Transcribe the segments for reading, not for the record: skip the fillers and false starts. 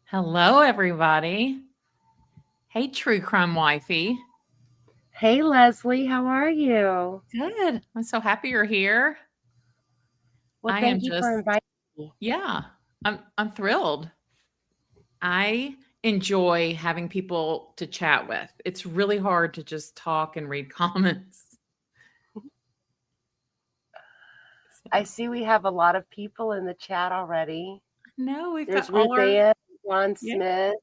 Hello, everybody. Hey, True Crime Wifey. Hey Leslie, how are you? Good. I'm so happy you're here. Well, I am thank you for just, inviting me. yeah, I'm thrilled. I enjoy having people to chat with. It's really hard to just talk and read comments. I So, see we have a lot of people in the chat already. no, we've got There's all Ruth our, Ann, Ron yeah, Smith,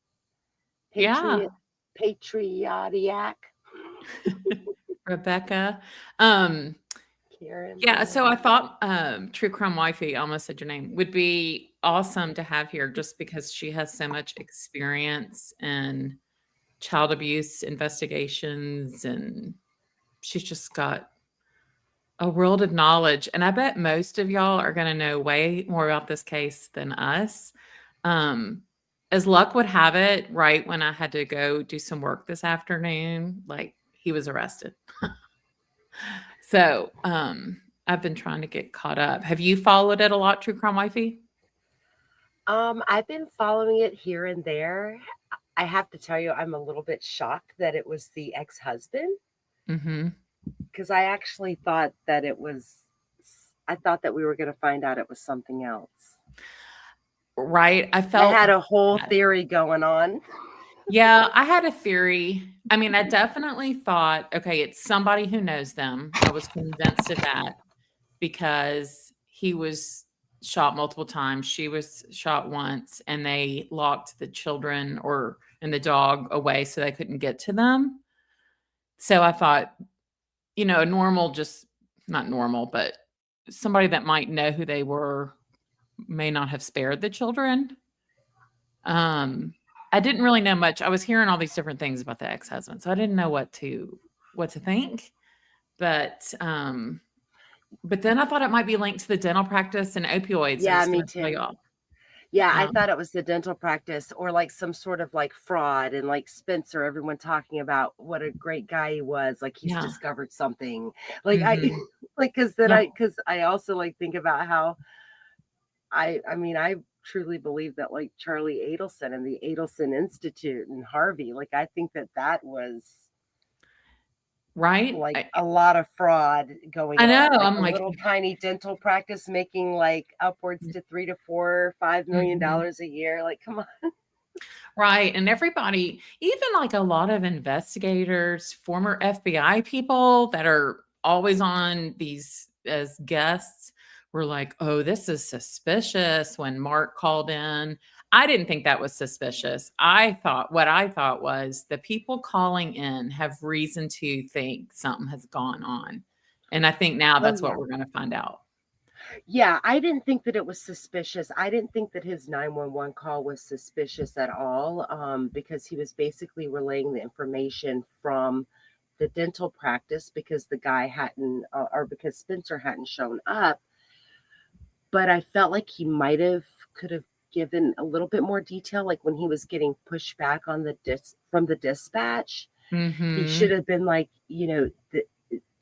yeah, Patriot, Patriotic, Rebecca. Um, Karen, Yeah, so I Lynn. thought True Crime Wifey, I almost said your name, would be awesome to have here just because she has so much experience in child abuse investigations and she's just got a world of knowledge. And I bet most of y'all are going to know way more about this case than us. Um, as luck would have it, right when I had to go do some work this afternoon, like he was arrested. So, I've been trying to get caught up. Have you followed it a lot, True Crime Wifey? I've been following it here and there. I have to tell you, I'm a little bit shocked that it was the ex-husband Mhm. because I actually thought that I thought that we were going to find out it was something else. Right? I I felt had a whole bad. theory going on. Yeah, I had a theory. I mean, I definitely thought, okay, it's somebody who knows them. I was convinced of that because he was shot multiple times. She was shot once, and they locked the children or and the dog away so they couldn't get to them. So I thought, a normal, just not normal, but somebody that might know who they were may not have spared the children. Um, I didn't really know much. I was hearing all these different things about the ex-husband, so I didn't know what to think. But but then I thought it might be linked to the dental practice and opioids. I Yeah, was me going to tell too. y'all. Yeah, I Um, thought it was the dental practice or like some sort of like fraud and like Spencer, everyone talking about what a great guy he was, like he's yeah, discovered something. Like I hmm like yeah, cuz I also like think about how I truly believe that like Charlie Adelson and the Adelson Institute and Harvey, like I think that that was right. like a lot of fraud going I know. on, like I'm a like, little tiny dental practice making like upwards to 3 to 4 5 million mhm. dollars a year. Like, come on. Right, and everybody, even like a lot of investigators, former FBI people that are always on these as guests were like, "Oh, this is suspicious," when Mark called in. I didn't think that was suspicious. What I thought was the people calling in have reason to think something has gone on. And I think now Oh that's what yeah. we're gonna find out. Yeah, I didn't think that it was suspicious. I didn't think that his 911 call was suspicious at all, because he was basically relaying the information from the dental practice because the guy hadn't, or because Spencer hadn't shown up. But I felt like he might have could have given a little bit more detail, like when he was getting pushed back on the from the dispatch. He should Mhm. have been like,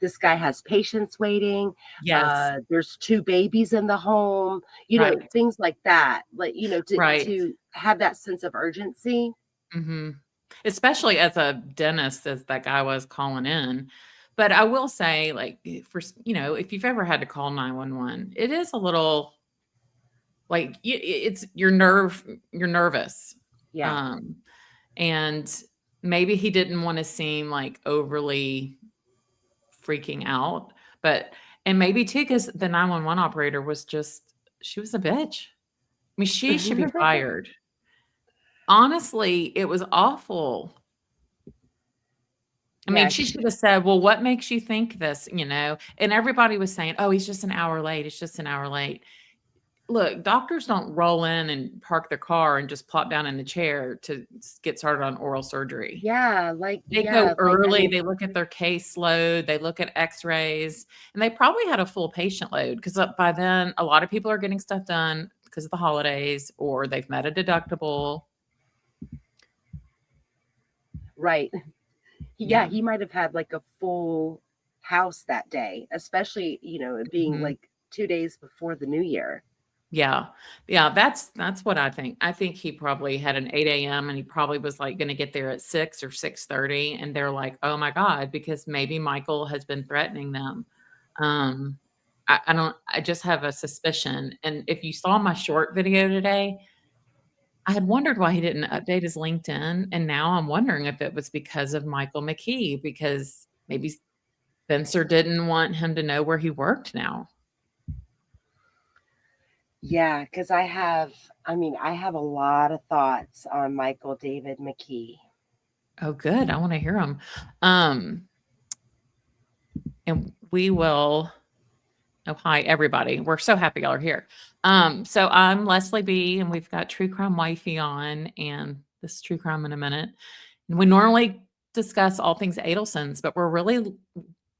this guy has patients waiting. Yes. There's two babies in the home, Right. things like that. Like, Right. to have that sense of urgency. Mhm. Especially as a dentist, as that guy was calling in. But I will say, like, if you've ever had to call 911, it is a little like it's you're nervous. Yeah. Um, and maybe he didn't want to seem like overly freaking out, but and maybe too, because the 911 operator was just she was a bitch. I mean, she should be fired. Honestly, it was awful. I mean, Yeah. she should have said, "Well, what makes you think this?" And everybody was saying, "Oh, he's just an hour late. It's just an hour late." Look, doctors don't roll in and park their car and just plop down in the chair to get started on oral surgery. They go I early, mean, they look at their caseload, they look at X-rays, and they probably had a full patient load because by then, a lot of people are getting stuff done because of the holidays or they've met a deductible. right. Yeah, Yeah. he might have had like a full house that day, especially, it being Mhm. like 2 days before the new year. Yeah. Yeah, that's what I think. I think he probably had an 8 a.m. and he probably was, like, gonna get there at 6 or 6:30, and they're like, "Oh my god," because maybe Michael has been threatening them. Um, I don't I just have a suspicion, and if you saw my short video today, I had wondered why he didn't update his LinkedIn, and now I'm wondering if it was because of Michael McKee, because maybe Spencer didn't want him to know where he worked now. Yeah, because I have a lot of thoughts on Michael David McKee. Oh, good. I wanna hear him. Um, and we will oh, hi, everybody. We're so happy y'all are here. So I'm Leslie B, and we've got True Crime Wifey on, and this is True Crime in a Minute. And we normally discuss all things Adelson's, but we're really,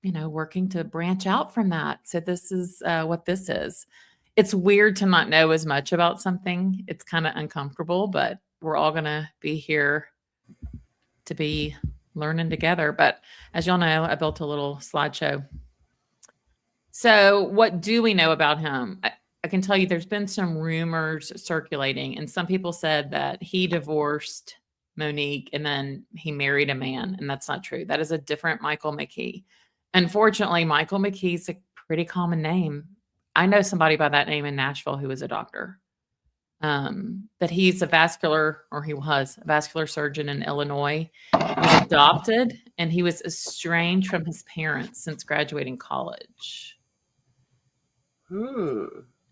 working to branch out from that. So this is what this is. It's weird to not know as much about something. It's kind of uncomfortable, but we're all going to be here to be learning together. But as y'all know, I built a little slideshow. So, what do we know about him? I can tell you there's been some rumors circulating, and some people said that he divorced Monique and then he married a man, and that's not true. That is a different Michael McKee. Unfortunately, Michael McKee's a pretty common name. I know somebody by that name in Nashville who is a doctor. But he's a vascular, or he was a vascular surgeon in Illinois. He was adopted, and he was estranged from his parents since graduating college.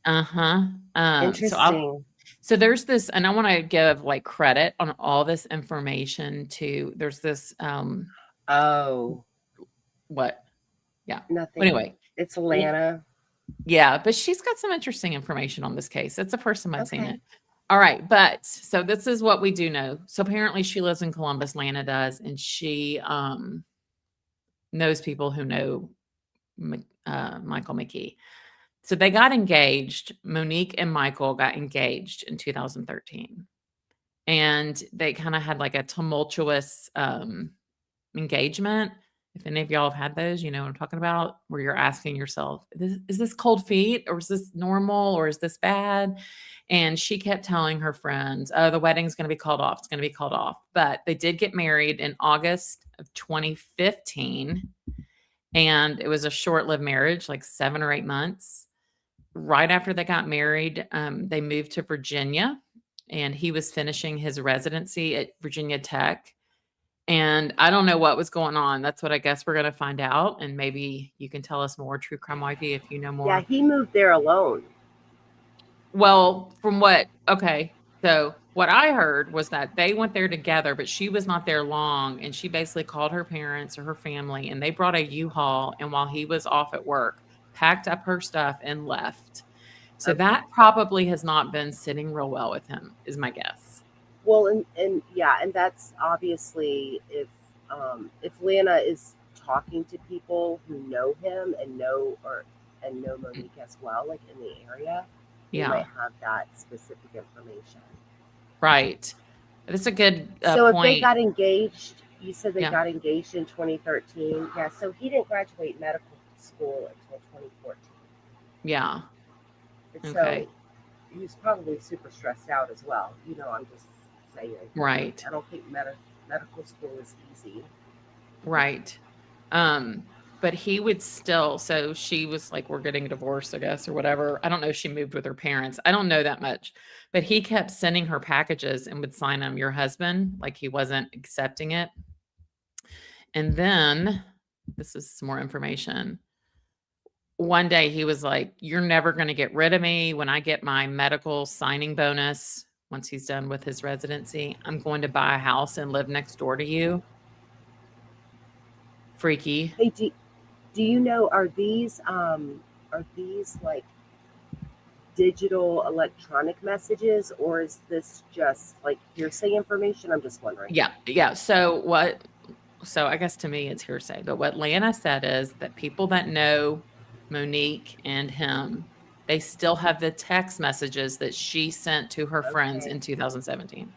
Uh-huh. Interesting. So there's this, and I want to give like credit on all this information to there's this Oh, what? Yeah. nothing. Anyway, It's Atlanta. yeah, but she's got some interesting information on this case. It's the first time I'd seen Okay. it. All right, but so this is what we do know. So apparently she lives in Columbus, Lana does, and she knows people who know Michael McKee. So they got engaged. Monique and Michael got engaged in 2013. And they kind of had like a tumultuous engagement. If any of y'all have had those, you know what I'm talking about, where you're asking yourself, is this cold feet, or is this normal, or is this bad? And she kept telling her friends, oh, the wedding's going to be called off. It's going to be called off. But they did get married in August of 2015. And it was a short lived marriage, like 7 or 8 months. Right after they got married, they moved to Virginia, and he was finishing his residency at Virginia Tech. And I don't know what was going on. That's what I guess we're going to find out. And maybe you can tell us more, True Crime Wifey, if you know more. Yeah, he moved there alone. Well, so what I heard was that they went there together, but she was not there long. And she basically called her parents or her family, and they brought a U-Haul. And while he was off at work, packed up her stuff and left. So that probably has not been sitting real well with him, is my guess. Well, and yeah, and that's obviously if Lana is talking to people who know him and know Monique as well, like in the area, they might have that specific information. Right. That's a good So if point. they got engaged, you said they got engaged in 2013. Yeah, so he didn't graduate medical school until 2014. Yeah. And so he was probably super stressed out as well. I'm just saying. Right. I don't think medical school is easy. Right. But he would still, so she was like, we're getting a divorce, I guess, or whatever. I don't know if she moved with her parents. I don't know that much. But he kept sending her packages and would sign them, your husband, like he wasn't accepting it. And then, this is some more information. One day he was like, you're never going to get rid of me. When I get my medical signing bonus, once he's done with his residency, I'm going to buy a house and live next door to you. Freaky. Hey, do you know, are these like digital electronic messages, or is this just like hearsay information? I'm just wondering. Yeah. So I guess to me it's hearsay, but what Lana said is that people that know Monique and him, they still have the text messages that she sent to her friends in 2017.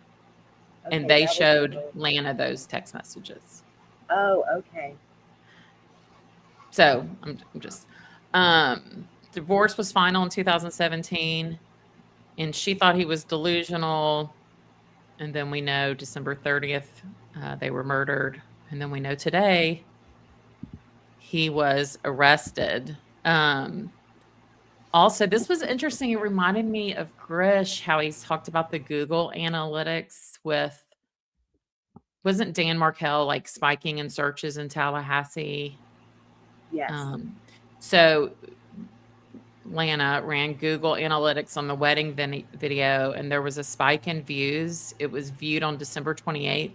And they showed Lana those text messages. Oh, okay. So I'm just divorce was final in 2017. and she thought he was delusional. And then we know December 30th, they were murdered. And then we know today he was arrested. Also, this was interesting. It reminded me of Grish, how he's talked about the Google analytics with, wasn't Dan Markell like spiking in searches in Tallahassee? Yes. So Lana ran Google Analytics on the wedding video, and there was a spike in views. It was viewed on December 28th.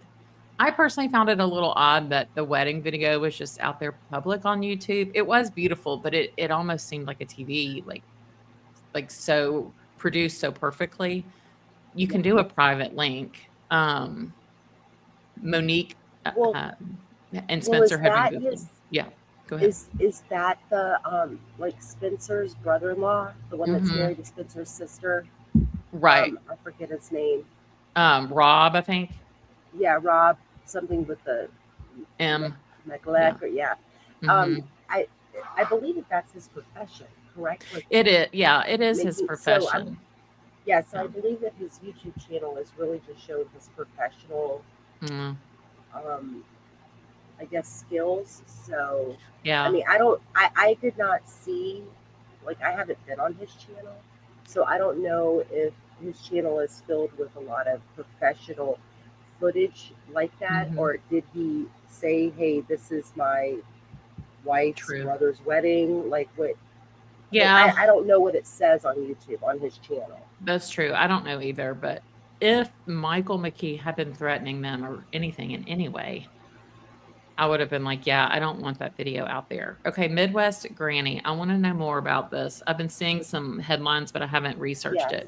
I personally found it a little odd that the wedding video was just out there public on YouTube. It was beautiful, but it almost seemed like a TV, like so produced so perfectly. You can do a private link. Monique Well, and well, is Spencer have been that Googling. his? Yeah, go ahead. Is that the like Spencer's brother-in-law, the one that's Mhm. married to Spencer's sister? Right. I forget his name. Rob, I think. Yeah, Rob, something with the M. neglect, or yeah. Mhm. I believe that that's his profession, correct? Like, It is, yeah, it is his so profession. I Yeah. believe that his YouTube channel is really to show his professional, Mm. I guess, skills. So, I Yeah. mean, I did not see, like, I haven't been on his channel, so I don't know if his channel is filled with a lot of professional footage like that, Mhm. or did he say, hey, this is my wife's True. brother's wedding? Like, what? Like, Yeah, I don't know what it says on YouTube on his channel. that's true. I don't know either, but if Michael McKee had been threatening them or anything in any way, I would have been like, yeah, I don't want that video out there. Okay, Midwest Granny, I want to know more about this. I've been seeing some headlines, but I haven't researched Yes.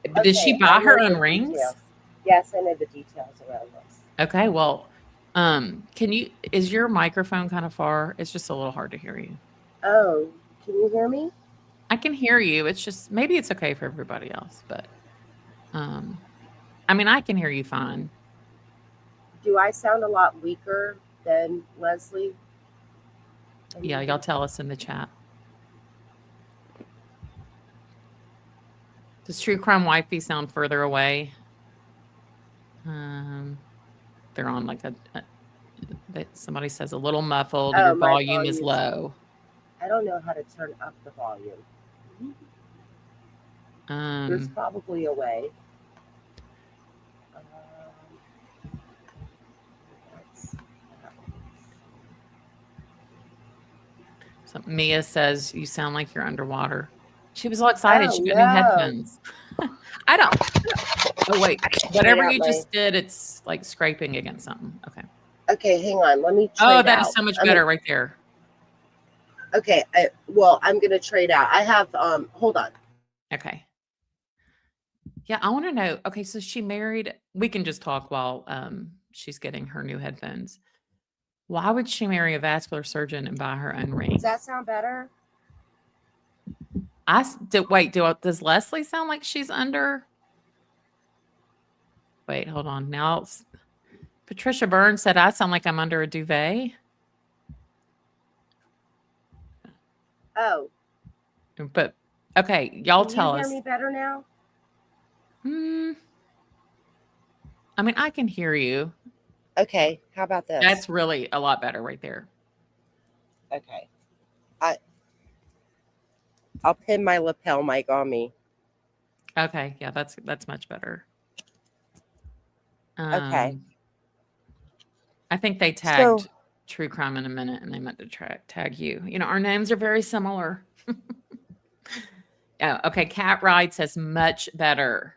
it. Did she Okay, I buy know her own the rings? details. Yes, I know the details around this. Okay, well, is your microphone kind of far? It's just a little hard to hear you. Oh, can you hear me? I can hear you. It's just maybe it's okay for everybody else, but I mean, I can hear you fine. Do I sound a lot weaker than Leslie? Yeah, y'all tell us in the chat. Does True Crime Wifey sound further away? They're on like somebody says a little muffled. Oh, Your my volume is low. I don't know how to turn up the volume. There's probably a way. So Mia says you sound like you're underwater. She was all excited. She got new headphones. I don't. Oh wait, whatever you just did, it's like scraping against something. Okay. Okay, hang on. Let me. Oh, that is so much better right there. Okay. I'm gonna trade out. I have. Hold on. Okay. Yeah, I want to know. Okay, so she married. We can just talk while she's getting her new headphones. Why would she marry a vascular surgeon and buy her own ring? Does that sound better? Does Leslie sound like she's under? Wait, hold on. Now, Patricia Burns said I sound like I'm under a duvet. Oh. But okay, y'all tell us. Can you hear me better now? I mean, I can hear you. Okay, how about this? That's really a lot better right there. Okay. I'll pin my lapel mic on me. Okay, yeah, that's much better. Okay. I think they tagged True Crime in a minute and they meant to tag you. You know, our names are very similar. Oh, okay. Cat Ride says much better,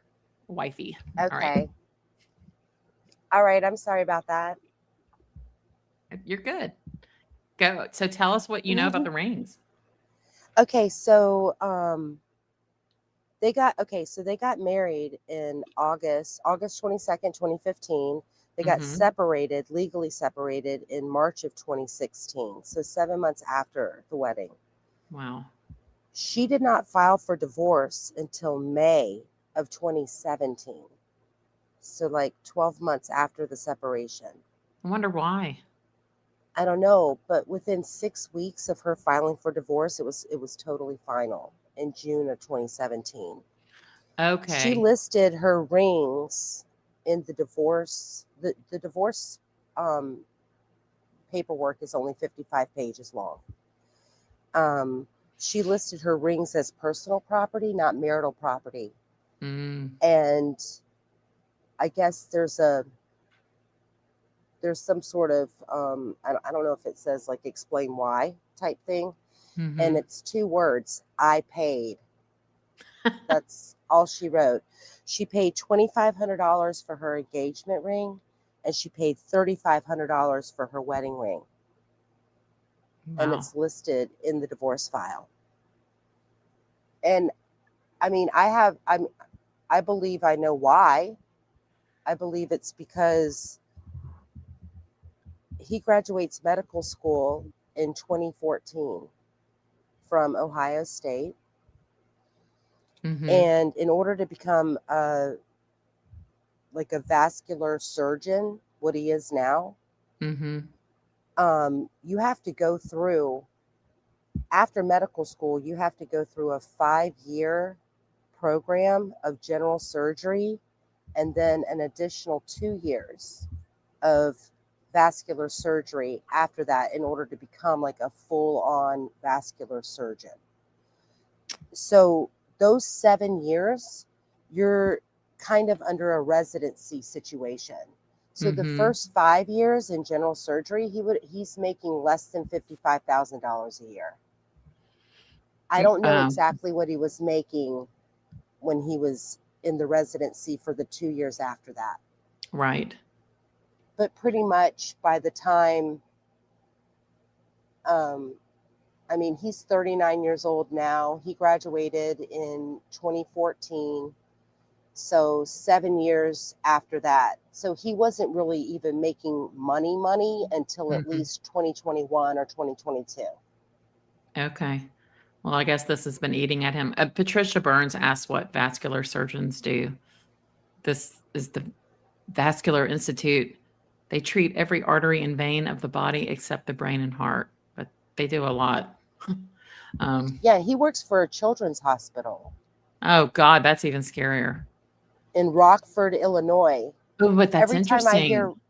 wifey. Okay. All right. I'm sorry about that. You're good. Go. So tell us what you know about the rings. Okay, so they got married in August 22nd, 2015. They got legally separated in March of 2016. So 7 months after the wedding. Wow. She did not file for divorce until May of 2017. So like 12 months after the separation. I wonder why. I don't know, but within 6 weeks of her filing for divorce, it was totally final in June of 2017. She Okay. listed her rings in the divorce. The divorce um, paperwork is only 55 pages long. Um, she listed her rings as personal property, not marital property. Mm. And I guess there's some sort of I don't know if it says like explain why type thing, and Mhm. it's 2 words: I paid. That's all she wrote. She paid $2,500 for her engagement ring, and she paid $3,500 for her wedding ring, and Wow. it's listed in the divorce file. And I mean, I believe I know why. I believe it's because he graduates medical school in 2014 from Ohio State. Mhm. And in order to become like a vascular surgeon, what he is now, Mhm. you have to go through, after medical school, you have to go through a 5 year program of general surgery and then an additional 2 years of vascular surgery after that in order to become like a full on vascular surgeon. So those 7 years, you're kind of under a residency situation. So the Mhm. first 5 years in general surgery, he's making less than $55,000 a year. I don't know exactly what he was making when he was in the residency for the 2 years after that. Right. But pretty much by the time, um, I mean, he's 39 years old now. He graduated in 2014. So 7 years after that. So he wasn't really even making money until at Mhm. least 2021 or 2022. Okay. Well, I guess this has been eating at him. Patricia Burns asked what vascular surgeons do. This is the Vascular Institute. They treat every artery and vein of the body except the brain and heart, but they do a lot. um, Yeah, he works for a children's hospital oh God, that's even scarier. in Rockford, Illinois. Oh, but that's Every time I hear interesting.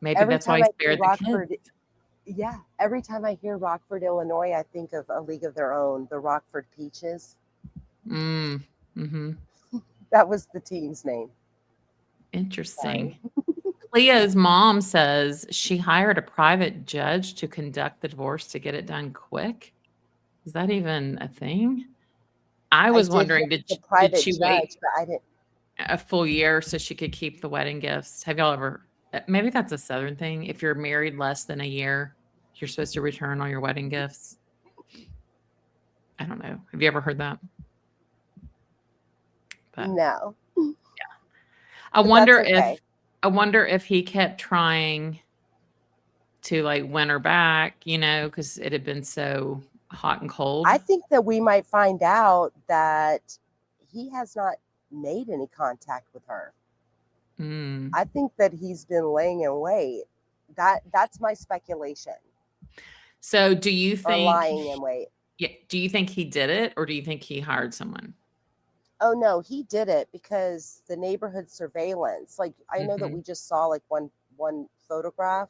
Maybe every that's why time he I hear spared the kids. Rockford, yeah, every time I hear Rockford, Illinois, I think of A League of Their Own, the Rockford Peaches. Mm, hmm. That was the team's name. Sorry. Interesting. Cleo's mom says she hired a private judge to conduct the divorce to get it done quick. Is that even a thing? I I was did hear wondering, it's a did private she wait judge, but I didn't. a full year so she could keep the wedding gifts? Have y'all ever maybe that's a Southern thing. If you're married less than a year, you're supposed to return all your wedding gifts. I don't know. Have you ever heard that? But No, I but that's wonder okay. if he kept trying to like win her back, because it had been so hot and cold. I think that we might find out that he has not made any contact with her. Mm. I think that he's been laying in wait. That's my speculation, So do you or think lying in wait. yeah, do you think he did it or do you think he hired someone? Oh no, he did it because the neighborhood surveillance. Like I know that Mhm. we just saw like one photograph,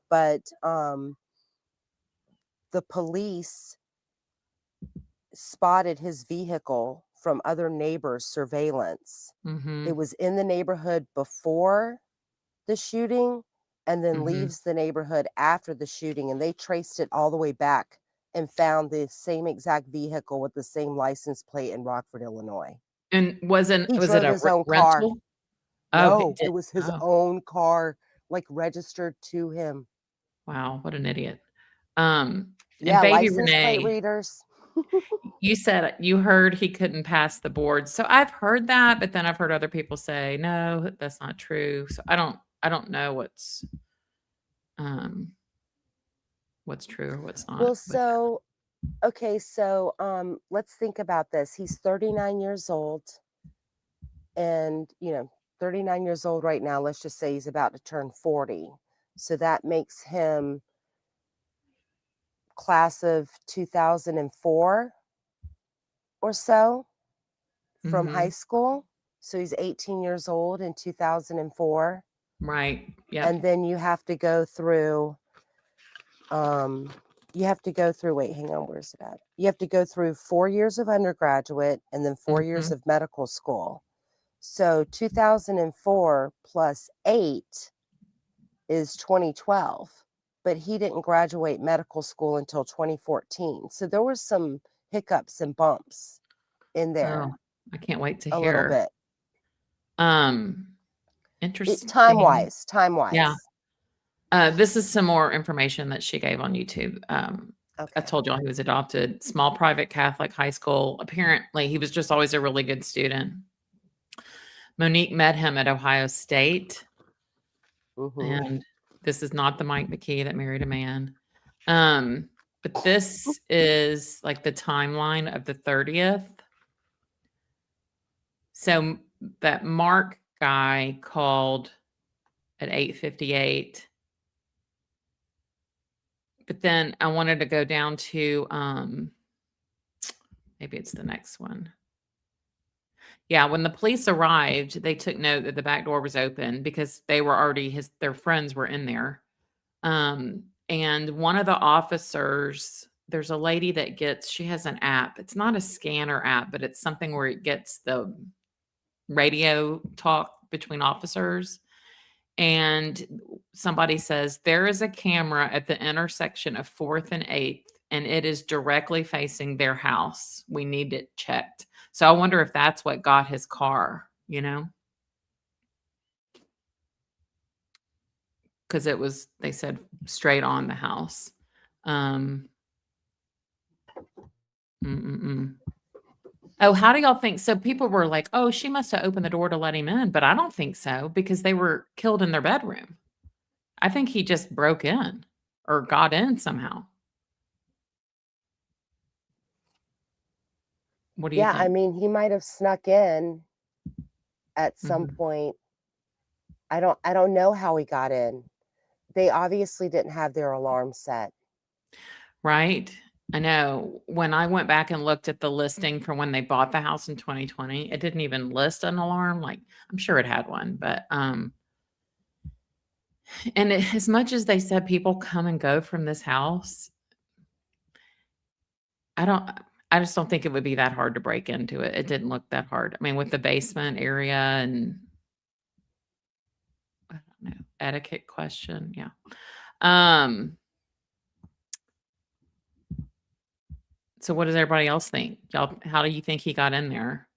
but the police spotted his vehicle from other neighbors' surveillance. It Mhm. was in the neighborhood before the shooting and then Mhm. leaves the neighborhood after the shooting, and they traced it all the way back and found the same exact vehicle with the same license plate in Rockford, Illinois. And He was it drove a his own car. rental? Oh, it No, did. it was his Oh, own car, like registered to him. wow, what an idiot. And Yeah, baby license plate Renee, readers. you said you heard he couldn't pass the board. So I've heard that, but then I've heard other people say, "No, that's not true." So I don't know um what's true or what's not Well, with that. so okay, so let's think about this. He's 39 years old, and 39 years old right now. Let's just say he's about to turn 40. So that makes him class of 2004 or so, from high Mhm. school. So he's 18 years old in 2004. Right. Yep. And then you have to go through, um, wait, hang on, where's it at? You have to go through 4 years of undergraduate and then 4 years Mhm. of medical school. So 2004 plus 8 is 2012, but he didn't graduate medical school until 2014. So there were some hiccups and bumps in Oh, there I can't wait to a little hear. bit. Um, Time interesting. wise, time Yeah. wise. This is some more information that she gave on YouTube. I Okay. told y'all he was adopted. Small private Catholic high school. Apparently, he was just always a really good student. Monique met him at Ohio State, Mm-hmm. and this is not the Mike McKee that married a man. But this is like the timeline of the 30th. So that Mark guy called at 8:58. But then I wanted to go down to maybe it's the next one. Yeah, when the police arrived, they took note that the back door was open because they were already their friends were in there. And one of the officers, there's a lady that she has an app. It's not a scanner app, but it's something where it gets the radio talk between officers. And somebody says, there is a camera at the intersection of 4th and 8th, and it is directly facing their house. We need it checked. So I wonder if that's what got his car, because it was, they said, straight on the house. Um, mm-mm-mm. Oh, how do y'all think? So people were like, oh, she must have opened the door to let him in, but I don't think so because they were killed in their bedroom. I think he just broke in or got in somehow. What do you Yeah, I think? mean, he might have snuck in at some Mhm. point. I don't know how he got in. They obviously didn't have their alarm set. Right? I know. When I went back and looked at the listing for when they bought the house in 2020, it didn't even list an alarm. Like, I'm sure it had one, but and as much as they said people come and go from this house, I don't I just don't think it would be that hard to break into it. It didn't look that hard. I mean, with the basement area and I don't know, etiquette question. Yeah. Um, so what does everybody else think? Y'all, how do you think he got in there?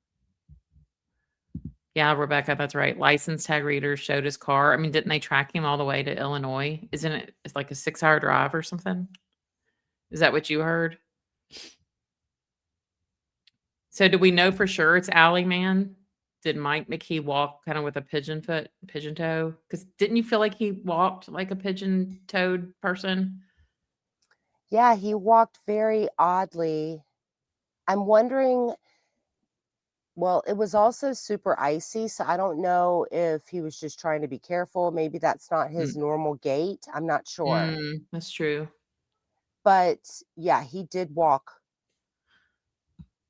Yeah, Rebecca, that's right. License tag readers showed his car. I mean, didn't they track him all the way to Illinois? Isn't it? It's like a 6-hour drive or something. Is that what you heard? So do we know for sure it's Alley Man? Did Mike McKee walk kind of with a pigeon toe? Because didn't you feel like he walked like a pigeon toed person? Yeah, he walked very oddly. I'm wondering, well, it was also super icy, so I don't know if he was just trying to be careful. Maybe that's not his Mm, normal gait. I'm not sure. that's true. But yeah, he did walk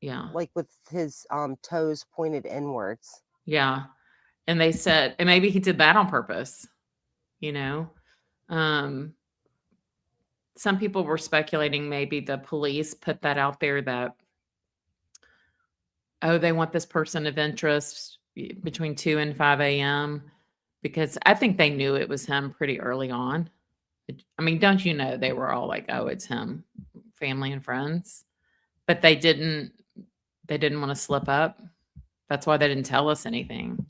Yeah. like with his toes pointed inwards. Yeah. And they said, and maybe he did that on purpose, you know? Um, some people were speculating maybe the police put that out there that, oh, they want this person of interest between 2 and 5 a.m. because I think they knew it was him pretty early on. I mean, don't you know they were all like, "Oh, it's him," family and friends, but they didn't want to slip up. That's why they didn't tell us anything.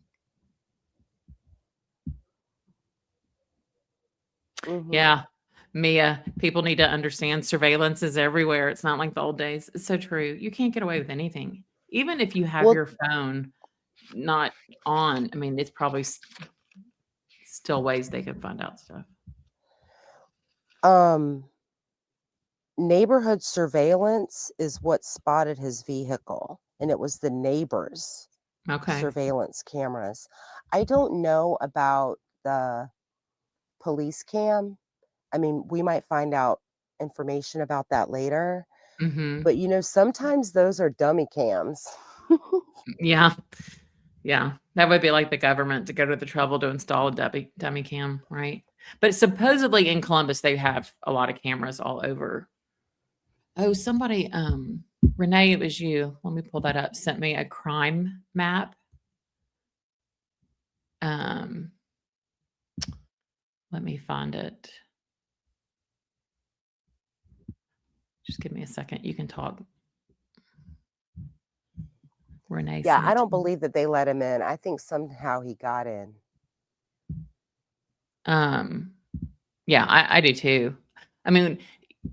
Hmm. Yeah. Mia, people need to understand surveillance is everywhere. It's not like the old days. It's so true. You can't get away with anything. Even if you have Well, your phone not on, I mean, it's probably still ways they can find out stuff. um, neighborhood surveillance is what spotted his vehicle, and it was the neighbors' Okay. surveillance cameras. I don't know about the police cam. I mean, we might find out information about that later, Mhm. but sometimes those are dummy cams. Yeah. Yeah. That would be like the government to go to the trouble to install a dummy cam, right? But supposedly in Columbus, they have a lot of cameras all over. Oh, somebody, Renee, it was you. Let me pull that up. Sent me a crime map. Um, let me find it. Just give me a second. You can talk. Renee Yeah, sent I it to don't me. believe that they let him in. I think somehow he got in. Um, yeah, I do too. I mean,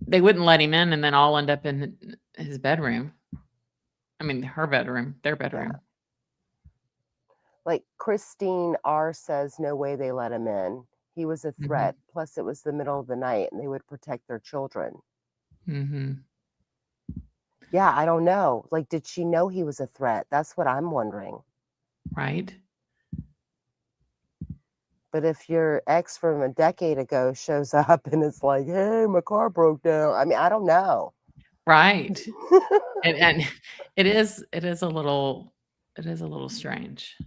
they wouldn't let him in, and then I'll end up in his bedroom. I mean, her bedroom, their Yeah. bedroom. Like Christine R says, no way they let him in. He was a threat. Mhm. Plus, it was the middle of the night and they would protect their children. Mhm. Yeah, I don't know. Like, did she know he was a threat? That's what I'm wondering. Right? But if your ex from a decade ago shows up and it's like, hey, my car broke down, I mean, I don't know. Right. And it is a little strange.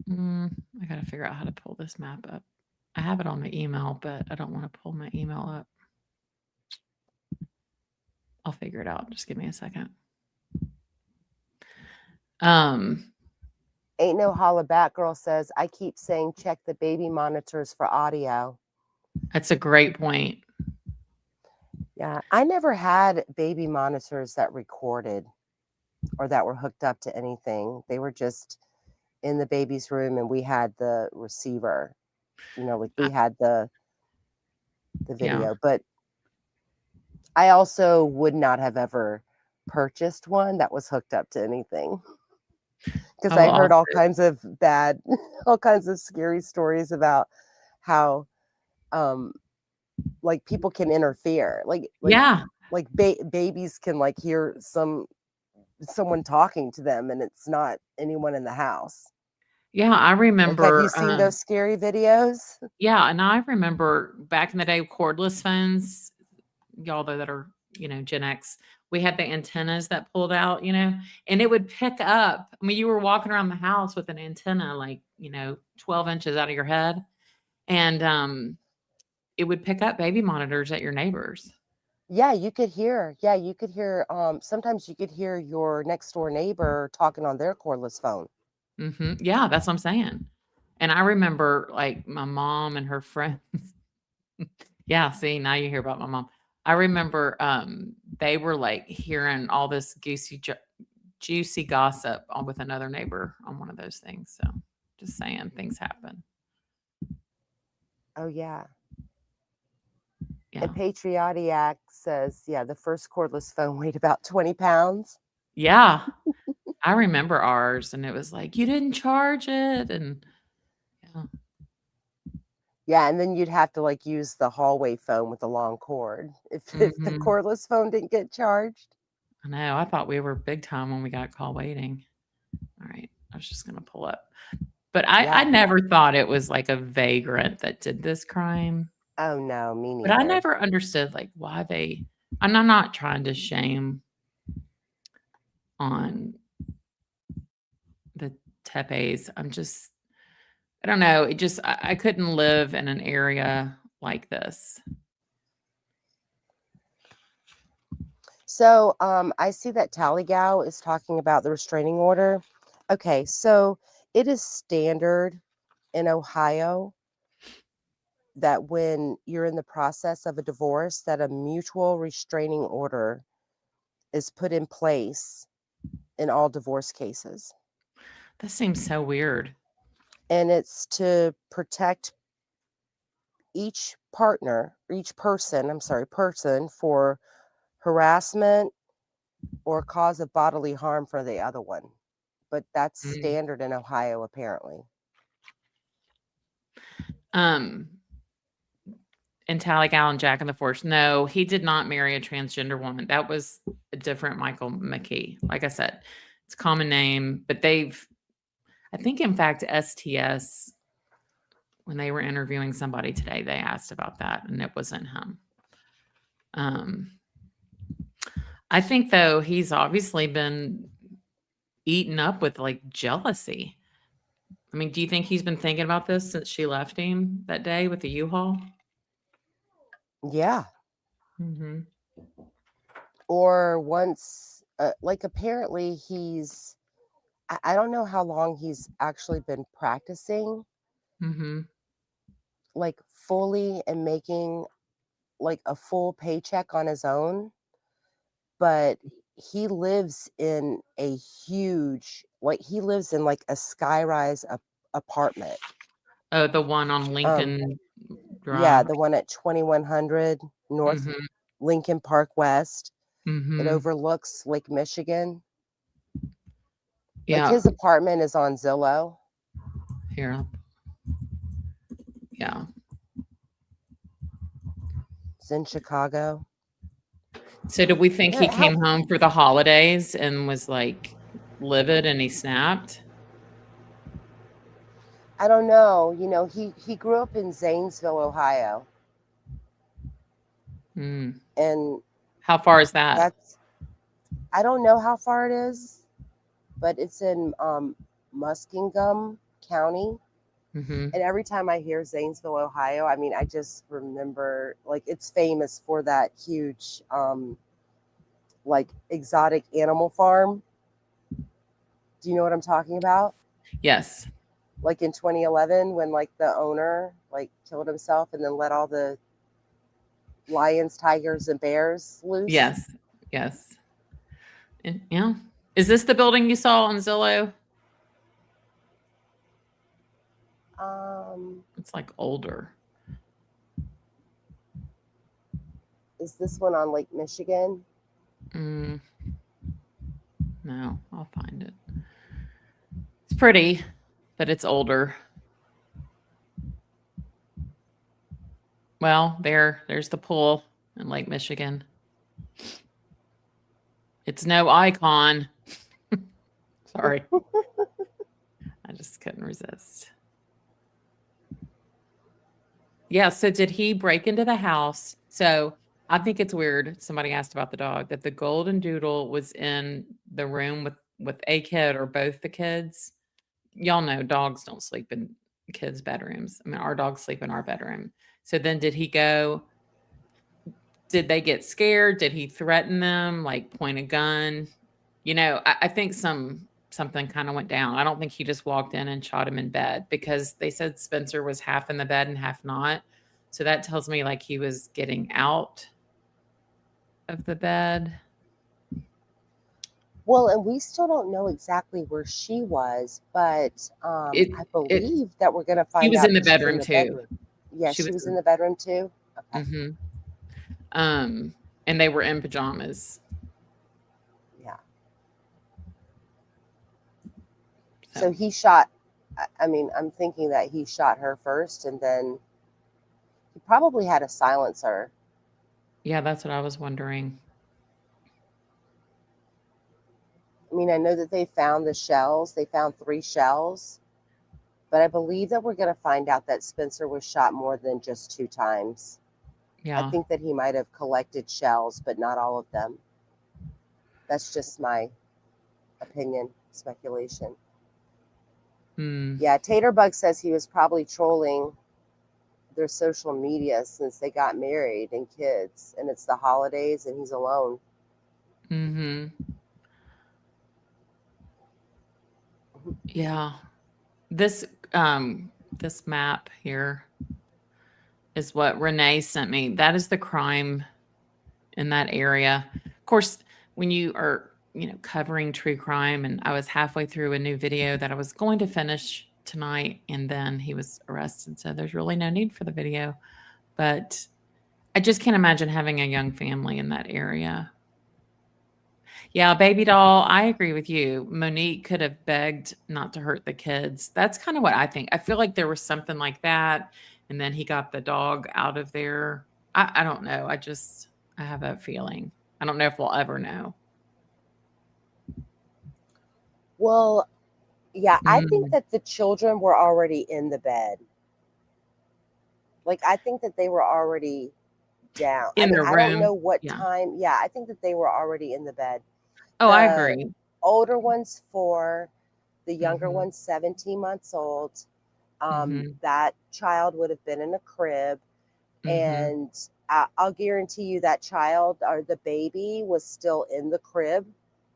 I gotta figure out how to pull this map up. I have it on my email, but I don't want to pull my email up. I'll figure it out. Just give me a second. Ain't no holla back girl says, I keep saying check the baby monitors for audio. That's a great point. Yeah, I never had baby monitors that recorded or that were hooked up to anything. They were just in the baby's room and we had the receiver. Like we had the Yeah. video. But I also would not have ever purchased one that was hooked up to anything. Because I will I heard all also kinds of bad, all kinds of scary stories about how like people can interfere. Yeah. Like babies can like hear someone talking to them and it's not anyone in the house. Yeah, I Like, have you remember, seen those scary videos? yeah, and I remember back in the day, cordless phones, y'all that are, Gen X, we had the antennas that pulled out, and it would pick up. I mean, you were walking around the house with an antenna like, 12 inches out of your head, and it would pick up baby monitors at your neighbors. Yeah, you could hear. Yeah, you could hear. Sometimes you could hear your next door neighbor talking on their cordless phone. Yeah, that's what I'm saying. And I remember like my mom and her friends. Yeah, see, now you hear about my mom. I remember they were like hearing all this juicy gossip on with another neighbor on one of those things. So just saying things happen. Oh yeah. Yeah. And Patriotic says, yeah, the first cordless phone weighed about 20 pounds. Yeah. I remember ours and it was like, you didn't charge it. And yeah. Yeah, and then you'd have to like use the hallway phone with the long cord if the Mhm. cordless phone didn't get charged. I know. I thought we were big time when we got call waiting. All right. I was just going to pull up. But I Yeah. never thought it was like a vagrant that did this crime. Oh no, me But I neither. never understood like why they, and I'm not trying to shame on the Tepes. I don't know. I couldn't live in an area like this. So I see that Tallygow is talking about the restraining order. Okay, so it is standard in Ohio that when you're in the process of a divorce, that a mutual restraining order is put in place in all divorce cases. That seems so weird. And it's to protect each person for harassment or cause of bodily harm for the other one. But that's Mm. standard in Ohio, apparently. Um, and Tallygal and Jack in the Force. No, he did not marry a transgender woman. That was a different Michael McKee. Like I said, it's a common name, but I think, in fact, STS, when they were interviewing somebody today, they asked about that, and it wasn't him. I think though he's obviously been eaten up with like jealousy. I mean, do you think he's been thinking about this since she left him that day with the U-Haul? Yeah. Mm-hmm. Or once, like apparently I don't know how long he's actually been practicing, Mm-hmm. like fully and making like a full paycheck on his own, but he lives in a huge, like he lives in like a skyrise apartment. Oh, the one on Um, Lincoln yeah, Drive. the one at 2100 North Mm-hmm. Lincoln Park West. It Mm-hmm. overlooks Lake Michigan. Like Yeah. his apartment is on Zillow. Here. Yeah. It's in Chicago. So did we think he How came home for the holidays and was like livid and he snapped? I don't know. He grew up in Zanesville, Ohio, Mm. and How far is that? that's I don't know how far it is, but it's in Muskingum County. Mm-hmm. And every time I hear Zanesville, Ohio, I mean, I just remember like it's famous for that huge like exotic animal farm. Do you know what I'm talking about? Yes. Like in 2011 when like the owner like killed himself and then let all the lions, tigers, and bears loose. Yes. Yes. Yeah. Is this the building you saw on Zillow? Um, It's like older. is this one on Lake Michigan? Mm, no, I'll find it. It's pretty, but it's older. Well, there's the pool in Lake Michigan. It's no icon. Sorry. I just couldn't resist. Yeah, so did he break into the house? So I think it's weird. Somebody asked about the dog that the golden doodle was in the room with a kid or both the kids. Y'all know dogs don't sleep in kids' bedrooms. I mean, our dogs sleep in our bedroom. So then did they get scared? Did he threaten them, like point a gun? I think something kind of went down. I don't think he just walked in and shot him in bed because they said Spencer was half in the bed and half not. So that tells me like he was getting out of the bed. Well, and we still don't know exactly where she was, but I It believe that we're going to She find was out in the that she's in bedroom the too. bedroom. Yeah, She she was was in in, the bedroom too. Okay. mhm. And they were in pajamas. Yeah. So So he shot, I mean, I'm thinking that he shot her first and then he probably had a silencer. yeah, that's what I was wondering. I mean, I know that they found the shells, they found 3 shells, but I believe that we're going to find out that Spencer was shot more than just 2 times. I Yeah. think that he might have collected shells, but not all of them. That's just my opinion, speculation. Mm, Yeah, Taterbug says he was probably trolling their social media since they got married and kids, and it's the holidays and he's alone. mhm. Yeah. This this map here is what Renee sent me. That is the crime in that area. Of course, when you are, covering true crime, and I was halfway through a new video that I was going to finish tonight, and then he was arrested. So there's really no need for the video. But I just can't imagine having a young family in that area. Yeah, baby doll, I agree with you. Monique could have begged not to hurt the kids. That's kind of what I think. I feel like there was something like that, and then he got the dog out of there. I don't know. I have a feeling. I don't know if we'll ever know. Well, yeah, I think Mm, that the children were already in the bed. Like, I think that they were already down. I in mean, their I don't know room. what Yeah. time. Yeah, I think that they were already in the bed. Oh, I The agree. older one's 4, the younger Mhm. one's 17 months old. Mhm. That child would have been in a crib, Mhm. and I'll guarantee you that child or the baby was still in the crib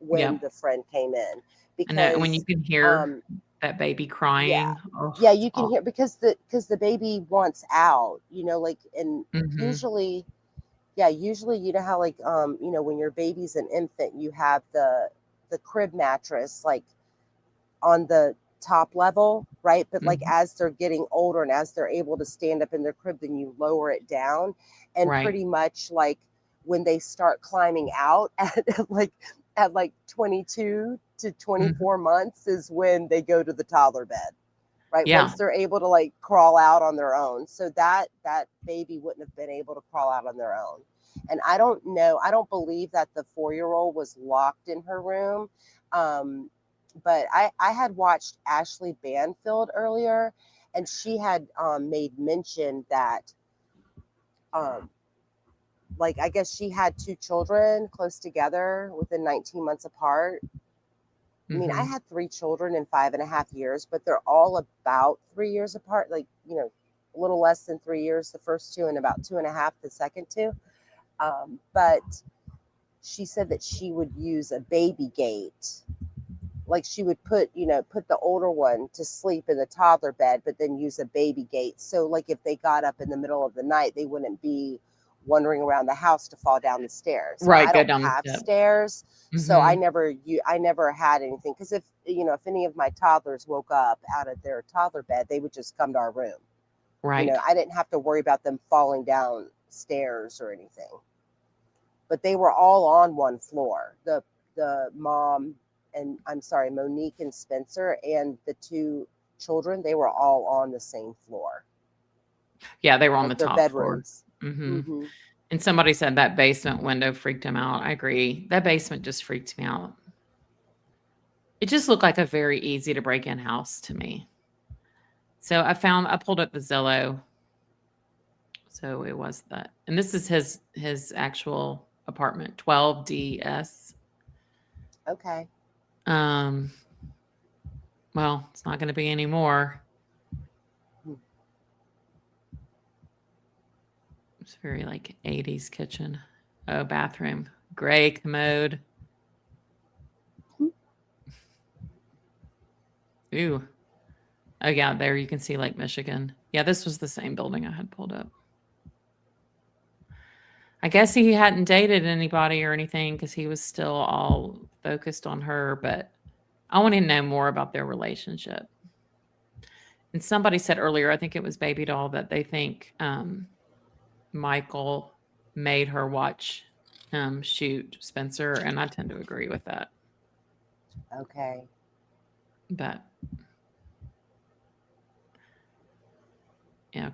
when Yep. the friend came in, I know when you because can hear um, that baby yeah, crying. Oh, yeah, it's you can awful. hear, because the baby wants out, like, and Mhm. usually, yeah, usually, how, like, when your baby's an infant, you have the crib mattress, like, on the top level, right? But, like, Mhm. as they're getting older and as they're able to stand up in their crib, then you lower it down. And Right. pretty much, like, when they start climbing out at 22 to Mhm. 24 months is when they go to the toddler bed, right? Yeah. Once they're able to, like, crawl out on their own. So that baby wouldn't have been able to crawl out on their own. And I don't know, I don't believe that the 4-year-old was locked in her room. Um, but I had watched Ashley Banfield earlier, and she had made mention that, um, like, I guess she had 2 children close together within 19 months apart. I mean, I Mhm. had 3 children in 5.5 years, but they're all about 3 years apart, like, a little less than 3 years, the first two, and about 2.5, the second two. But she said that she would use a baby gate. Like, she would put the older one to sleep in the toddler bed, but then use a baby gate. So, like, if they got up in the middle of the night, they wouldn't be wandering around the house to fall down the stairs. Now, Right, I go don't down the have steps. stairs, so I Mhm. never had anything. Because if any of my toddlers woke up out of their toddler bed, they would just come to our room. Right. I didn't have to worry about them falling down stairs or anything. But they were all on one floor. The mom, and I'm sorry, Monique and Spencer, and the 2 children, they were all on the same floor, Yeah, they were on the like their top floor. bedrooms. Mhm. Mm-hmm. And somebody said that basement window freaked him out. I agree. That basement just freaked me out. It just looked like a very easy to break in house to me. So I pulled up the Zillow. So it was that. And this is his actual apartment, 12DS. Okay. Um, well, it's not going to be anymore. It's very like 80s kitchen. Oh, bathroom. Gray commode. Ooh. Oh yeah, there you can see Lake Michigan. Yeah, this was the same building I had pulled up. I guess he hadn't dated anybody or anything because he was still all focused on her, but I want to know more about their relationship. And somebody said earlier, I think it was Baby Doll, that they think Michael made her watch shoot Spencer, and I tend to agree with that. Okay. But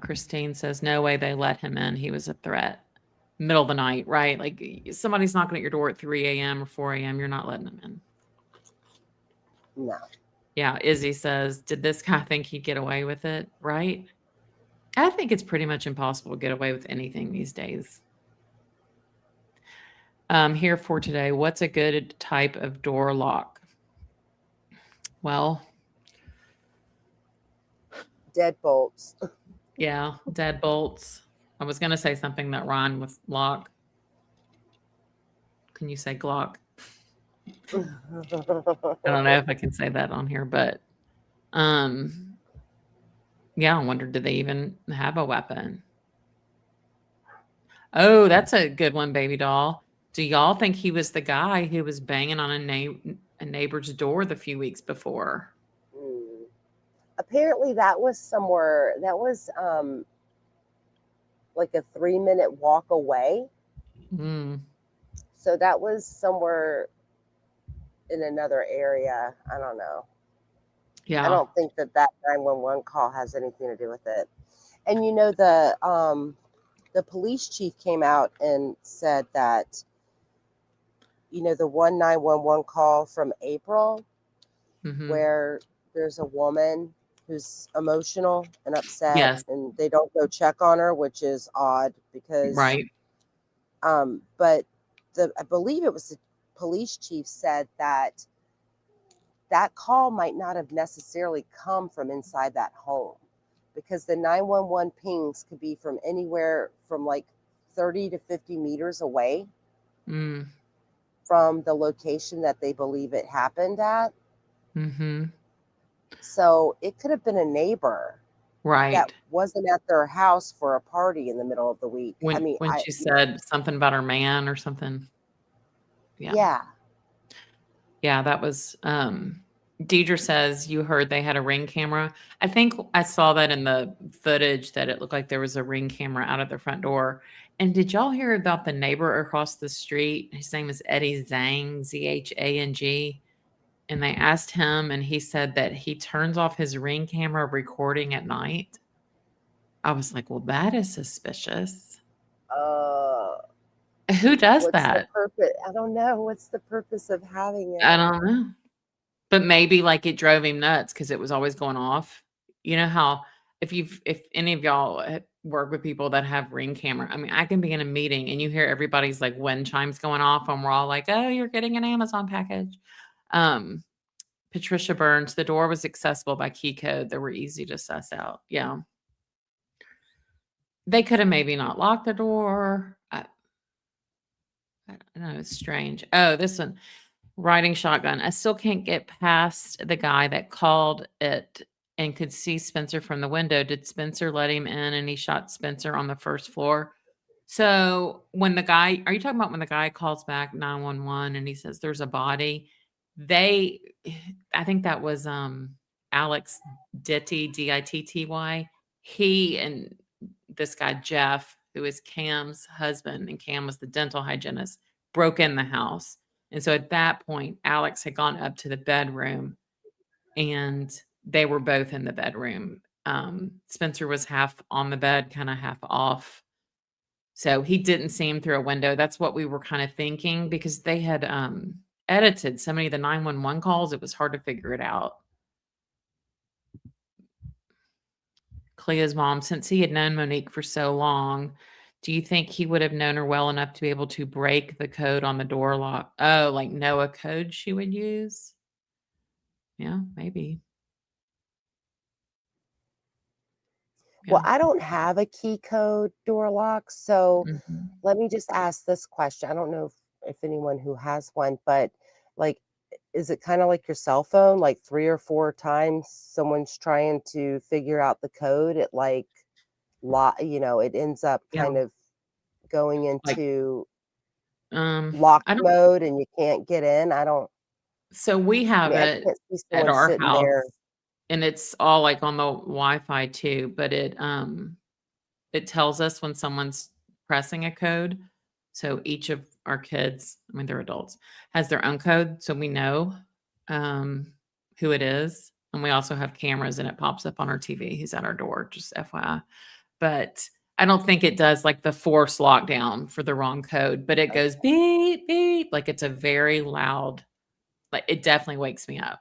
Christine says no way they let him in. He was a threat. Middle of the night, right? Like somebody's knocking at your door at 3 a.m. or 4 a.m. You're not letting them in. No. Yeah, Izzy says, did this guy think he'd get away with it? Right? I think it's pretty much impossible to get away with anything these days. Here for today, what's a good type of door lock? Well, Deadbolts. yeah, deadbolts. I was going to say something that rhymed with lock. Can you say Glock? I don't know if I can say that on here, but um, yeah, I wonder, did they even have a weapon? Oh, that's a good one, Baby Doll. Do y'all think he was the guy who was banging on a neighbor's door the few weeks before? Mm. Apparently, that was somewhere. That was like a 3-minute walk away. Mm, So that was somewhere in another area. I don't know. I yeah. don't think that 911 call has anything to do with it. And the police chief came out and said that, the 911 call from April, Hmm. where there's a woman who's emotional and upset, Yes. and they don't go check on her, which is odd because Right. But I believe it was the police chief said that that call might not have necessarily come from inside that home, because the 911 pings could be from anywhere from like 30 to 50 meters away Mm. from the location that they believe it happened at. Mm-hmm. So it could have been a neighbor that Right. wasn't at their house for a party in the middle of the week. I mean, When she said something about her man or something. Yeah. yeah. Yeah, that was, Deidre says you heard they had a Ring camera. I think I saw that in the footage that it looked like there was a Ring camera out of the front door. And did y'all hear about the neighbor across the street? His name is Eddie Zhang, Zhang. And they asked him, and he said that he turns off his Ring camera recording at night. I was like, well, that is suspicious. Uh, Who does what's the that? purpose? I don't know. What's the purpose of having I it? don't know. But maybe, like, it drove him nuts because it was always going off. You know how if any of y'all work with people that have Ring camera, I mean, I can be in a meeting and you hear everybody's, like, wind chimes going off, and we're all like, "Oh, you're getting an Amazon package." Um, Patricia Burns, "The door was accessible by key code. They were easy to suss out." Yeah. They coulda maybe not locked the door. I don't know, it's strange. Oh, this one. Riding shotgun. I still can't get past the guy that called it and could see Spencer from the window. Did Spencer let him in and he shot Spencer on the first floor? So when the guy, are you talking about when the guy calls back 911 and he says there's a body? They, I think that was Alex Ditty, Ditty. He and this guy Jeff, who is Cam's husband, and Cam was the dental hygienist, broke in the house. And so at that point, Alex had gone up to the bedroom and they were both in the bedroom. Spencer was half on the bed, kind of half off. So he didn't see him through a window. That's what we were kind of thinking because they had edited so many of the 911 calls, it was hard to figure it out. Clea's mom, since he had known Monique for so long, do you think he would have known her well enough to be able to break the code on the door lock? Oh, like know a code she would use? Yeah, maybe. Well, Yeah. I don't have a key code door lock, so Mhm. let me just ask this question. I don't know if anyone who has one, but like, is it kind of like your cell phone? Like 3 or 4 times someone's trying to figure out the code, it like it ends up Yeah, kind of going like, into locked I don't mode and you can't get in. so we I have mean, I it can't see at someone our sitting house, there. and it's all, like, on the Wi-Fi too, but it tells us when someone's pressing a code. So each of our kids, I mean, they're adults, has their own code, so we know, um, who it is, and we also have cameras, and it pops up on our TV who's at our door, just FYI. But I don't think it does, like, the force lockdown for the wrong code, but it goes beep, beep, like, it's a very loud, like, it definitely wakes me up.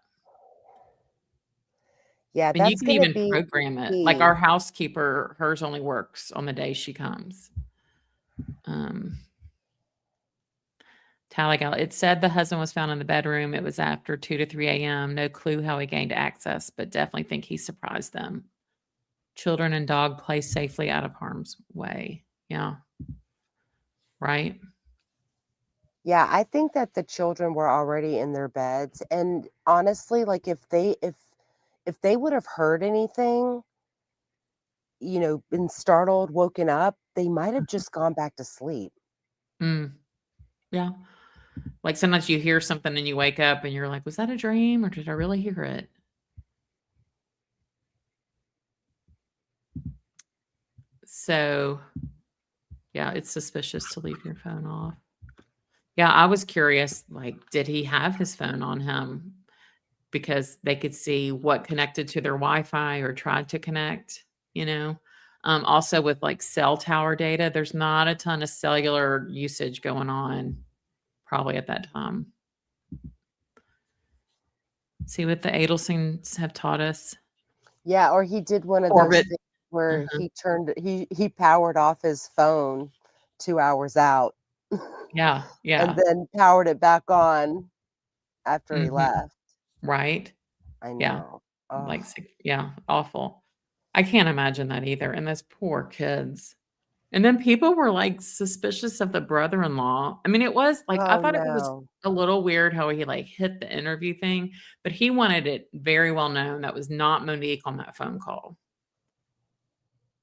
Yeah, And you that's can gonna even be program it. Like, key. our housekeeper, hers only works on the day she comes. Um, Talagal, it said the husband was found in the bedroom. It was after 2 to 3 AM. No clue how he gained access, but definitely think he surprised them. Children and dog placed safely out of harm's way. Yeah, right? Yeah, I think that the children were already in their beds, and honestly, like, if they would have heard anything, been startled, woken up, they might have just gone back to sleep. Mm, yeah. Like, sometimes you hear something and you wake up and you're like, "Was that a dream or did I really hear it?" So, yeah, it's suspicious to leave your phone off. Yeah, I was curious, like, did he have his phone on him? Because they could see what connected to their Wi-Fi or tried to connect, you know? Also with, like, cell tower data, there's not a ton of cellular usage going on probably at that time. See what the Adelsons have taught us? Yeah, or he did one of those Orbit. things where Uh-huh. he powered off his phone 2 hours out. Yeah, and yeah. then powered it back on after he Mhm. left. Right? I Yeah. know. Oh, Like, yeah, awful. I can't imagine that either, and those poor kids. And then people were, like, suspicious of the brother-in-law. I mean, it was like, I oh thought it was no. a little weird how he, like, hit the interview thing, but he wanted it very well known that was not Monique on that phone call.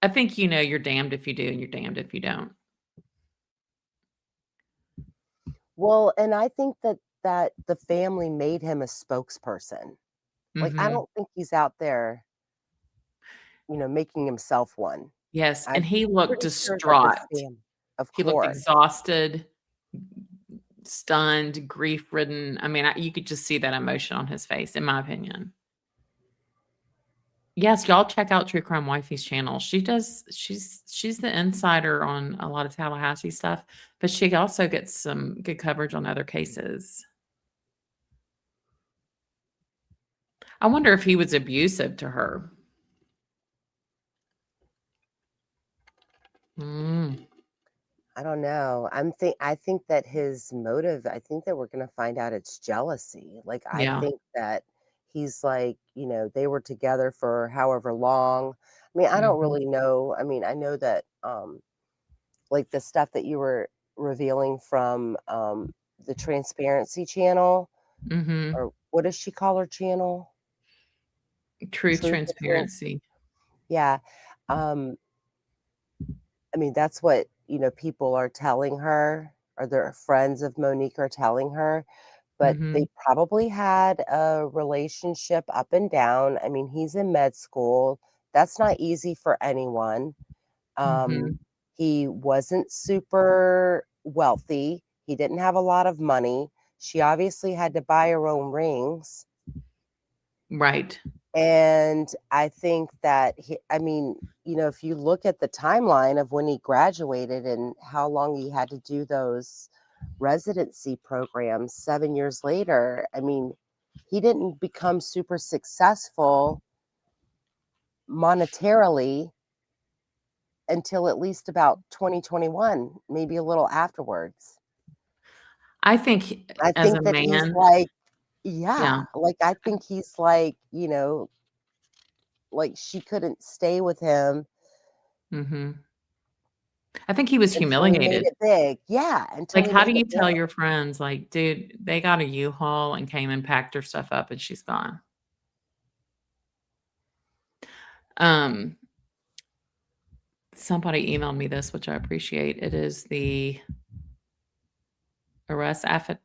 I think, you're damned if you do and you're damned if you don't. Well, and I think that the family made him a spokesperson. Like, I Mhm. don't think he's out there, making himself one. Yes, and I'm he looked pretty sure that the distraught. of He looked course. exhausted, stunned, grief-ridden. I mean, you could just see that emotion on his face, in my opinion. Yes, y'all check out True Crime Wifey's channel. She's the insider on a lot of Tallahassee stuff, but she also gets some good coverage on other cases. I wonder if he was abusive to her. Mm, I don't know. I think that his motive, I think that we're gonna find out it's jealousy. Like, I yeah. think that he's like, they were together for however long. I mean, I don't Mhm, really know. I mean, I know that like the stuff that you were revealing from the Transparency channel, mhm. or what does she call her channel? Truth, Truth or Trans transparency. Yeah. Um, I mean, that's what, people are telling her, or their friends of Monique are telling her, but they Mhm, probably had a relationship up and down. I mean, he's in med school. That's not easy for anyone. Um, mhm. he wasn't super wealthy. He didn't have a lot of money. She obviously had to buy her own rings. Right. And I think that I mean, if you look at the timeline of when he graduated and how long he had to do those residency programs 7 years later, I mean, he didn't become super successful monetarily until at least about 2021, maybe a little afterwards. I think I as a think that he's man, like, yeah. yeah, like, I think he's like, like she couldn't stay with him Mhm. I think he was until he made humiliated. it big. Yeah, until Like, he how do made you it tell big. your friends, like, "Dude, they got a U-Haul and came and packed her stuff up and she's gone." Um, Somebody emailed me this, which I appreciate. It is the arrest affid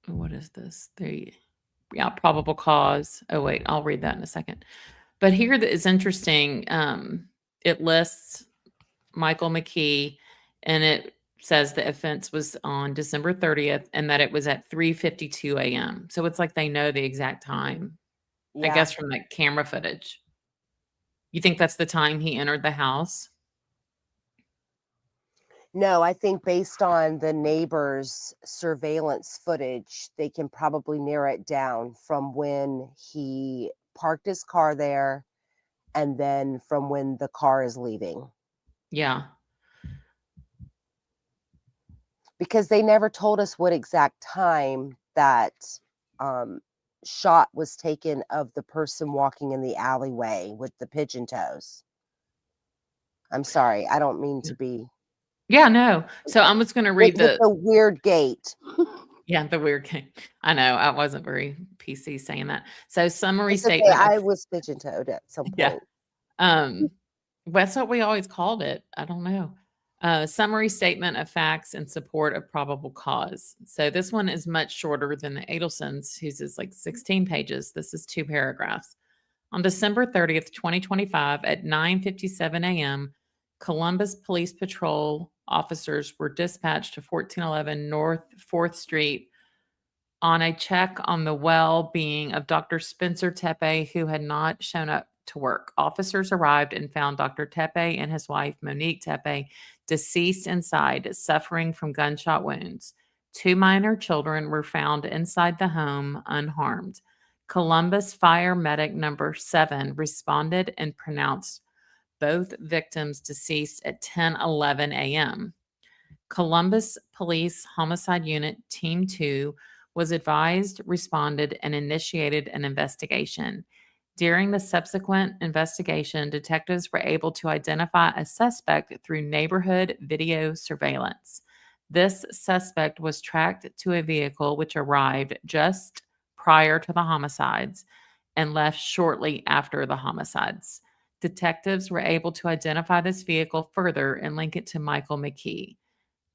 what is this? Probable cause. Oh, wait, I'll read that in a second. But here that is interesting, it lists Michael McKee, and it says the offense was on December 30th and that it was at 3:52 AM. So it's like they know the exact time, I Yeah. guess, from the camera footage. You think that's the time he entered the house? No, I think based on the neighbors' surveillance footage, they can probably narrow it down from when he parked his car there and then from when the car is leaving. Yeah. Because they never told us what exact time that um, shot was taken of the person walking in the alleyway with the pigeon toes. I'm sorry, I don't mean to be Yeah, no. So I'm just gonna read with the the weird gait. yeah, the weird thing. I know, I wasn't very PC saying that. So summary It's okay, statement of I was pigeon toed at some yeah. point. Um, that's what we always called it. I don't know. Summary statement of facts in support of probable cause. So this one is much shorter than the Adelson's, whose is like 16 pages. This is 2 paragraphs. On December 30th, 2025, at 9:57 a.m., Columbus Police Patrol officers were dispatched to 1411 North 4th Street on a check on the well-being of Dr. Spencer Tepe, who had not shown up to work. Officers arrived and found Dr. Tepe and his wife, Monique Tepe, deceased inside, suffering from gunshot wounds. 2 minor children were found inside the home unharmed. Columbus Fire Medic number 7 responded and pronounced both victims deceased at 10:11 a.m. Columbus Police Homicide Unit Team 2 was advised, responded, and initiated an investigation. During the subsequent investigation, detectives were able to identify a suspect through neighborhood video surveillance. This suspect was tracked to a vehicle which arrived just prior to the homicides and left shortly after the homicides. Detectives were able to identify this vehicle further and link it to Michael McKee.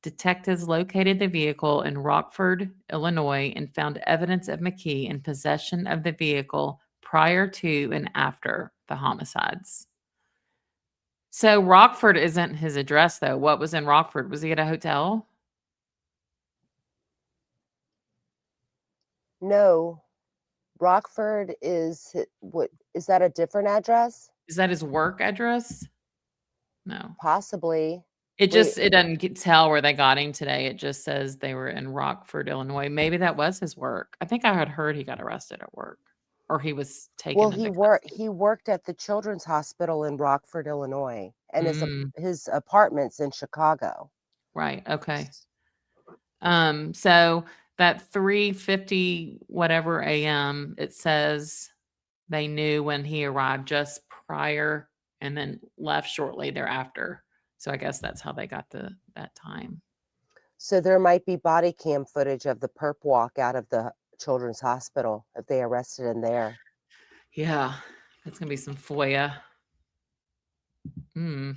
Detectives located the vehicle in Rockford, Illinois, and found evidence of McKee in possession of the vehicle prior to and after the homicides. So Rockford isn't his address, though. What was in Rockford? Was he at a hotel? No, Rockford what is that a different address? Is that his work address? No. Possibly. It Wait, just it doesn't tell where they got him today. It just says they were in Rockford, Illinois. Maybe that was his work. I think I had heard he got arrested at work or he was well, taken into custody. he worked at the Children's Hospital in Rockford, Illinois, and Mm, his apartment's in Chicago. right. Okay. So that 3:50 whatever AM, it says they knew when he arrived just prior and then left shortly thereafter. So I guess that's how they got that time. So there might be body cam footage of the perp walk out of the Children's Hospital if they arrested him there. Yeah, that's gonna be some FOIA. Hmm.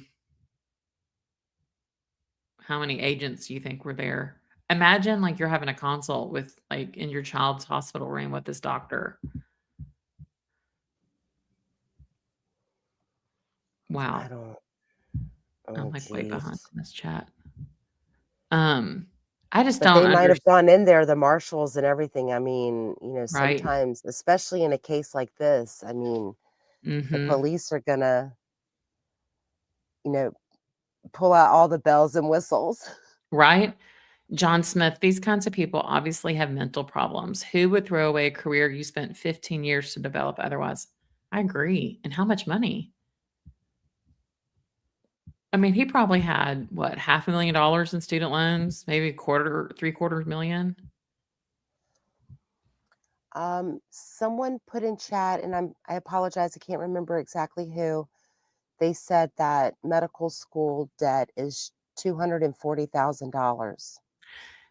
How many agents do you think were there? Imagine like you're having a consult with like in your child's hospital room with this doctor. I Wow. don't. I'm Oh, like way behind geez. in this chat. Um, I just But don't they might have understand, gone in there, the marshals and everything. I mean, right? sometimes, especially in a case like this, I mean, the Mhm. police are gonna, you know, pull out all the bells and whistles. Right? John Smith, these kinds of people obviously have mental problems. Who would throw away a career you spent 15 years to develop otherwise? I agree. And how much money? I mean, he probably had what, half $500,000 in student loans, maybe a quarter, three-quarters million. Someone put in chat, and I apologize, I can't remember exactly who. They said that medical school debt is $240,000.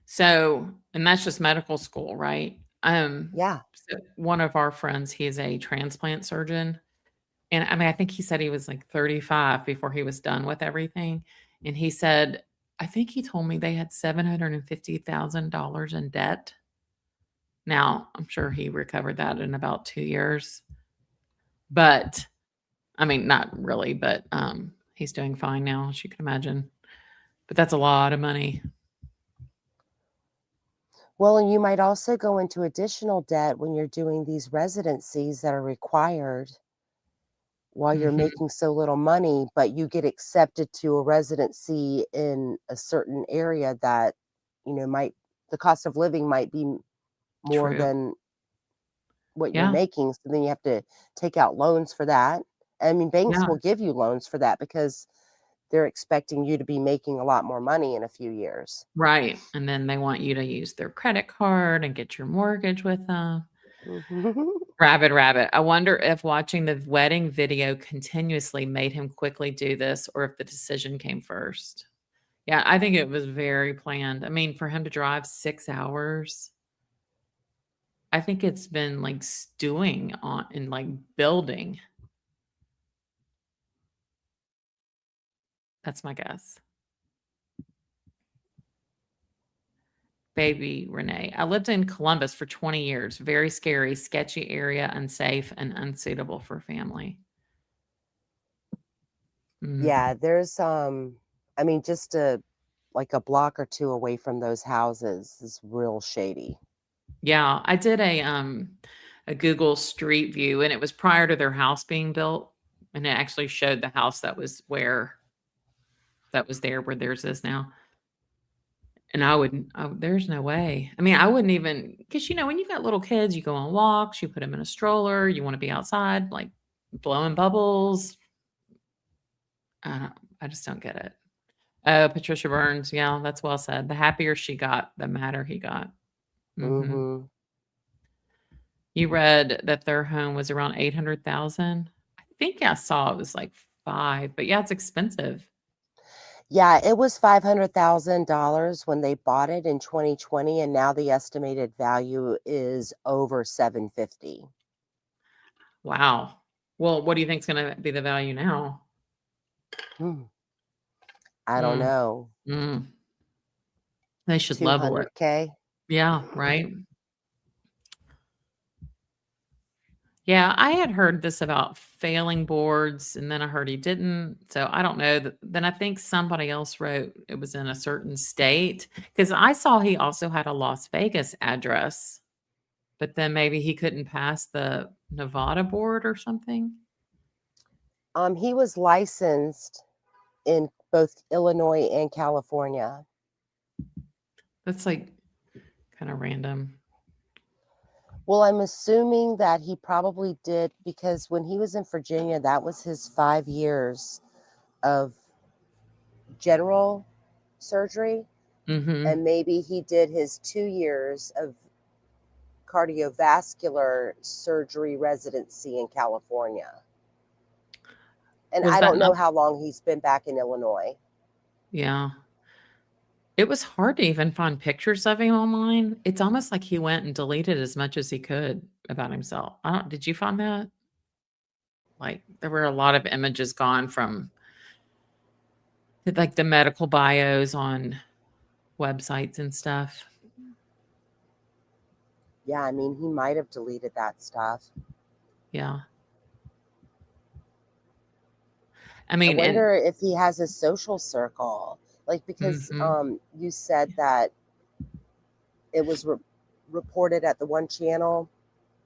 So, and that's just medical school, right? Yeah. So one of our friends, he's a transplant surgeon. And I mean, I think he said he was like 35 before he was done with everything. And he said, I think he told me they had $750,000 in debt. Now, I'm sure he recovered that in about 2 years. But I mean, not really, but he's doing fine now, as you can imagine. But that's a lot of money. Well, and you might also go into additional debt when you're doing these residencies that are required while you're Mhm. making so little money, but you get accepted to a residency in a certain area that, might the cost of living might be more True. than what you're Yeah. making. So then you have to take out loans for that. I mean, banks Yeah. will give you loans for that because they're expecting you to be making a lot more money in a few years. Right. And then they want you to use their credit card and get your mortgage with them. Mhm. Rabbit, rabbit. I wonder if watching the wedding video continuously made him quickly do this or if the decision came first. Yeah, I think it was very planned. I mean, for him to drive 6 hours, I think it's been like stewing on and like building. That's my guess. Baby Renee. I lived in Columbus for 20 years. Very scary, sketchy area, unsafe, and unsuitable for family. Mm. Yeah, there's I mean, just like a block or two away from those houses is real shady. Yeah, I did a Google Street View, and it was prior to their house being built, and it actually showed the house that was there where theirs is now. And I wouldn't there's no way. I mean, I wouldn't even, because when you got little kids, you go on walks, you put them in a stroller, you wanna be outside, like, blowing bubbles. I just don't get it. Oh, Patricia Burns. Yeah, that's well said. The happier she got, the madder he got. Mhm. Hmm. You read that their home was around 800,000? I think I saw it was like 5, but yeah, it's expensive. Yeah, it was $500,000 when they bought it in 2020, and now the estimated value is over 750. Wow. Well, what do you think's gonna be the value now? Hmm. I don't Mm, know. mm. They should level it. 200K. Yeah, right? Yeah, I had heard this about failing boards, and then I heard he didn't. So I don't know. Then I think somebody else wrote it was in a certain state because I saw he also had a Las Vegas address, but then maybe he couldn't pass the Nevada board or something. He was licensed in both Illinois and California. That's like kind of random. Well, I'm assuming that he probably did because when he was in Virginia, that was his 5 years of general surgery. Mm-hmm. And maybe he did his 2 years of cardiovascular surgery residency in California. And Was I that don't not? know how long he's been back in Illinois. Yeah. It was hard to even find pictures of him online. It's almost like he went and deleted as much as he could about himself. I don't, did you find that? Like there were a lot of images gone from like the medical bios on websites and stuff. Yeah, I mean, he might have deleted that stuff. Yeah. I I mean, and wonder if he has a social circle. Like, because mhm, you said that it was reported at the one channel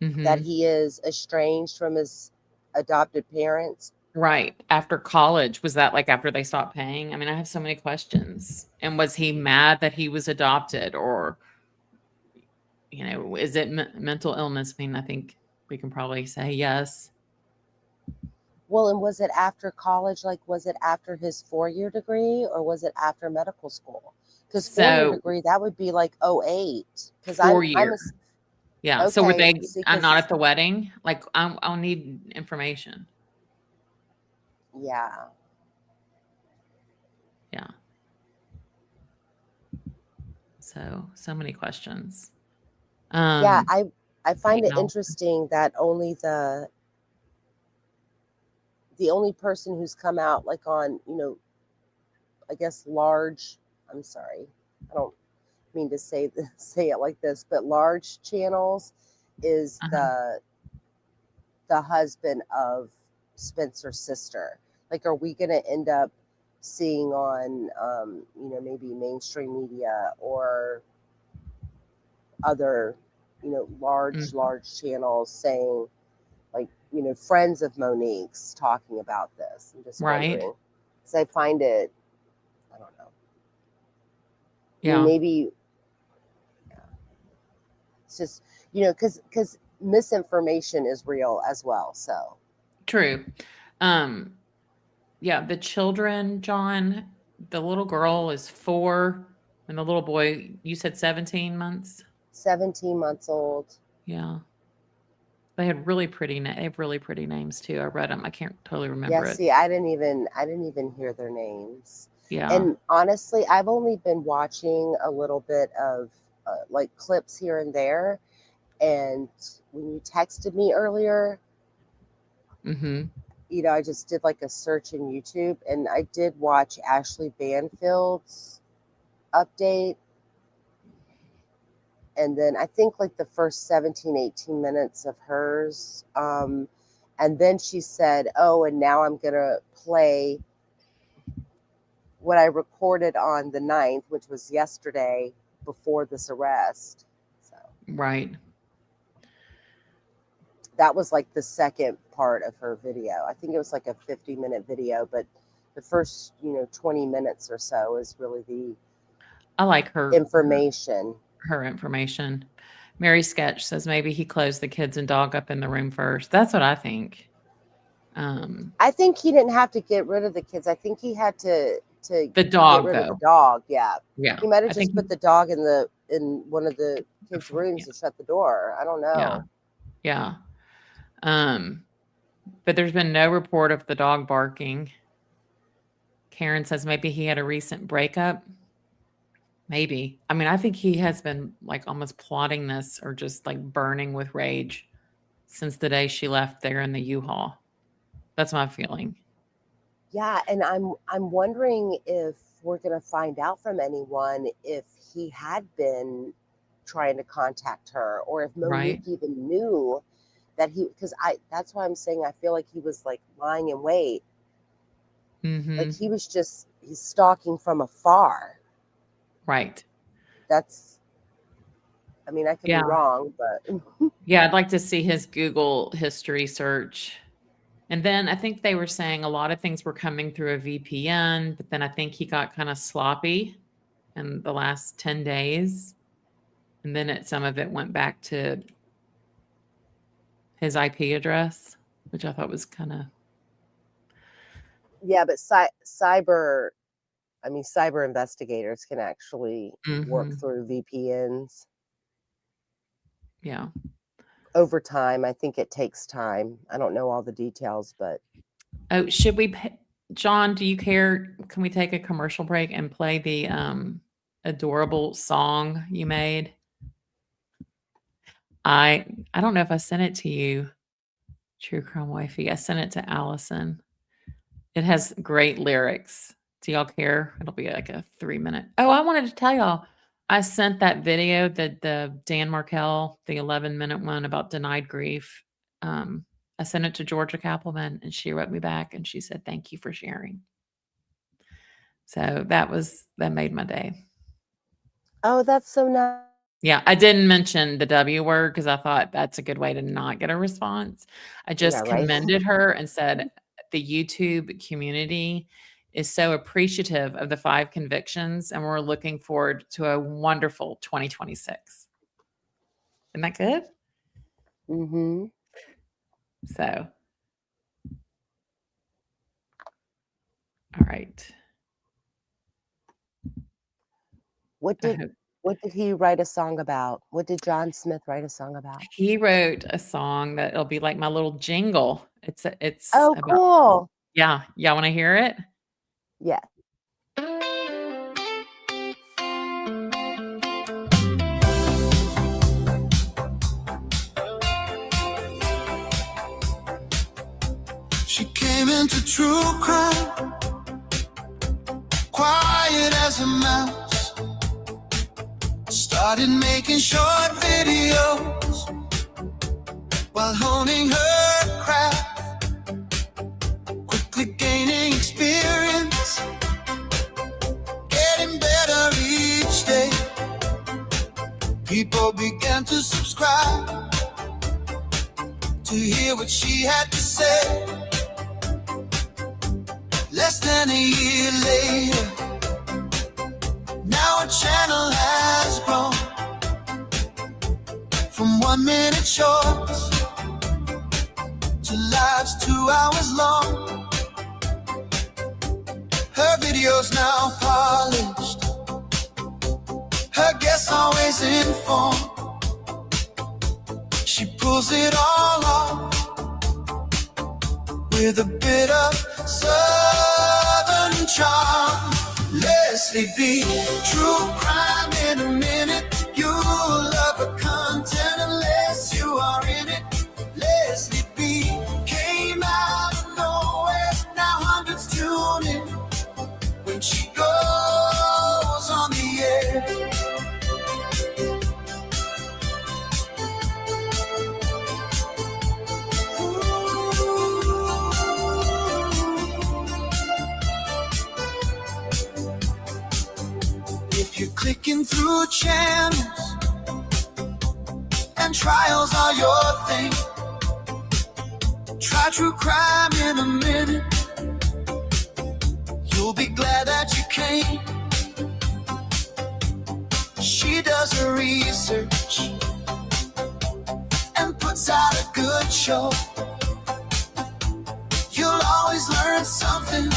that mhm. he is estranged from his adopted parents. Right. After college, was that like after they stopped paying? I mean, I have so many questions. And was he mad that he was adopted or, is it mental illness? I mean, I think we can probably say yes. Well, and was it after college? Like, was it after his 4 year degree or was it after medical school? Because 4 year So degree, that would be like '08. Because 4 I'm year. a, Yeah. So were okay, they see, not at because, the wedding? Like, I'll need information. yeah. Yeah. So many questions. Yeah, Um, I find Hey, it Mel. interesting that only the only person who's come out like on, I guess large, I'm sorry, I don't mean to say say it like this, but large channels is Uh-huh. the husband of Spencer's sister. Like, are we going to end up seeing on, maybe mainstream media or other, Mhm. large channels saying, like, friends of Monique's talking about this? I'm just Right. wondering because I find it, I don't know. I mean, Yeah. maybe it's just, because misinformation is real as well. So, True. Um, yeah, the children, John, the little girl is 4 and the little boy, you said 17 months? 17 months old. Yeah. They had really pretty they have really pretty names too. I read them. I can't totally Yeah, remember it. see, I didn't even hear their names. Yeah. And honestly, I've only been watching a little bit of like clips here and there. And when you texted me earlier, Mhm. I just did like a search in YouTube and I did watch Ashley Banfield's update. And then I think like the first 17, 18 minutes of hers. And then she said, oh, and now I'm going to play what I recorded on the 9th, which was yesterday before this arrest. So Right. that was like the second part of her video. I think it was like a 50-minute video, but the first, 20 minutes or so is really the I like information. her information. Mary Sketch says maybe he closed the kids and dog up in the room first. That's what I think. Um, I think he didn't have to get rid of the kids. I think he had to to The get dog, rid of the though. dog. Yeah. Yeah. He might have I think just put the dog in one of the kids' before, rooms and shut the door. I don't yeah. know. Yeah. But there's been no report of the dog barking. Karen says maybe he had a recent breakup. Maybe. I mean, I think he has been like almost plotting this or just like burning with rage since the day she left there in the U-Haul. That's my feeling. Yeah, and I'm wondering if we're gonna find out from anyone if he had been trying to contact her, or if Right? Monique even knew that he, because I that's why I'm saying I feel like he was like lying in wait. Like Mm-hmm. he's stalking from afar. Right. That's, I mean, I could be Yeah. wrong, but Yeah, I'd like to see his Google history search. And then I think they were saying a lot of things were coming through a VPN, but then I think he got kind of sloppy in the last 10 days. And then some of it went back to his IP address, which I thought was kind of. yeah, but cyber investigators can actually work Mhm. through VPNs Yeah. over time. I think it takes time. I don't know all the details, but Oh, should we John, do you care? Can we take a commercial break and play the adorable song you made? I don't know if I sent it to you, True Crime Wifey. I sent it to Allison. It has great lyrics. Do y'all care? It'll be like a 3-minute. Oh, I wanted to tell y'all. I sent that video, the Dan Markel, the 11-minute one about denied grief. I sent it to Georgia Kappelman, and she wrote me back and she said, "Thank you for sharing." So that made my day. oh, that's so nice. Yeah, I didn't mention the W word because I thought that's a good way to not get a response. I Yeah, just right. commended her and said the YouTube community is so appreciative of the 5 convictions, and we're looking forward to a wonderful 2026. Isn't that good? Mm-hmm. So, all right. What I did hope what did he write a song about? What did John Smith write a song about? he wrote a song that it'll be like my little jingle. It's Oh, about cool. yeah. Y'all want to hear it? Yeah. She came into true crime, quiet as a mouse. Started making short videos while honing her craft. Quickly gaining experience, getting better each day. People began to subscribe to hear what she had to say. Less than a year later, now her channel has grown from 1-minute shorts to lives 2 hours long. Her videos now polished, her guests always informed. She pulls it all off with a bit of southern charm. Leslie B, true crime in a minute. You'll love her content unless you are in it. Leslie B came out of nowhere, now hundreds tune in when she goes on the air. If you're clicking through channels and trials are your thing, try true crime in a minute. You'll be glad that you came. She does her research and puts out a good show. You'll always learn something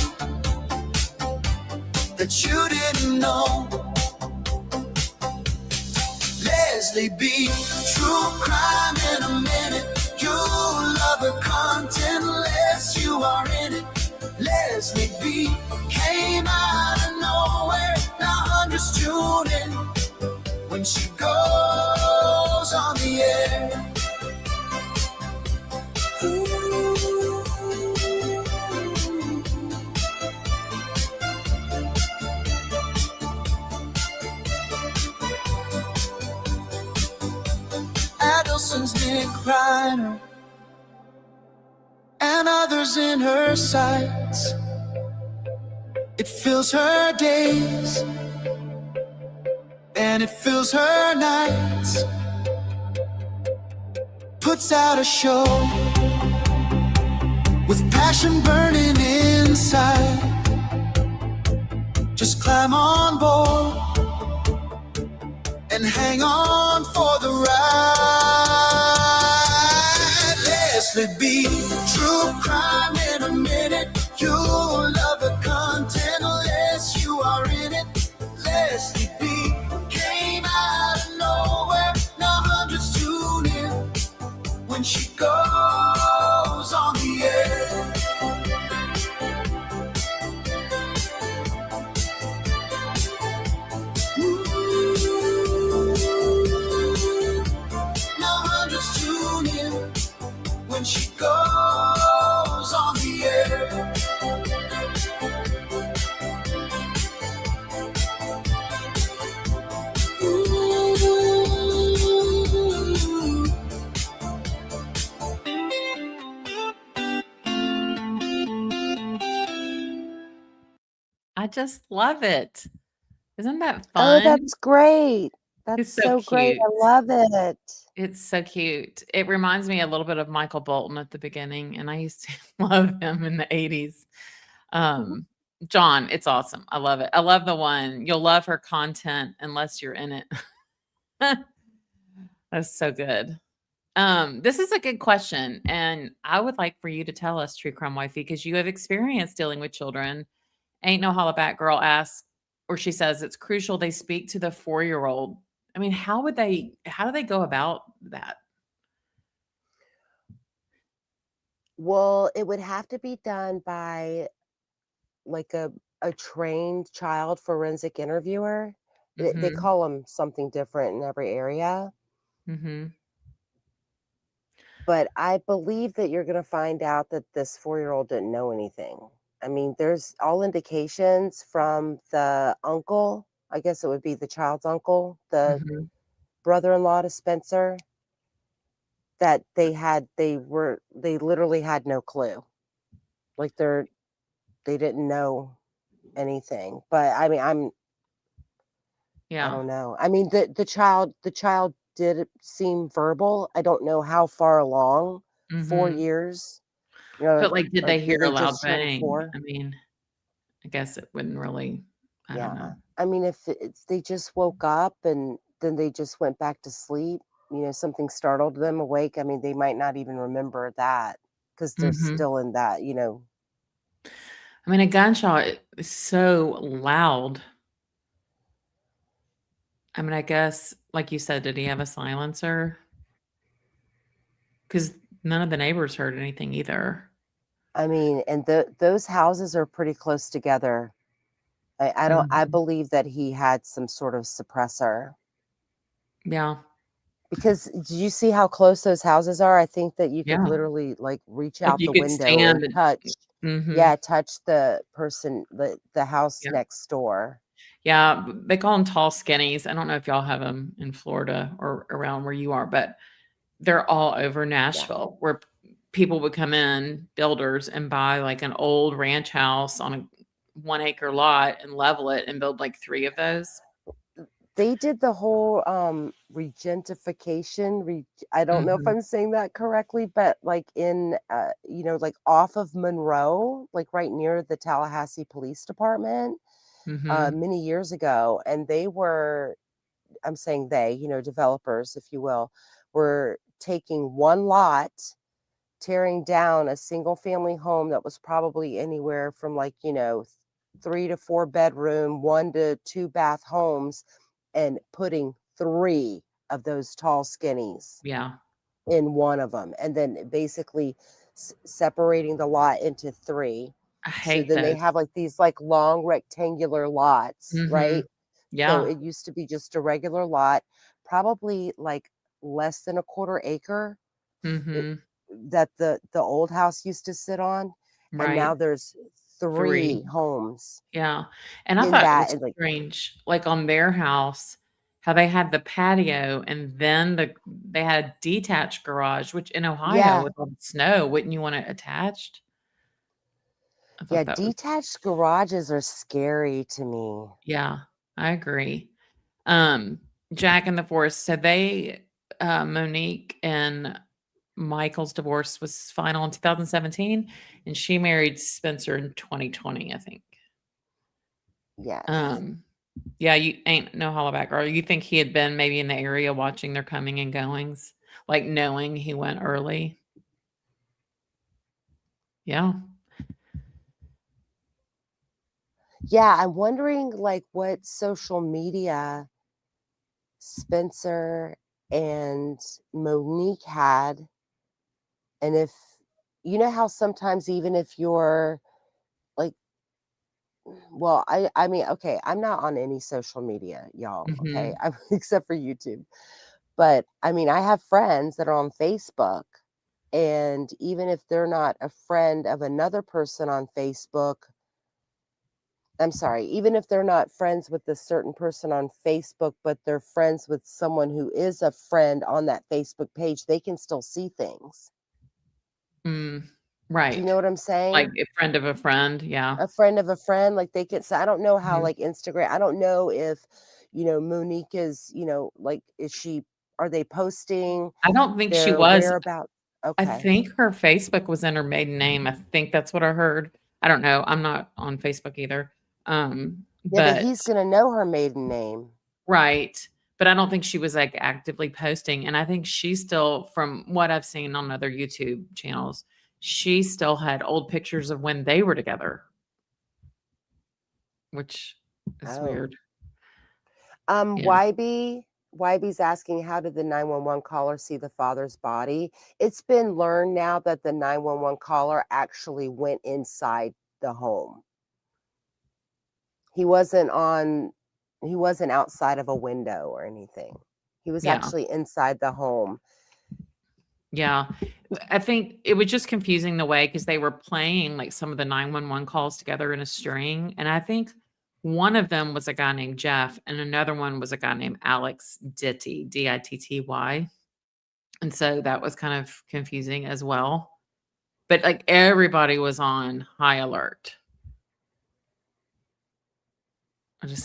that you didn't know. Leslie B, true crime in a minute. You'll love the content unless you are in it. Leslie B came out of nowhere. Now hundreds tune in when she goes on the air. Adelson's Nick Reiner and others in her sights. It fills her days and it fills her nights. Puts out a show with passion burning inside. Just climb on board and hang on for the ride. Leslie B, true crime in a minute. You'll love the content unless you are in it. Leslie B came out of nowhere. Now hundreds tune in when she goes on the air. When she goes on the air. I just love it. Isn't that Oh, fun? that's great. That's It's so so great. cute. I love it. It's so cute. It reminds me a little bit of Michael Bolton at the beginning, and I used to love him in the 80s. John, it's awesome. I love it. I love the one, you'll love her content unless you're in it. That's so good. This is a good question, and I would like for you to tell us, True Crime Wifey, because you have experience dealing with children. Ain't no holla back girl asks, or she says it's crucial they speak to the 4-year-old. I mean, how do they go about that? Well, it would have to be done by like a trained child forensic interviewer. They Mhm. call them something different in every area. Mhm. But I believe that you're going to find out that this 4-year-old didn't know anything. I mean, there's all indications from the uncle. I guess it would be the child's uncle, the Mhm. brother-in-law to Spencer, that they literally had no clue. Like they didn't know anything. But I mean, I Yeah. don't know. I mean, the child did seem verbal. I don't know how far along. 4 Mhm. years. You know, But, like, did or they hear did a they loud just turn bang? 4? I mean, I guess it wouldn't really, I don't Yeah. know. I mean, if they just woke up and then they just went back to sleep, something startled them awake. I mean, they might not even remember that because they're Mhm. still in that, I mean, a gunshot is so loud. I mean, I guess, like you said, did he have a silencer? Because none of the neighbors heard anything either. I mean, and those houses are pretty close together. I Mhm. believe that he had some sort of suppressor. Yeah. Because do you see how close those houses are? I think that you could Yeah. literally like reach Like, out you the could window and stand and touch. Mhm. Yeah, touch the person, the house Yeah. next door. Yeah, they call them tall skinnies. I don't know if y'all have them in Florida or around where you are, but they're all over Yeah. Nashville where people would come in, builders, and buy, like, an old ranch house on a 1-acre lot and level it and build, like, 3 of those. They did the whole regentification. I don't know if Mhm. I'm saying that correctly, but like in like off of Monroe, like right near the Tallahassee Police Department, Mhm. many years ago, and they were, I'm saying they, developers, if you will, were taking one lot, tearing down a single family home that was probably anywhere from like, 3 to 4 bedroom, 1 to 2 bath homes and putting 3 of those tall skinnies Yeah. in one of them, and then basically separating the lot into 3. I So hate then they those. have like these like long rectangular lots, right? So Yeah. it used to be just a regular lot, probably like less than a quarter acre it, Mhm. that the old house used to sit on, and now Right. there's 3. 3 homes Yeah. And I in thought it that, was and like, strange, like on their house, how they had the patio and then they had a detached garage, which in Ohio yeah, with all the snow, wouldn't you want it attached? I yeah, thought that was detached garages are scary to me. yeah, I agree. Um, Jack and the Forest, so they Monique and Michael's divorce was final in 2017, and she married Spencer in 2020, I think. Yes. Um, yeah, you ain't no hollaback girl. You think he had been maybe in the area watching their coming and goings, like knowing he went early? Yeah. Yeah, I'm wondering like what social media Spencer and Monique had, and if you know how sometimes even if you're like, well, I mean, okay, I'm not on any social media, y'all, okay? Mhm. I'm except for YouTube. But I mean, I have friends that are on Facebook, and even if they're not a friend of another person on Facebook, I'm sorry, even if they're not friends with a certain person on Facebook, but they're friends with someone who is a friend on that Facebook page, they can still see things. Mm. Do you Right. know what I'm Like saying? a friend of a friend, yeah. A friend of a friend, like they can, so I don't know how Mhm. like Instagram, I don't know if, Monique is, like, is she, are they posting I don't think she their was. whereabouts? I Okay. think her Facebook was in her maiden name. I think that's what I heard. I don't know. I'm not on Facebook either. Yeah, but But he's gonna know her maiden name. right. But I don't think she was like actively posting. And I think she still, from what I've seen on other YouTube channels, she still had old pictures of when they were together, which is Oh. weird. Yeah. YB's asking, how did the 911 caller see the father's body? It's been learned now that the 911 caller actually went inside the home. He wasn't on he wasn't outside of a window or anything. He was Yeah. actually inside the home. Yeah. I think it was just confusing the way because they were playing like some of the 911 calls together in a string. And I think one of them was a guy named Jeff, and another one was a guy named Alex Ditty, Ditty. And so that was kind of confusing as well. But like everybody was on high alert.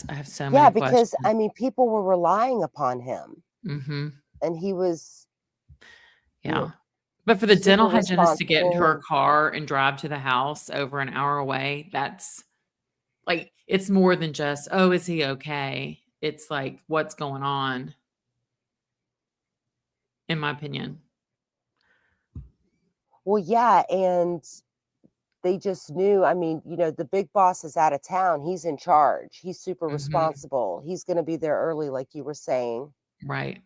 I have so Yeah, many because questions. I mean people were relying upon him, Hmm. and he was, you know, Yeah. But for the super dental hygienist to get into responsible. her And car and drive to the house over an hour away, that's like, it's more than just, "Oh, is he okay?" It's like, "What's going on?" In my opinion. well, yeah, and they just knew, I mean, the big boss is out of town, he's in charge, he's super Mhm. responsible, he's gonna be there early like you were saying. Right.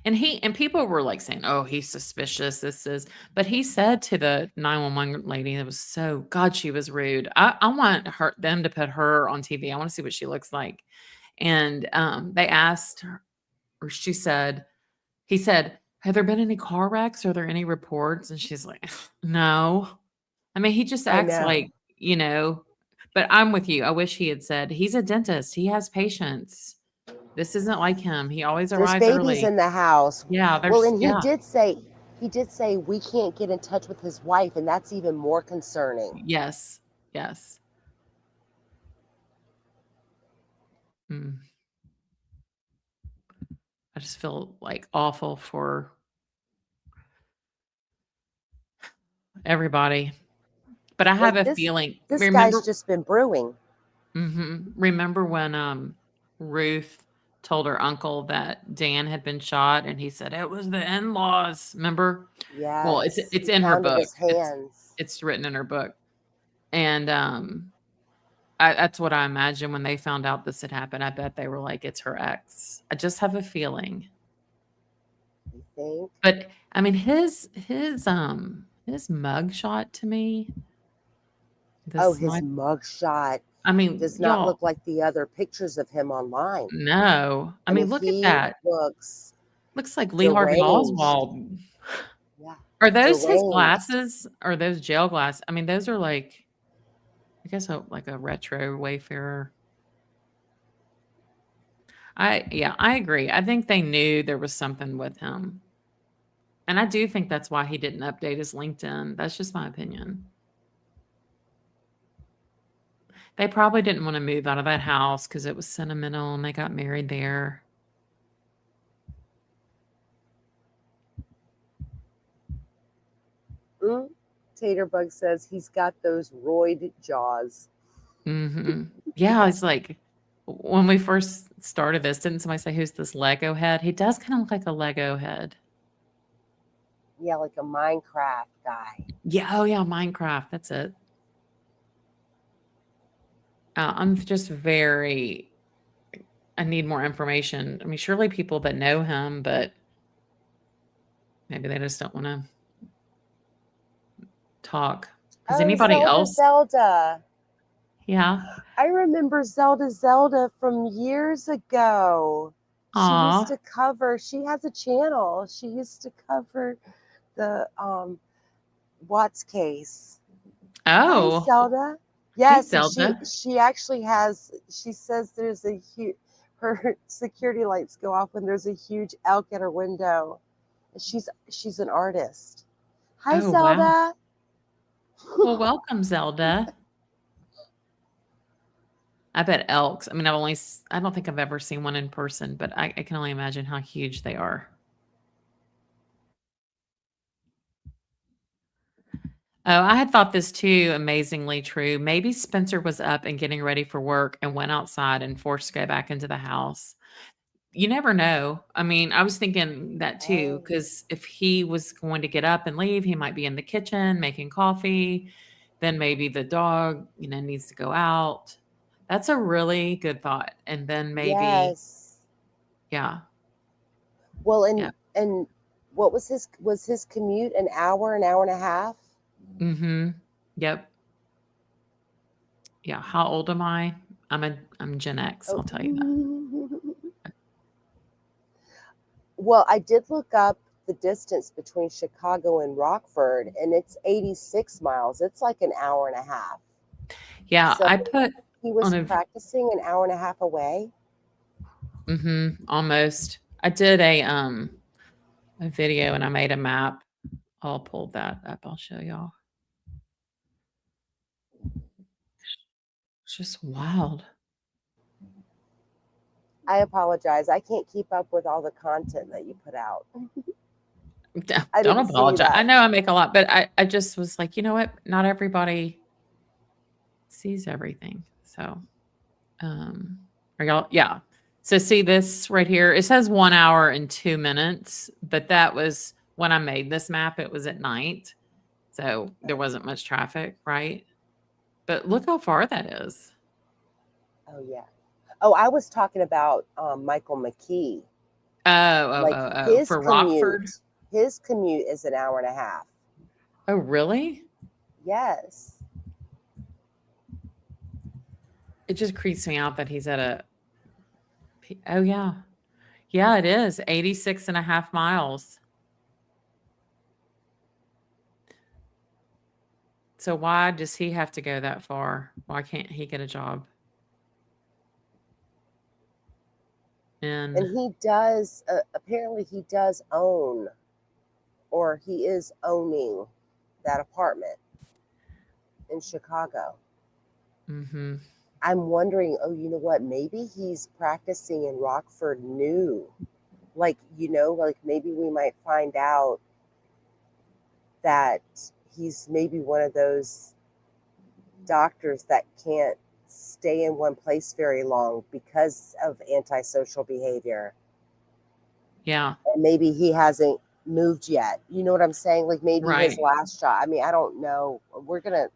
And people were, like, saying, "Oh, he's suspicious, this is," but he said to the 911 lady that was so God, she was rude. I want them to put her on TV. I wanna see what she looks like. And, they asked her, or she said he said, "Have there been any car wrecks? Are there any reports?" And she's like, "No." I mean, he just I acts know. like, but I'm with you. I wish he had said, "He's a dentist. He has patience. This isn't like him. He always There's arrives babies early." in the house. Yeah, Well, there's and yeah. he did say we can't get in touch with his wife, and that's even more concerning. Yes. Yes. Mm. I just feel, like, awful for everybody. But I have Like a this feeling this guy's remember just been brewing. remember when, Ruth told her uncle that Dan had been shot, and he said, "It was the in-laws." Remember? Well, Yes, it's he in her pounded book. his It's hands. it's written in her book. And, That's what I imagine when they found out this had happened. I bet they were like, "It's her ex." I just have a feeling. You think? But I mean, his mug shot to me. Oh, This his my. mugshot I mean, does not y'all. look like the other pictures of him online. No, I I mean, mean, look at he that. looks Looks like Lee Harvey deranged. Oswald. Yeah, Are those his deranged. glasses? Or those jail glasses? I mean, those are like, I guess, like a retro Wayfarer. I agree. I think they knew there was something with him. And I do think that's why he didn't update his LinkedIn. That's just my opinion. They probably didn't want to move out of that house because it was sentimental and they got married there. Taterbug says he's got those roid jaws. Yeah, it's like when we first started this, didn't somebody say, who's this Lego head? He does kind of look like a Lego head. Yeah, like a Minecraft guy. Yeah, oh yeah, Minecraft. That's it. I'm just very. I need more information. I mean, surely people that know him, but maybe they just don't want to talk. Has Oh, anybody Zelda, else? Zelda. Yeah. I remember Zelda from years ago. She used to Aw. cover, she has a channel. She used to cover the Watts case. Hi, Oh, Zelda. hey, Yes, and Zelda. she actually has, she says there's a huge, her security lights go off when there's a huge elk at her window. She's an artist. Hi, Oh, wow. Zelda. Well, welcome, Zelda. I bet elks. I mean, I don't think I've ever seen one in person, but I can only imagine how huge they are. Oh, I had thought this too, amazingly true. Maybe Spencer was up and getting ready for work and went outside and forced to go back into the house. You never know. I mean, I was thinking that too, Oh, because if he was going to get up and leave, he might be in the kitchen making coffee. Then maybe the dog, needs to go out. That's a really good thought. And then maybe, yes. yeah, Well, yeah. and what was his commute an hour and a half? Mm-hmm. Yep. Yeah. How old am I? I'm Gen X, I'll tell you that. Oh. Well, I did look up the distance between Chicago and Rockford, and it's 86 miles. It's like an hour and a half. Yeah, So I put he on was a practicing an hour and a half away. almost. I did a video and I made a map. I'll pull that up. I'll show y'all. It's just wild. I apologize. I can't keep up with all the content that you put out. I Don't didn't see apologize. I that. know I make a lot, but I just was like, you know what? Not everybody sees everything. So, are y'all? Yeah. So see this right here. It says 1 hour and 2 minutes, but that was when I made this map. It was at night, so there wasn't much traffic, right? But look how far that is. Oh yeah. Oh, I was talking about Michael McKee. Like Oh. For Rockford. his commute is an hour and a half. Oh, really? Yes. It just creeps me out that he's at a. Oh, yeah. Yeah, it is 86 and a half miles. So why does he have to go that far? Why can't he get a job? And And he does, apparently, he does own, or he is owning that apartment in Chicago. mm-hmm. I'm wondering, oh, you know what? Maybe he's practicing in Rockford New. Like, like maybe we might find out that he's maybe one of those doctors that can't stay in one place very long because of antisocial behavior. Yeah, And maybe he hasn't moved yet. You know what I'm saying? Like maybe his right. last shot. I mean, I don't know. We're going to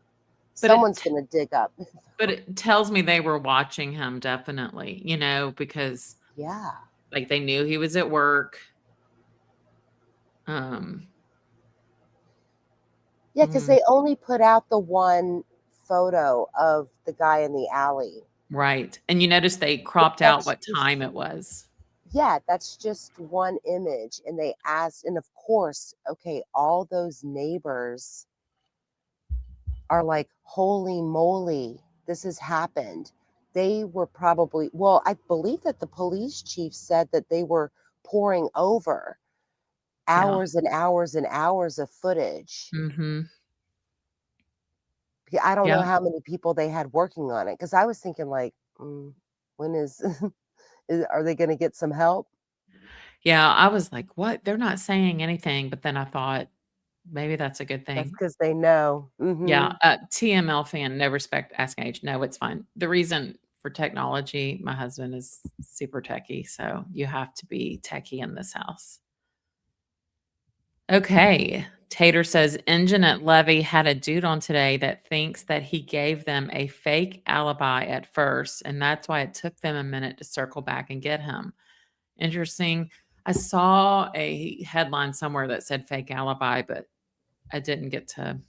But Someone's going to dig up. but it tells me they were watching him definitely, because Yeah. like they knew he was at work. Um, Yeah, because mm, they only put out the one photo of the guy in the alley. right. And you notice they cropped out That's what just, time it was. yeah, that's just one image. And they asked, and of course, okay, all those neighbors are like, holy moly, this has happened. They were probably, well, I believe that the police chief said that they were pouring over Yeah. hours and hours and hours of footage. Mm-hmm. I don't know Yeah. how many people they had working on it, because I was thinking like, when is, are they going to get some help? Yeah. I was like, what? They're not saying anything. But then I thought maybe that's a good That's thing. because they know. Yeah. TML fan, no respect, ask age. No, it's fine. The reason for technology, my husband is super techie. So you have to be techie in this house. Okay. Tater says engine at Levy had a dude on today that thinks that he gave them a fake alibi at first, and that's why it took them a minute to circle back and get him. Interesting. I saw a headline somewhere that said fake alibi, but I didn't get to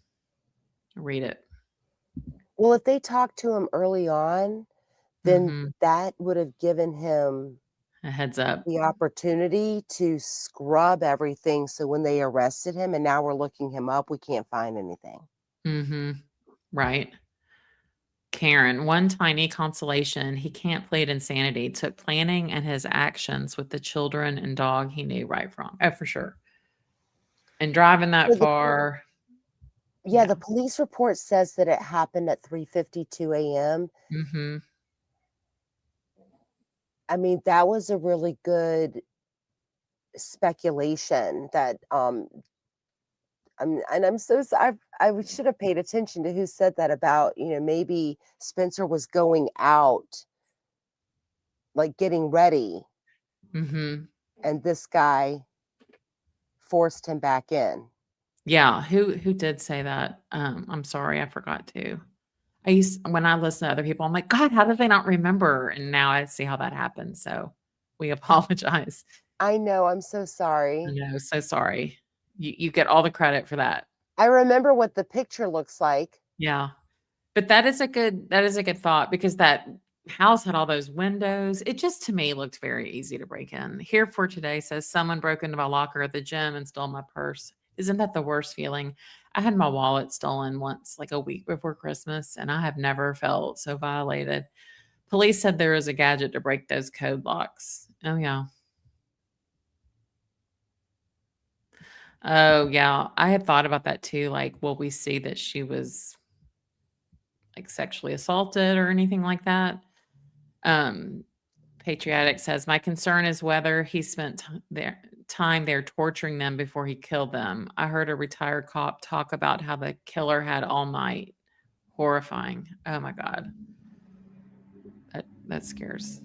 read it. Well, if they talked to him early on, then Hmm. that would have given him A heads up. the opportunity to scrub everything, so when they arrested him and now we're looking him up, we can't find anything. Hmm. Right. Karen, one tiny consolation, he can't plead insanity. Took planning and his actions with the children and dog he knew right from. Oh, for sure. And driving that So far, yeah, yeah. the police report says that it happened at 3:52 a.m. Mhm. I mean, that was a really good speculation that, I'm so I should have paid attention to who said that about, maybe Spencer was going out, like, getting ready, Mhm. and this guy forced him back in. Yeah, who did say that? I'm sorry, I forgot to. When I listen to other people, I'm like, "God, how did they not remember?" And now I see how that happened, so we apologize. I know, I'm so I sorry. know, so sorry. You get all the credit for that. I remember what the picture looks like. Yeah. But that is a good thought because that house had all those windows. It just to me looked very easy to break in. Here for today says someone broke into my locker at the gym and stole my purse. Isn't that the worst feeling? I had my wallet stolen once, like a week before Christmas, and I have never felt so violated. Police said there is a gadget to break those code locks. Oh yeah. Oh yeah. I had thought about that too. Like, will we see that she was like sexually assaulted or anything like that? Um, Patriotic says, "My concern is whether he spent time there torturing them before he killed them. I heard a retired cop talk about how the killer had all night. Horrifying. Oh my god. That scares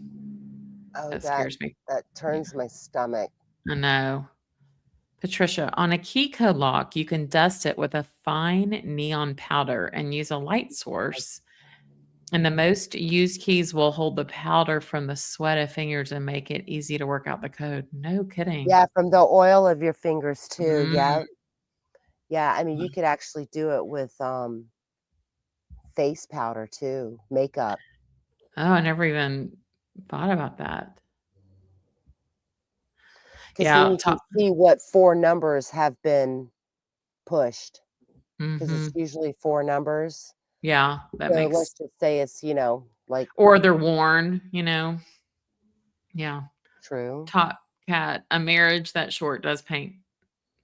Oh, that that scares me. that Yeah, turns my stomach. I know. Patricia, on a key code lock, you can dust it with a fine neon powder and use a light source. And the most used keys will hold the powder from the sweat of fingers and make it easy to work out the code. No kidding. Yeah, from the oil of your fingers too, Mm. yeah. Yeah, I mean, you could actually do it with, face powder too, makeup, Oh, I never even thought about that. because then Yeah, you can see what 4 numbers have been pushed, because it's mhm. usually 4 numbers. Yeah, that So let's makes just say it's, like or they're worn. Yeah. true. Top cat, a marriage that short does paint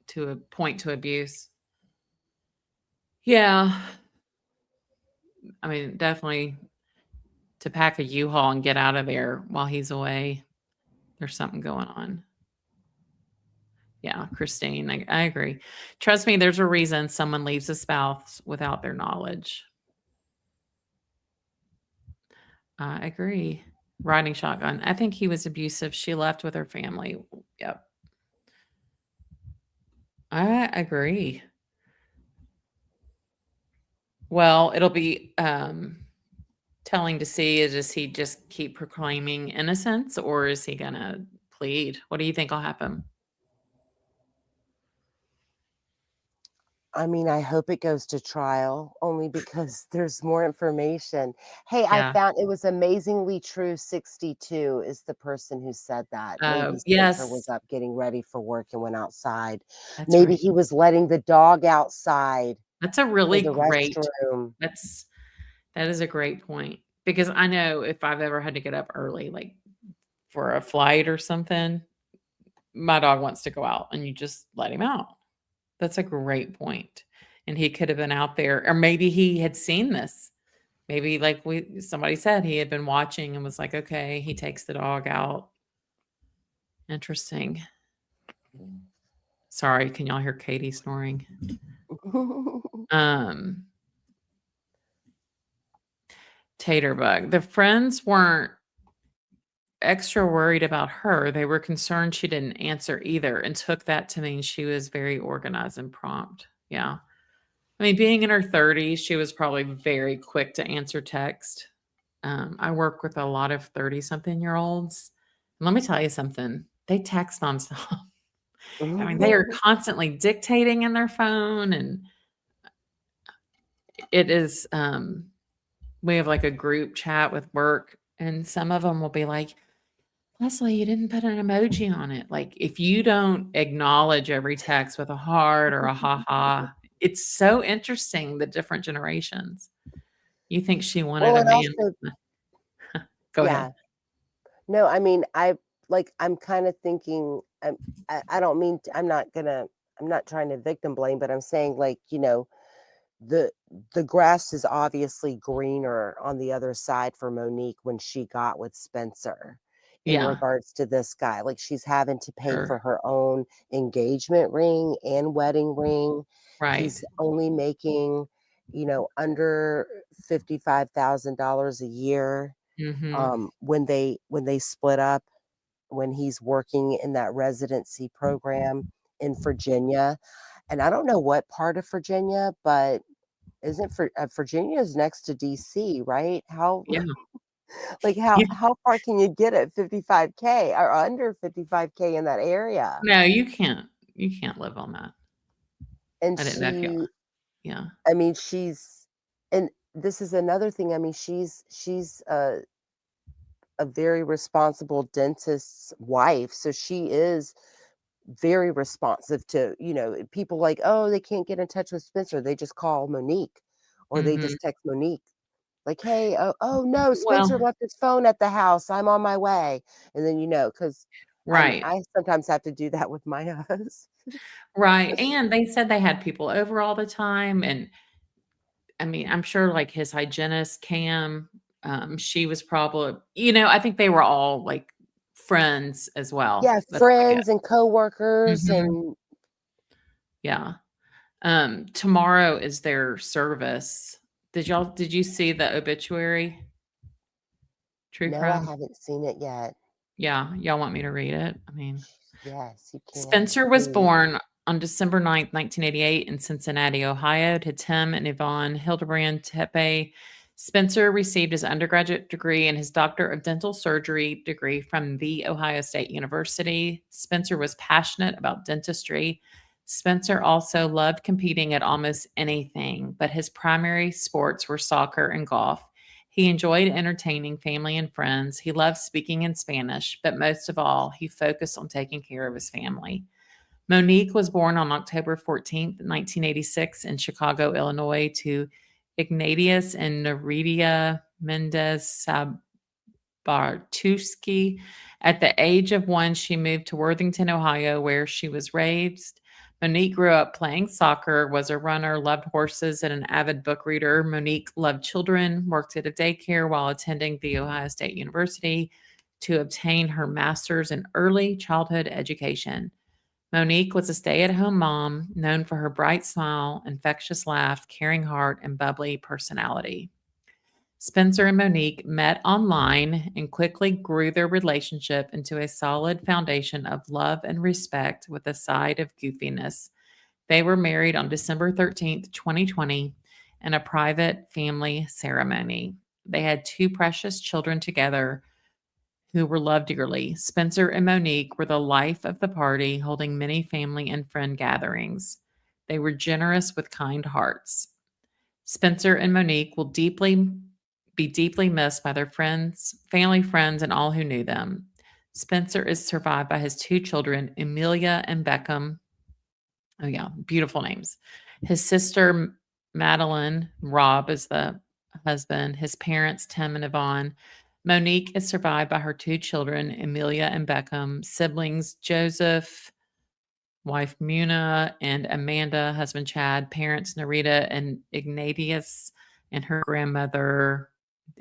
to a point to abuse. Yeah. I mean, definitely to pack a U-Haul and get out of there while he's away, there's something going on. Yeah, Christine, I agree. Trust me, there's a reason someone leaves a spouse without their knowledge. I agree. Riding shotgun. I think he was abusive. She left with her family. Yep. I agree. Well, it'll be telling to see, does he just keep proclaiming innocence or is he gonna plead? What do you think will happen? I mean, I hope it goes to trial only because there's more information. Hey, I Yeah. found it was amazingly true. 62 is the person who said that. Maybe Spencer Yes, was up getting ready for work and went outside. that's Maybe right. he was letting the dog outside That's a for really the great restroom. that's that is a great point because I know if I've ever had to get up early, like for a flight or something, my dog wants to go out and you just let him out. That's a great point. And he could have been out there, or maybe he had seen this. Maybe like somebody said he had been watching and was like, okay, he takes the dog out. Interesting. Sorry, can y'all hear Katie snoring? Um Taterbug. The friends weren't extra worried about her. They were concerned she didn't answer either and took that to mean she was very organized and prompt. Yeah. I mean, being in her 30s, she was probably very quick to answer text. I work with a lot of 30 something year olds. And let me tell you something, they text nonstop. I mean, they are constantly dictating in their phone. And it is, we have like a group chat with work, and some of them will be like, Leslie, you didn't put an emoji on it. Like, if you don't acknowledge every text with a heart or a ha ha, it's so interesting the different generations. You think she wanted Well, a and man? also, Go yeah. ahead. No, I mean, I'm kind of thinking, I don't mean, I'm not trying to victim blame, but I'm saying like, the the grass is obviously greener on the other side for Monique when she got with Spencer in Yeah, regards to this guy. Like she's having to pay sure. for her own engagement ring and wedding ring. Right. He's only making, under $55,000 a year. Mhm. When they split up, when he's working in that residency program in Virginia. And I don't know what part of Virginia, but isn't Virginia is next to DC, right? How Yeah. like how Yeah. how far can you get at 55K or under 55K in that area? No, you can't live on that. And I didn't know if you yeah. I mean, and this is another thing. I mean, she's a very responsible dentist's wife, so she is very responsive to, people like, oh, they can't get in touch with Spencer. They just call Monique or they Mhm. just text Monique. Like, "Hey, oh, no, Well, Spencer left his phone at the house. I'm on my way." And then, because right. I sometimes have to do that with my husband. Right, and they said they had people over all the time, and I mean, I'm sure, like, his hygienist, Cam, she was probably I think they were all, like, friends as well. Yeah, That's what I get. friends and coworkers Mhm. and Yeah. Tomorrow is their service. Did you see the obituary? True no, I crime? haven't seen it yet. Yeah, y'all want me to read it? I mean, Yes, you can, Spencer was please. born on December 9th, 1988 in Cincinnati, Ohio, to Tim and Yvonne Hildebrand Tepe. Spencer received his undergraduate degree and his Doctor of Dental Surgery degree from The Ohio State University. Spencer was passionate about dentistry. Spencer also loved competing at almost anything, but his primary sports were soccer and golf. He enjoyed entertaining family and friends. He loved speaking in Spanish, but most of all, he focused on taking care of his family. Monique was born on October 14th, 1986, in Chicago, Illinois, to Ignatius and Nereida Mendez Sabartuski. At the age of 1, she moved to Worthington, Ohio, where she was raised. Monique grew up playing soccer, was a runner, loved horses, and an avid book reader. Monique loved children, worked at a daycare while attending The Ohio State University to obtain her master's in early childhood education. Monique was a stay at home mom known for her bright smile, infectious laugh, caring heart, and bubbly personality. Spencer and Monique met online and quickly grew their relationship into a solid foundation of love and respect with a side of goofiness. They were married on December 13th, 2020, and a private family ceremony. They had 2 precious children together who were loved dearly. Spencer and Monique were the life of the party, holding many family and friend gatherings. They were generous with kind hearts. Spencer and Monique will be deeply missed by their friends, family, friends, and all who knew them. Spencer is survived by his 2 children, Amelia and Beckham. Oh, yeah, beautiful names. His sister, Madeline, Rob is the husband, his parents, Tim and Yvonne. Monique is survived by her 2 children, Amelia and Beckham, siblings, Joseph, wife Muna, and Amanda, husband Chad, parents Narita and Ignatius, and her grandmother,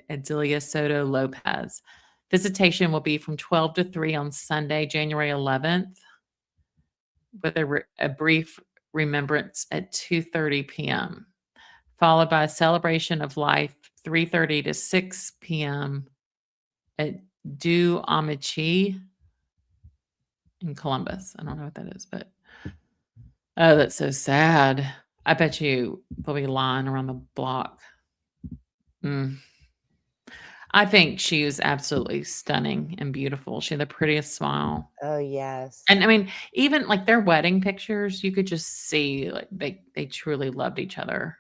Adelia Soto Lopez. Visitation will be from 12 to 3 on Sunday, January 11th, with a brief remembrance at 2:30 p.m., followed by a celebration of life 3:30 to 6 p.m. at Du Amici in Columbus. I don't know what that is, but oh, that's so sad. I bet you they'll be lying around the block. Mm. I think she was absolutely stunning and beautiful. She had the prettiest smile. Oh, yes. And I mean, even like their wedding pictures, you could just see like they truly loved each other.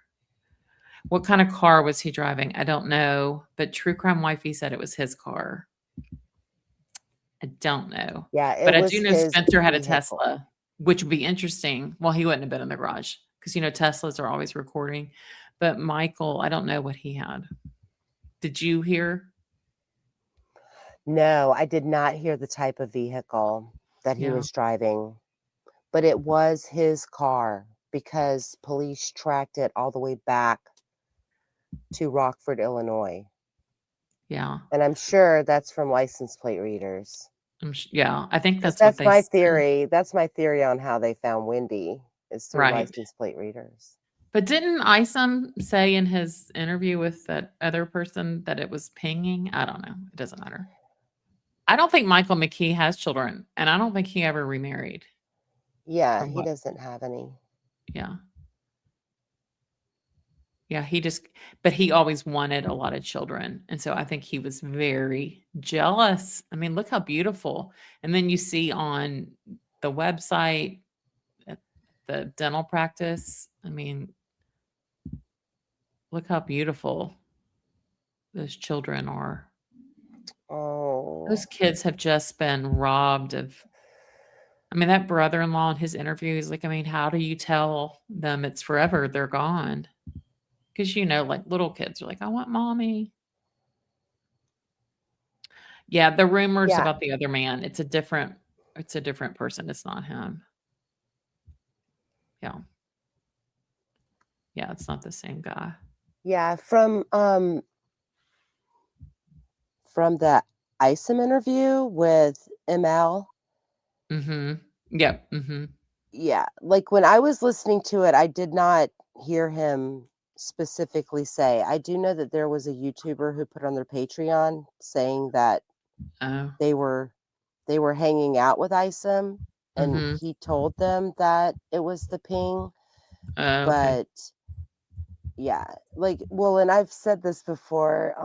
What kind of car was he driving? I don't know, but True Crime Wifey said it was his car. I don't know. Yeah, it But I was do know his Spencer had a vehicle. Tesla, which would be interesting. Well, he wouldn't have been in the garage because Teslas are always recording. But Michael, I don't know what he had. Did you hear? No, I did not hear the type of vehicle that he Yeah. was driving, but it was his car because police tracked it all the way back to Rockford, Illinois. Yeah. And I'm sure that's from license plate readers. Yeah, I think 'Cause that's what that's they my said. theory. That's my theory on how they found Wendy is through Right. license plate readers. But didn't Isom say in his interview with that other person that it was pinging? I don't know. It doesn't matter. I don't think Michael McKee has children, and I don't think he ever remarried. Yeah, From he what? doesn't have any. Yeah. Yeah, but he always wanted a lot of children. And so I think he was very jealous. I mean, look how beautiful. And then you see on the website at the dental practice, I mean, look how beautiful those children are. Oh, Those kids have just been robbed of. I mean, that brother-in-law in his interview, he's like, I mean, how do you tell them it's forever? They're gone. Because, like little kids are like, I want mommy. Yeah, the rumors yeah. about the other man, it's a different person. It's not him. Yeah. Yeah, it's not the same guy. Yeah, from the Isom interview with ML. Mhm. Yep. Mhm. Yeah, like when I was listening to it, I did not hear him specifically say. I do know that there was a YouTuber who put on their Patreon saying that Oh. they were hanging out with Isom and Mhm. he told them that it was the ping. Oh, okay. But yeah, like, well, and I've said this before,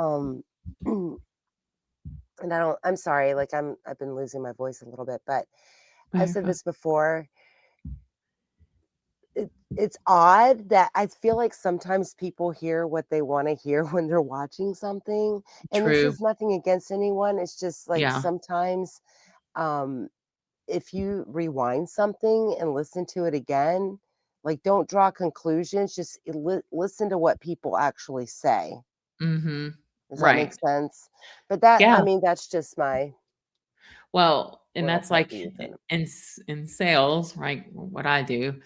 and I'm sorry, like I've been losing my voice a little bit, but Oh, I've you're said fine. this before. It's odd that I feel like sometimes people hear what they want to hear when they're watching something. And this True. is nothing against anyone. It's just like Yeah. sometimes um if you rewind something and listen to it again, like don't draw conclusions, just listen to what people actually say. Mhm. Does that make Right. sense? But that, I Yeah. mean, that's just my Well, and little that's pet like peeve. in sales, right? What I do.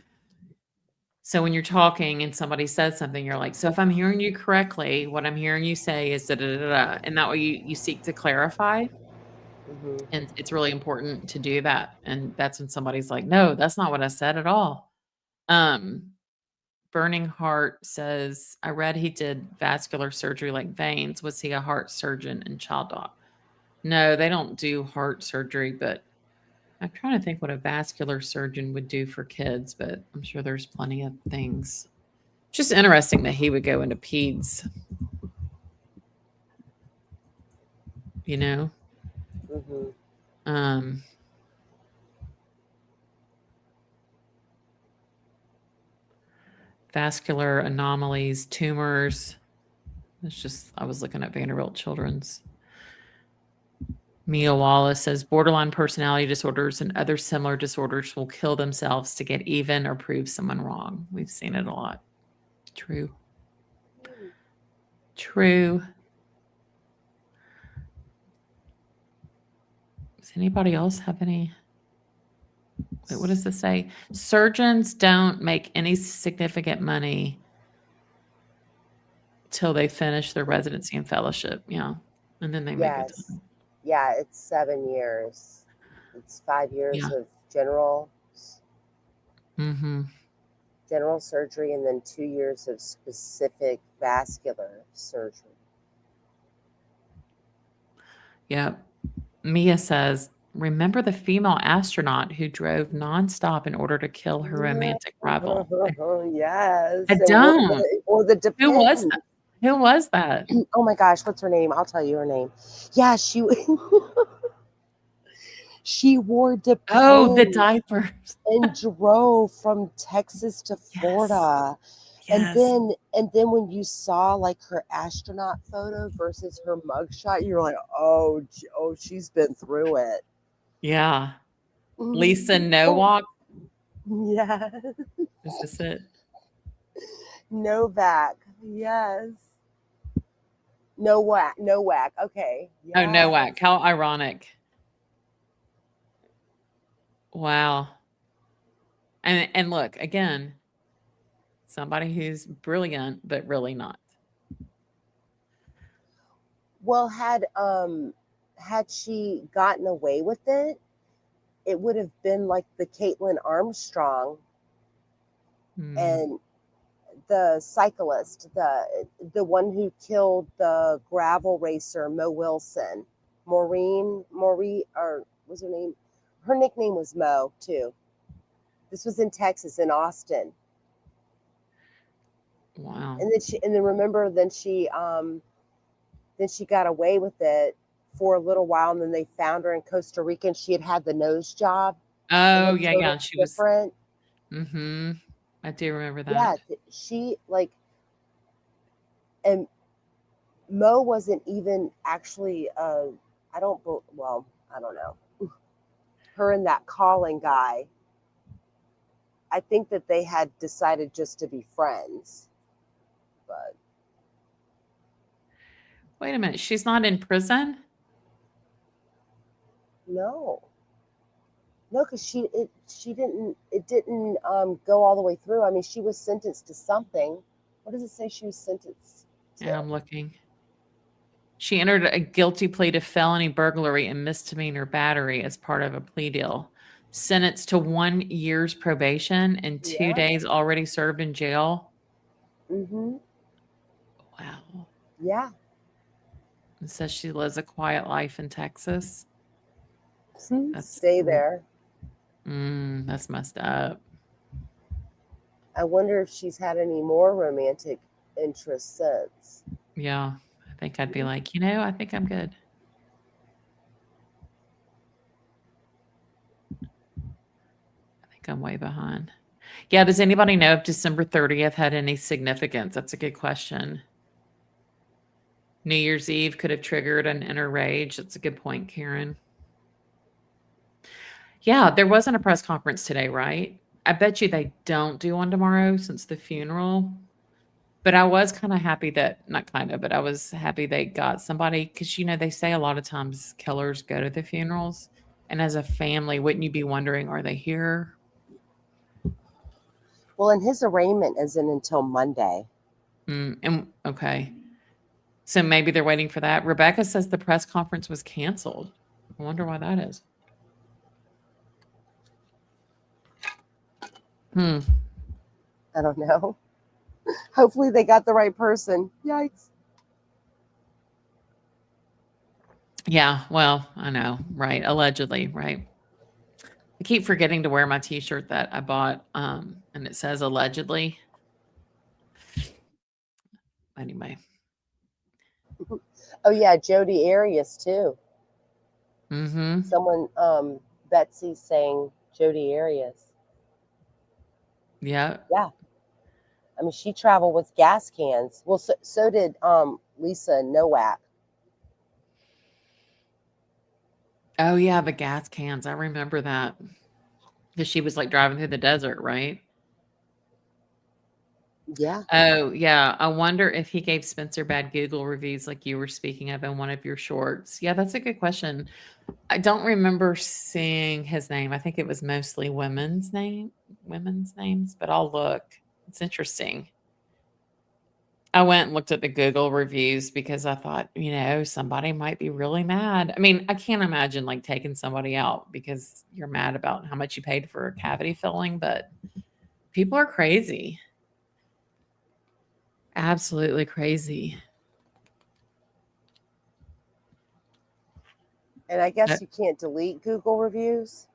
So when you're talking and somebody says something, you're like, so if I'm hearing you correctly, what I'm hearing you say is da da da da. And that way you seek to clarify. Hmm. And it's really important to do that. And that's when somebody's like, no, that's not what I said at all. Um, Burning Heart says, I read he did vascular surgery like veins. Was he a heart surgeon and child doc? No, they don't do heart surgery, but I'm trying to think what a vascular surgeon would do for kids, but I'm sure there's plenty of things. Just interesting that he would go into peds. You know? Mm-hmm. Vascular anomalies, tumors. It's just, I was looking at Vanderbilt Children's. Mia Wallace says borderline personality disorders and other similar disorders will kill themselves to get even or prove someone wrong. We've seen it a lot. True. True. Does anybody else have any? Wait, what does this say? Surgeons don't make any significant money till they finish their residency and fellowship. Yeah. And then they make it. Yes. Yeah, it's 7 years. It's 5 years Yeah. of general Mm-hmm. general surgery and then 2 years of specific vascular surgery. Yep. Mia says, remember the female astronaut who drove nonstop in order to kill her romantic rival? Yes. I And don't. or the Who was dependent. that? Who was that? Oh my gosh, what's her name? I'll tell you her name. Yeah, she she wore Oh, the Depends diapers. and drove from Texas to Florida. Yes. And then when you saw like her astronaut photo versus her mugshot, you're like, oh, she's been through it. Yeah. Lisa Nowak. Yes. Is this it? Novak. Yes. Nowak. Okay. Oh, Yes. Nowak. How ironic. Wow. And look, again, somebody who's brilliant, but really not. Well, had she gotten away with it, it would have been like the Caitlin Armstrong and the cyclist, the one who killed the gravel racer Mo Wilson, Maureen, or was her name? Her nickname was Mo too. This was in Texas, in Austin. Wow. And then remember, then she got away with it for a little while, and then they found her in Costa Rica, and she had the nose job. Oh, yeah. She different. was. Mm-hmm. I do remember that. Yeah, she and Mo wasn't even actually. I don't know. Her and that Colin guy. I think that they had decided just to be friends, but. Wait a minute. She's not in prison? No, because it didn't go all the way through. I mean, she was sentenced to something. What does it say she was sentenced to? Yeah, I'm looking. She entered a guilty plea to felony burglary and misdemeanor battery as part of a plea deal. Sentenced to 1 year's probation and 2 days already served in jail. Mm-hmm. Wow. Yeah. It says she lives a quiet life in Texas. Stay there. That's messed up. I wonder if she's had any more romantic interests since. Yeah. I think I'd be like, I think I'm good. I think I'm way behind. Yeah. Does anybody know if December 30th had any significance? That's a good question. New Year's Eve could have triggered an inner rage. That's a good point, Karen. Yeah, there wasn't a press conference today, right? I bet you they don't do one tomorrow since the funeral. But I was kind of happy but I was happy they got somebody because, they say a lot of times killers go to the funerals. And as a family, wouldn't you be wondering, are they here? Well, and his arraignment isn't until Monday. Okay. So maybe they're waiting for that. Rebecca says the press conference was canceled. I wonder why that is. I don't know. Hopefully they got the right person. Yikes. Yeah, well, I know, right? Allegedly, right? I keep forgetting to wear my t-shirt that I bought, and it says allegedly. Anyway. Oh yeah, Jodi Arias too. Mm-hmm. Someone, Betsy's saying Jodi Arias. Yeah. Yeah, I mean she traveled with gas cans. Well, so did Lisa Nowak. Oh yeah, the gas cans. I remember that. Because she was like driving through the desert, right? Yeah. Oh, yeah. I wonder if he gave Spencer bad Google reviews like you were speaking of in one of your shorts. Yeah, that's a good question. I don't remember seeing his name. I think it was mostly women's names, but I'll look. It's interesting. I went and looked at the Google reviews because I thought, somebody might be really mad. I mean, I can't imagine like taking somebody out because you're mad about how much you paid for a cavity filling, but people are crazy. Absolutely crazy. And I guess you can't delete Google reviews.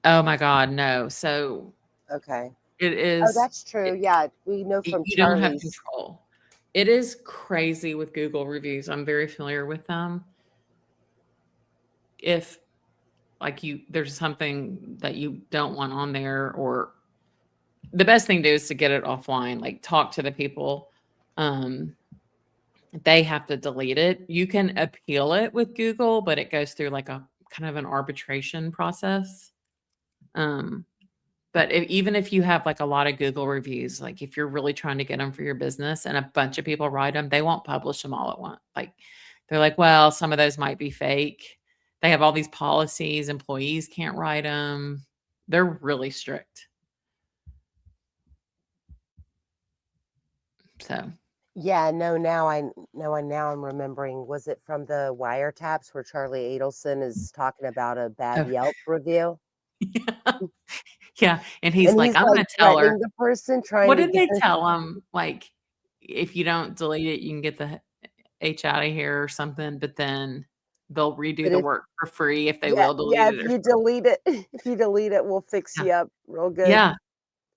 Oh my God, no. So Okay. it Oh, is, that's true. Yeah, we know from you don't have Charlie's. control. It is crazy with Google reviews. I'm very familiar with them. If like there's something that you don't want on there, or the best thing to do is to get it offline, like talk to the people. They have to delete it. You can appeal it with Google, but it goes through like a kind of an arbitration process. But even if you have like a lot of Google reviews, like if you're really trying to get them for your business and a bunch of people write them, they won't publish them all at once. Like they're like, well, some of those might be fake. They have all these policies. Employees can't write them. They're really strict. So Yeah, no, now I'm remembering. Was it from the wiretaps where Charlie Adelson is talking about a bad oh, Yelp review? yeah. Yeah. And he's And like, he's I'm like going to tell her. threatening the person trying What to did get they her. tell him? Like, if you don't delete it, you can get the H out of here or something, but then they'll redo But the if work for free if they yeah, will delete yeah, if it or you something. delete it, if you delete it, we'll fix Yeah. you up real good. Yeah.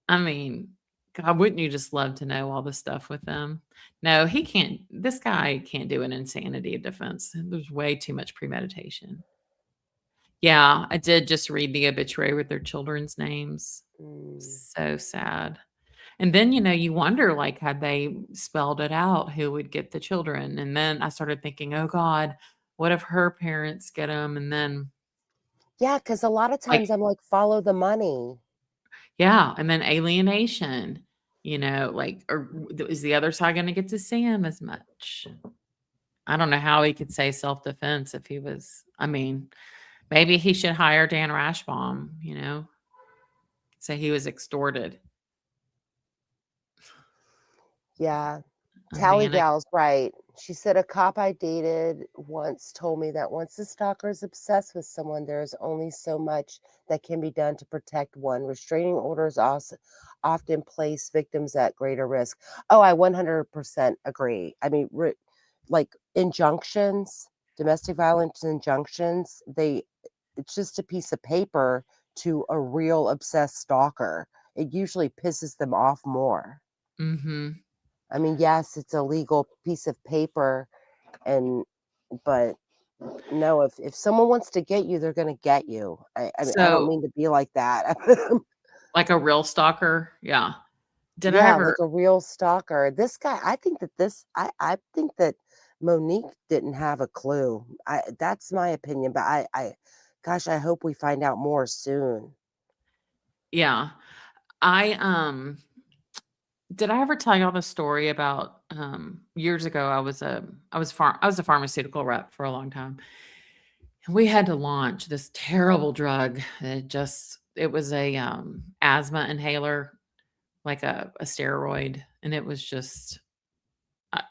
I mean, God, wouldn't you just love to know all the stuff with them? No, he can't. This guy can't do an insanity defense. There's way too much premeditation. Yeah, I did just read the obituary with their children's names. Mm. So sad. And then, you wonder, like, had they spelled it out, who would get the children? And then I started thinking, oh God, what if her parents get them? And then, Yeah, because a lot of like, times I'm like, follow the money. yeah, and then alienation, like, or is the other side going to get to see him as much? I don't know how he could say self defense if he was, I mean, maybe he should hire Dan Rashbaum, say he was extorted. Yeah. I Tally mean, Gal's right. She said a cop I dated once told me that once the stalker is obsessed with someone, there is only so much that can be done to protect one. Restraining orders also often place victims at greater risk. Oh, I 100% agree. I mean, like injunctions, domestic violence injunctions, it's just a piece of paper to a real obsessed stalker. It usually pisses them off more. mm-hmm. I mean, yes, it's a legal piece of paper, but no, if someone wants to get you, they're going to get you. I mean, I don't So, mean to be like that. like a real stalker. Yeah. Did I Yeah, like ever? a real stalker. This guy, I think that Monique didn't have a clue. That's my opinion, but gosh, I hope we find out more soon. Yeah. I did I ever tell y'all the story about years ago I was a pharmaceutical rep for a long time. And we had to launch this terrible drug. It was a asthma inhaler, like a steroid, and it was just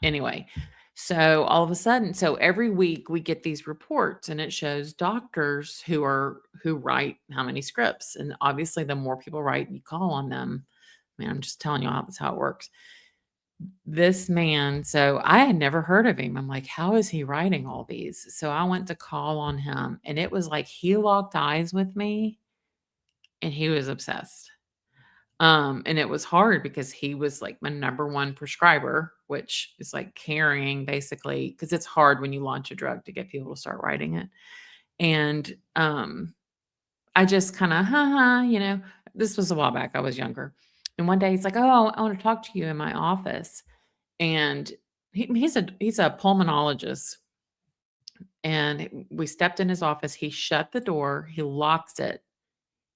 anyway. So all of a sudden, so every week we get these reports and it shows doctors who write how many scripts. And obviously the more people write, you call on them. I mean, I'm just telling you how that's how it works. This man, so I had never heard of him. I'm like, how is he writing all these? So I went to call on him and it was like he locked eyes with me and he was obsessed. And it was hard because he was like my number one prescriber, which is like carrying basically, because it's hard when you launch a drug to get people to start writing it. And I just kind of, this was a while back. I was younger. And one day he's like, "Oh, I want to talk to you in my office." And he's a pulmonologist. And we stepped in his office. He shut the door, he locks it,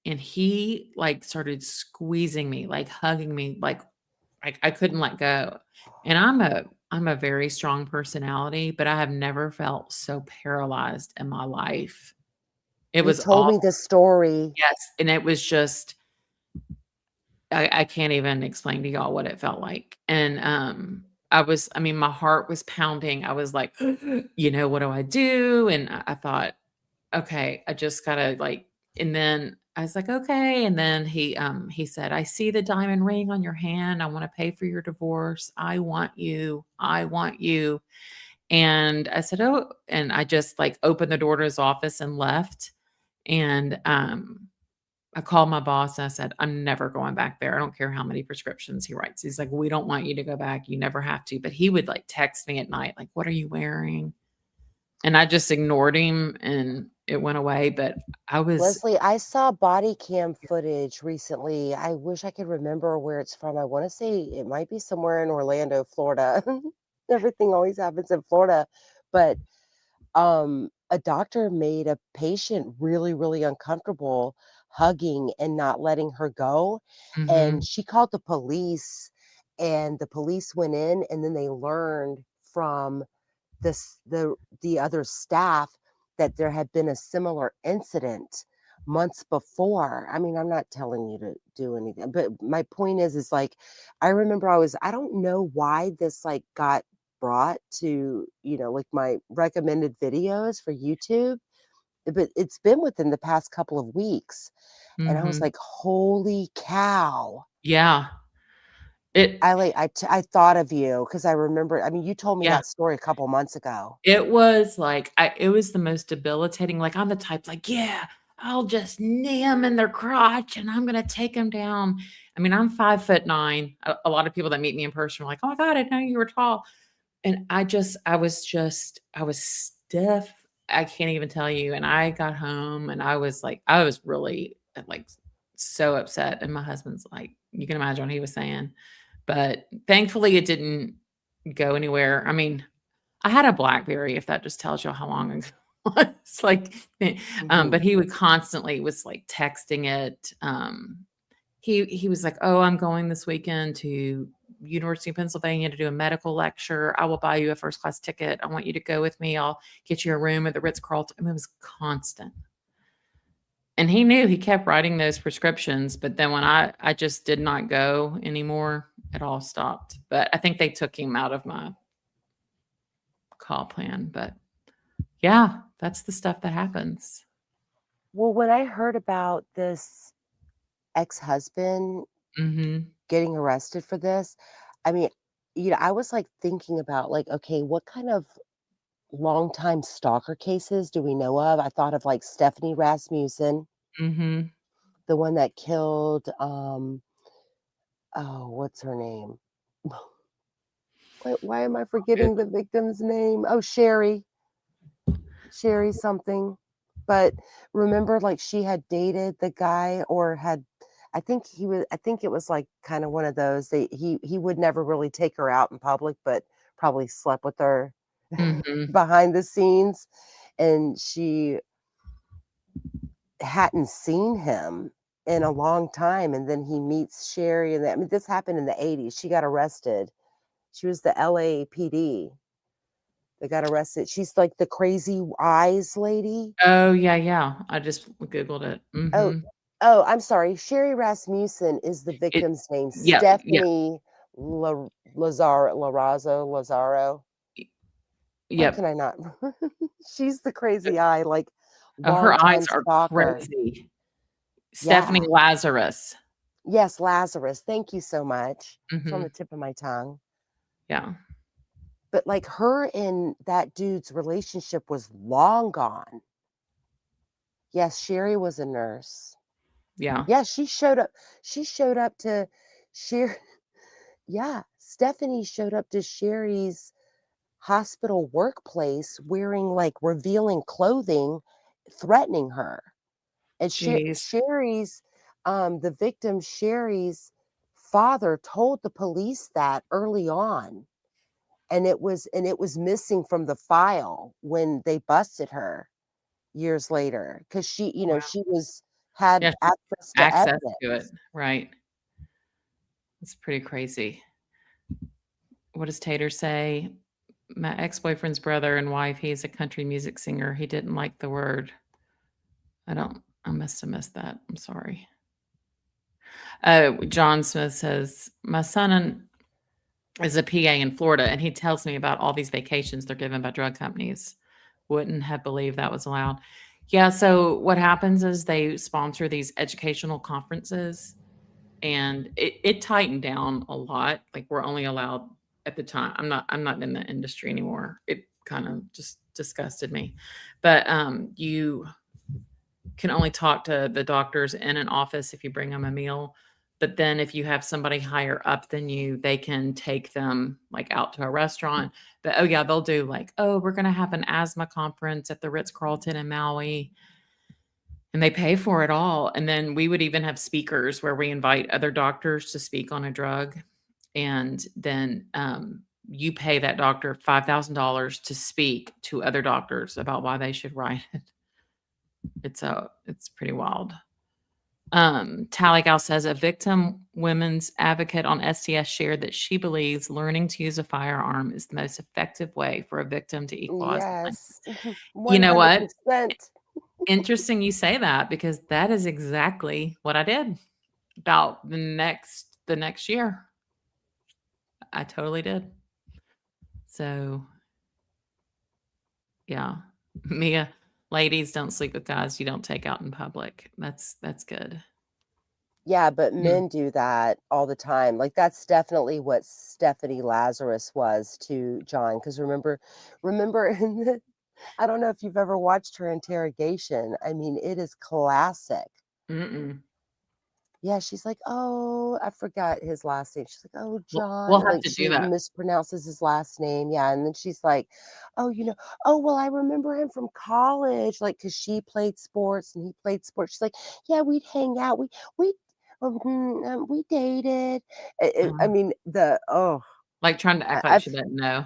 and he like started squeezing me, like hugging me, like I couldn't let go. And I'm a very strong personality, but I have never felt so paralyzed in my life. It You was told me awful. the story. Yes, and it was just I can't even explain to y'all what it felt like. And I mean, my heart was pounding. I was like, what do I do? And I thought, okay, I just gotta like, and then I was like, okay. And then he said, "I see the diamond ring on your hand. I want to pay for your divorce. I want you. I want you." And I said, "Oh," and I just like opened the door to his office and left. And I called my boss and I said, "I'm never going back there. I don't care how many prescriptions he writes." He's like, "We don't want you to go back. You never have to." But he would like text me at night, like, "What are you wearing?" And I just ignored him and it went away. But I was, Leslie, I saw body cam footage recently. I wish I could remember where it's from. I want to say it might be somewhere in Orlando, Florida. Everything always happens in Florida. But a doctor made a patient really, really uncomfortable hugging and not letting her go. And mhm, she called the police, and the police went in, and then they learned from this the other staff that there had been a similar incident months before. I mean, I'm not telling you to do anything, but my point is like I remember I don't know why this like got brought to, like my recommended videos for YouTube, but it's been within the past couple of weeks. And I was mhm. like, holy cow. Yeah. It I thought of you because I remember, I mean, you told me yeah. that story a couple months ago. It was like it was the most debilitating. Like, I'm the type like, "Yeah, I'll just knee 'em in their crotch and I'm gonna take them down." I mean, I'm 5'9". A lot of people that meet me in person are like, "Oh my god, I didn't know you were tall." And I was stiff. I can't even tell you. And I got home and I was really like so upset. And my husband's like, you can imagine what he was saying. But thankfully it didn't go anywhere. I mean, I had a BlackBerry, if that just tells you how long ago it's like, but Mhm. he would constantly was like texting it. He was like, "Oh, I'm going this weekend to University of Pennsylvania to do a medical lecture. I will buy you a first class ticket. I want you to go with me. I'll get you a room at the Ritz-Carlton." I mean, it was constant. And he knew he kept writing those prescriptions, but then when I just did not go anymore, it all stopped. But I think they took him out of my call plan. But yeah, that's the stuff that happens. Well, when I heard about this ex-husband Mhm. getting arrested for this, I mean, I was like thinking about like, okay, what kind of longtime stalker cases do we know of? I thought of like Stephanie Rasmussen, Mhm. the one that killed oh, what's her name? Why am I forgetting the victim's name? Oh, Sherry something. But remember, like she had dated the guy or had I think it was like kind of one of those he would never really take her out in public, but probably slept with her Mhm. behind the scenes. And she hadn't seen him in a long time. And then he meets Sherry and I mean, this happened in the 80s. She got arrested. She was the LAPD. They got arrested. She's like the crazy eyes lady. Oh, yeah, yeah. I just Googled it. Oh, Mhm. I'm sorry. Sherry Rasmussen is the It victim's name. yeah, yeah, Stephanie Lazaro. Why can yep. I not? She's the crazy eye, like Her eyes longtime are stalker. crazy. Yeah. Stephanie Lazarus. Yes, Lazarus. Thank you so much. It's on the Mhm. tip of my tongue. Yeah. But like her and that dude's relationship was long gone. Yes, Sherry was a nurse. Yeah. Yeah, she showed up to Sher yeah, Stephanie showed up to Sherry's hospital workplace wearing, like, revealing clothing, threatening her. And Jeez. Sherry's, the victim, Sherry's father told the police that early on, and it was missing from the file when they busted her years later, because Wow. she had Yeah, access to access to it. evidence. Right. It's pretty crazy. What does Tater say? My ex-boyfriend's brother and wife, he's a country music singer. He didn't like the word. I must have missed that. I'm sorry. John Smith says, my son is a PA in Florida, and he tells me about all these vacations they're given by drug companies. Wouldn't have believed that was allowed. Yeah, so what happens is they sponsor these educational conferences, and it tightened down a lot. Like, we're only allowed at the time. I'm not in the industry anymore. It kind of just disgusted me. But you can only talk to the doctors in an office if you bring them a meal. But then if you have somebody higher up than you, they can take them like out to a restaurant. But oh yeah, they'll do like, oh, we're gonna have an asthma conference at the Ritz-Carlton in Maui. And they pay for it all. And then we would even have speakers where we invite other doctors to speak on a drug. And then you pay that doctor $5,000 to speak to other doctors about why they should write it. It's pretty wild. Tally Gal says a victim women's advocate on STS shared that she believes learning to use a firearm is the most effective way for a victim to equalize the blame. Yes. You know what? 100%. Interesting you say that because that is exactly what I did about the next year. I totally did. So, yeah. Mia, ladies, don't sleep with guys you don't take out in public. That's good. Yeah, but Mm. men do that all the time. Like, that's definitely what Stephanie Lazarus was to John. Because remember in the I don't know if you've ever watched her interrogation. I mean, it is classic. Mm-mm. Yeah, she's like, "Oh," I forgot his last name. She's like, "Oh, We'll John," have like, to do she that. mispronounces his last name, yeah, and then she's like, "Oh, oh, well, I remember him from college," like, because she played sports and he played sports. She's like, "Yeah, we'd hang out. We dated." I Uh, mean, like trying to I act like I've she didn't know.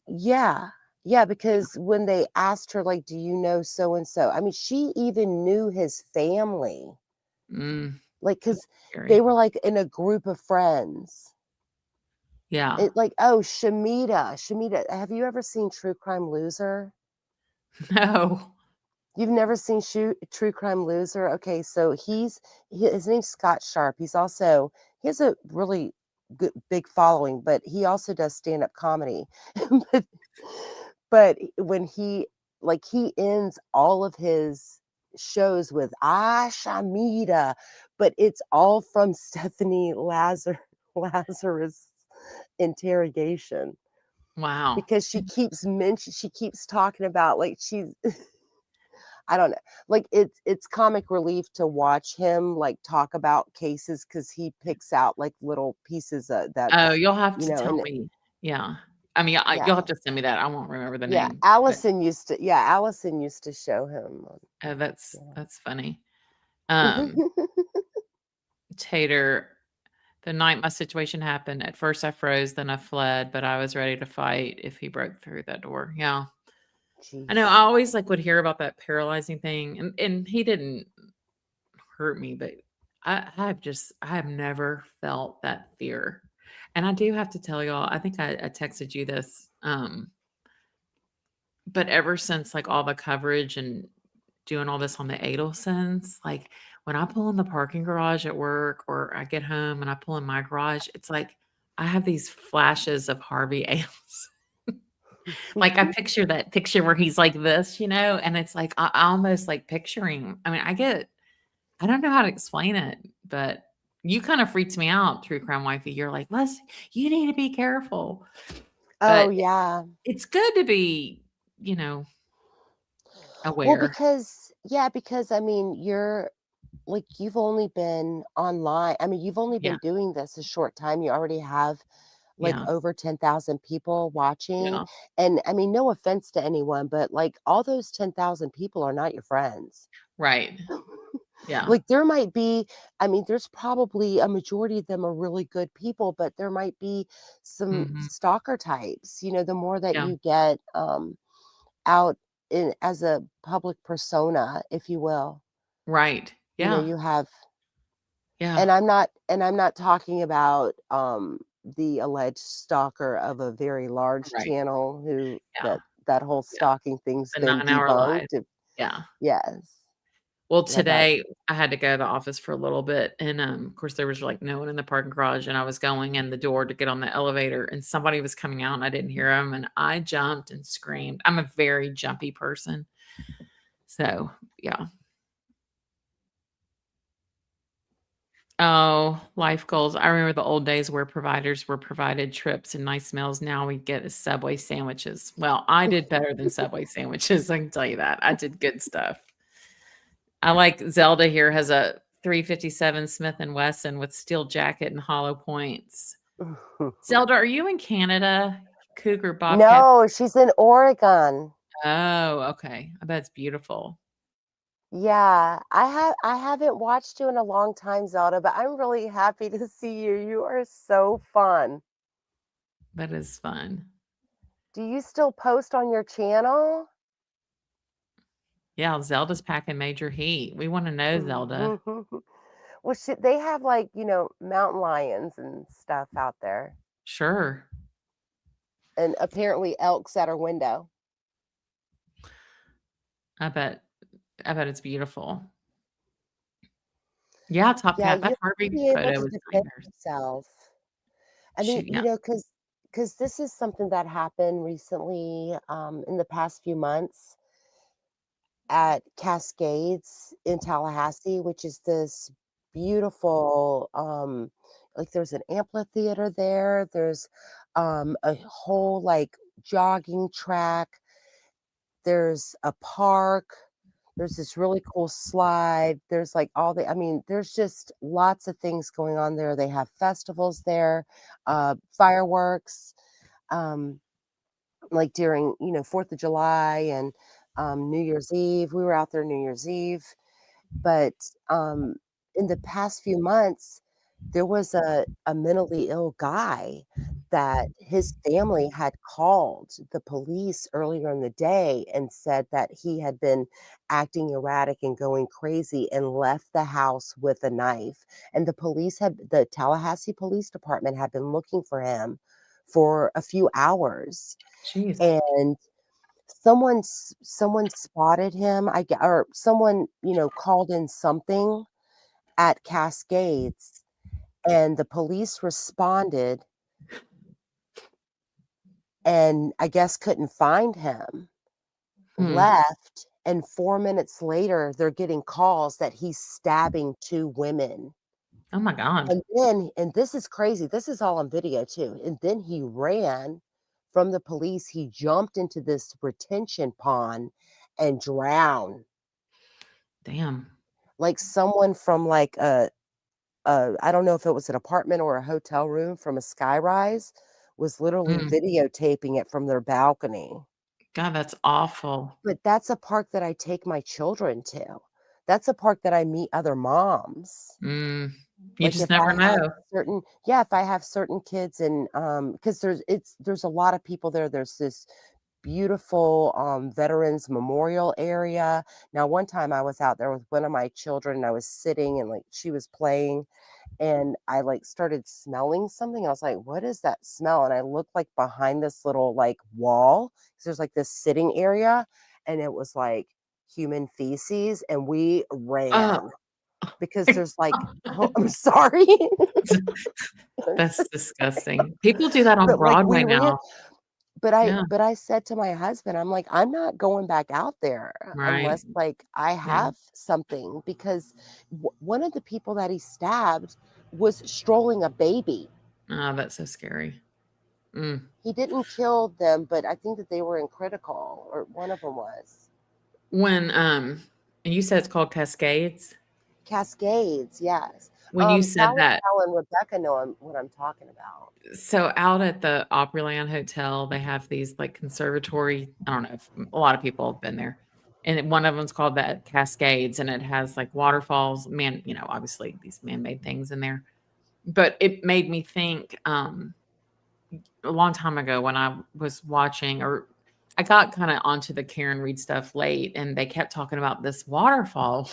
yeah. Yeah, because when they asked her, like, "Do you know so and so?" I mean, she even knew his family. Mm, Like, that's cause they scary. were, like, in a group of friends. Yeah. It like, oh, Shamita, have you ever seen True Crime Loser? No. You've never seen True Crime Loser? Okay, so his name's Scott Sharp. He has a really good big following, but he also does stand-up comedy. But when he ends all of his shows with Shamita, but it's all from Stephanie Lazarus interrogation, Wow. because she keeps talking about, like, she's I don't know, like, it's comic relief to watch him, like, talk about cases, because he picks out, like, little pieces, Oh, that's you'll have to tell and me. Yeah. I mean, yeah, you'll have to send me that. I won't remember the yeah, name, but Allison used to show him, oh, yeah. that's funny. Um, Tater, the night my situation happened, at first I froze, then I fled, but I was ready to fight if he broke through that door. Yeah. I know, I Jeez. always, like, would hear about that paralyzing thing, and he didn't hurt me, but I have never felt that fear. And I do have to tell y'all, I think I texted you this, but ever since, like, all the coverage and doing all this on the Adelsons, like, when I pull in the parking garage at work or I get home and I pull in my garage, it's like I have these flashes of Harvey Adels. Like, I picture that picture where he's like this, and it's like I almost, like, picturing I mean, I don't know how to explain it, but you kinda freaked me out, true crime wifey. You're like, "Les, you need to be careful." Oh, But yeah. it's good to be, Well, aware. because I mean, like you've only been online. I mean, you've only Yeah. been doing this a short time. You already have like Yeah. over 10,000 people watching. Yeah. And I mean, no offense to anyone, but like all those 10,000 people are not your friends. Right. Yeah. Like there might be, I mean, there's probably a majority of them are really good people, but there might be some Mhm. stalker types. The more that Yeah. you get out in as a public persona, if you will, Right. Yeah. you have. Yeah. And I'm not talking about the alleged stalker of a very large Right. channel who Yeah. that whole Yeah. stalking thing's The been 9-hour life. debunked. Yeah. Yes. Well, Yeah, that. today I had to go to the office for a little bit, and, of course, there was, like, no one in the parking garage, and I was going in the door to get on the elevator, and somebody was coming out, and I didn't hear him, and I jumped and screamed. I'm a very jumpy person. So, yeah. Oh, life goals. I remember the old days where providers were provided trips and nice meals. Now we get is Subway sandwiches. Well, I did better than Subway sandwiches, I can tell you that. I did good stuff. I like Zelda here has a 357 Smith& and Wesson with steel jacket and hollow points. Zelda, are you in Canada? Cougar Bobcat. No, she's in Oregon. Oh, okay. I bet it's beautiful. Yeah, I haven't watched you in a long time, Zelda, but I'm really happy to see you. You are so fun. That is fun. Do you still post on your channel? Yeah, Zelda's packing major heat. We wanna know, Zelda. Well, they have like, mountain lions and stuff out there, Sure. and apparently elks at our window. I bet I bet it's beautiful. Yeah, Top Yeah, Cat. you That have to Harvey be able photo to was defend nightmares. yourself. I mean, Shoot, yeah. because this is something that happened recently, in the past few months at Cascades in Tallahassee, which is this beautiful, like there's an amphitheater there. There's a whole like jogging track. There's a park. There's this really cool slide. There's like I mean, there's just lots of things going on there. They have festivals there, fireworks, um, like during, 4th of July and New Year's Eve. We were out there New Year's Eve. But um, in the past few months, there was a mentally ill guy that his family had called the police earlier in the day and said that he had been acting erratic and going crazy and left the house with a knife. And the Tallahassee Police Department had been looking for him for a few hours. Jeez. And someone spotted him, or someone, called in something at Cascades, and the police responded and I guess couldn't find him, Hmm. left, and 4 minutes later, they're getting calls that he's stabbing 2 women. Oh my god. And this is crazy, this is all on video too, and then he ran from the police, he jumped into this retention pond and drowned. Damn. Like someone from like a I don't know if it was an apartment or a hotel room from a skyrise was literally Mm. videotaping it from their balcony. God, that's awful. But that's a park that I take my children to. That's a park that I meet other moms. Mm. You Like just if I never have know. certain yeah, if I have certain kids and because there's a lot of people there. There's this beautiful veterans memorial area. Now one time I was out there with one of my children and I was sitting and like she was playing and I like started smelling something. I was like, "What is that smell?" And I looked like behind this little like wall. 'Cause there's like this sitting area, and it was like human feces, and we Oh, ran because there's like, oh, I'm sorry, that's disgusting. People do that on but like Broadway we ran. now. But I Yeah, but I said to my husband, I'm like, I'm not going back out there right. unless like I Yeah. have something because one of the people that he stabbed was strolling a baby. Oh, that's so scary. Mm. He didn't kill them, but I think that they were in critical, or one of them was. When, and you said it's called Cascades? Cascades, yes. When you said Sally, that, Cal, and Rebecca know what I'm talking about. so out at the Opryland Hotel, they have these like conservatory. I don't know if a lot of people have been there. And one of them's called the Cascades, and it has like waterfalls, obviously these man-made things in there. But it made me think a long time ago when I was watching, or I got kind of onto the Karen Reed stuff late, and they kept talking about this waterfall.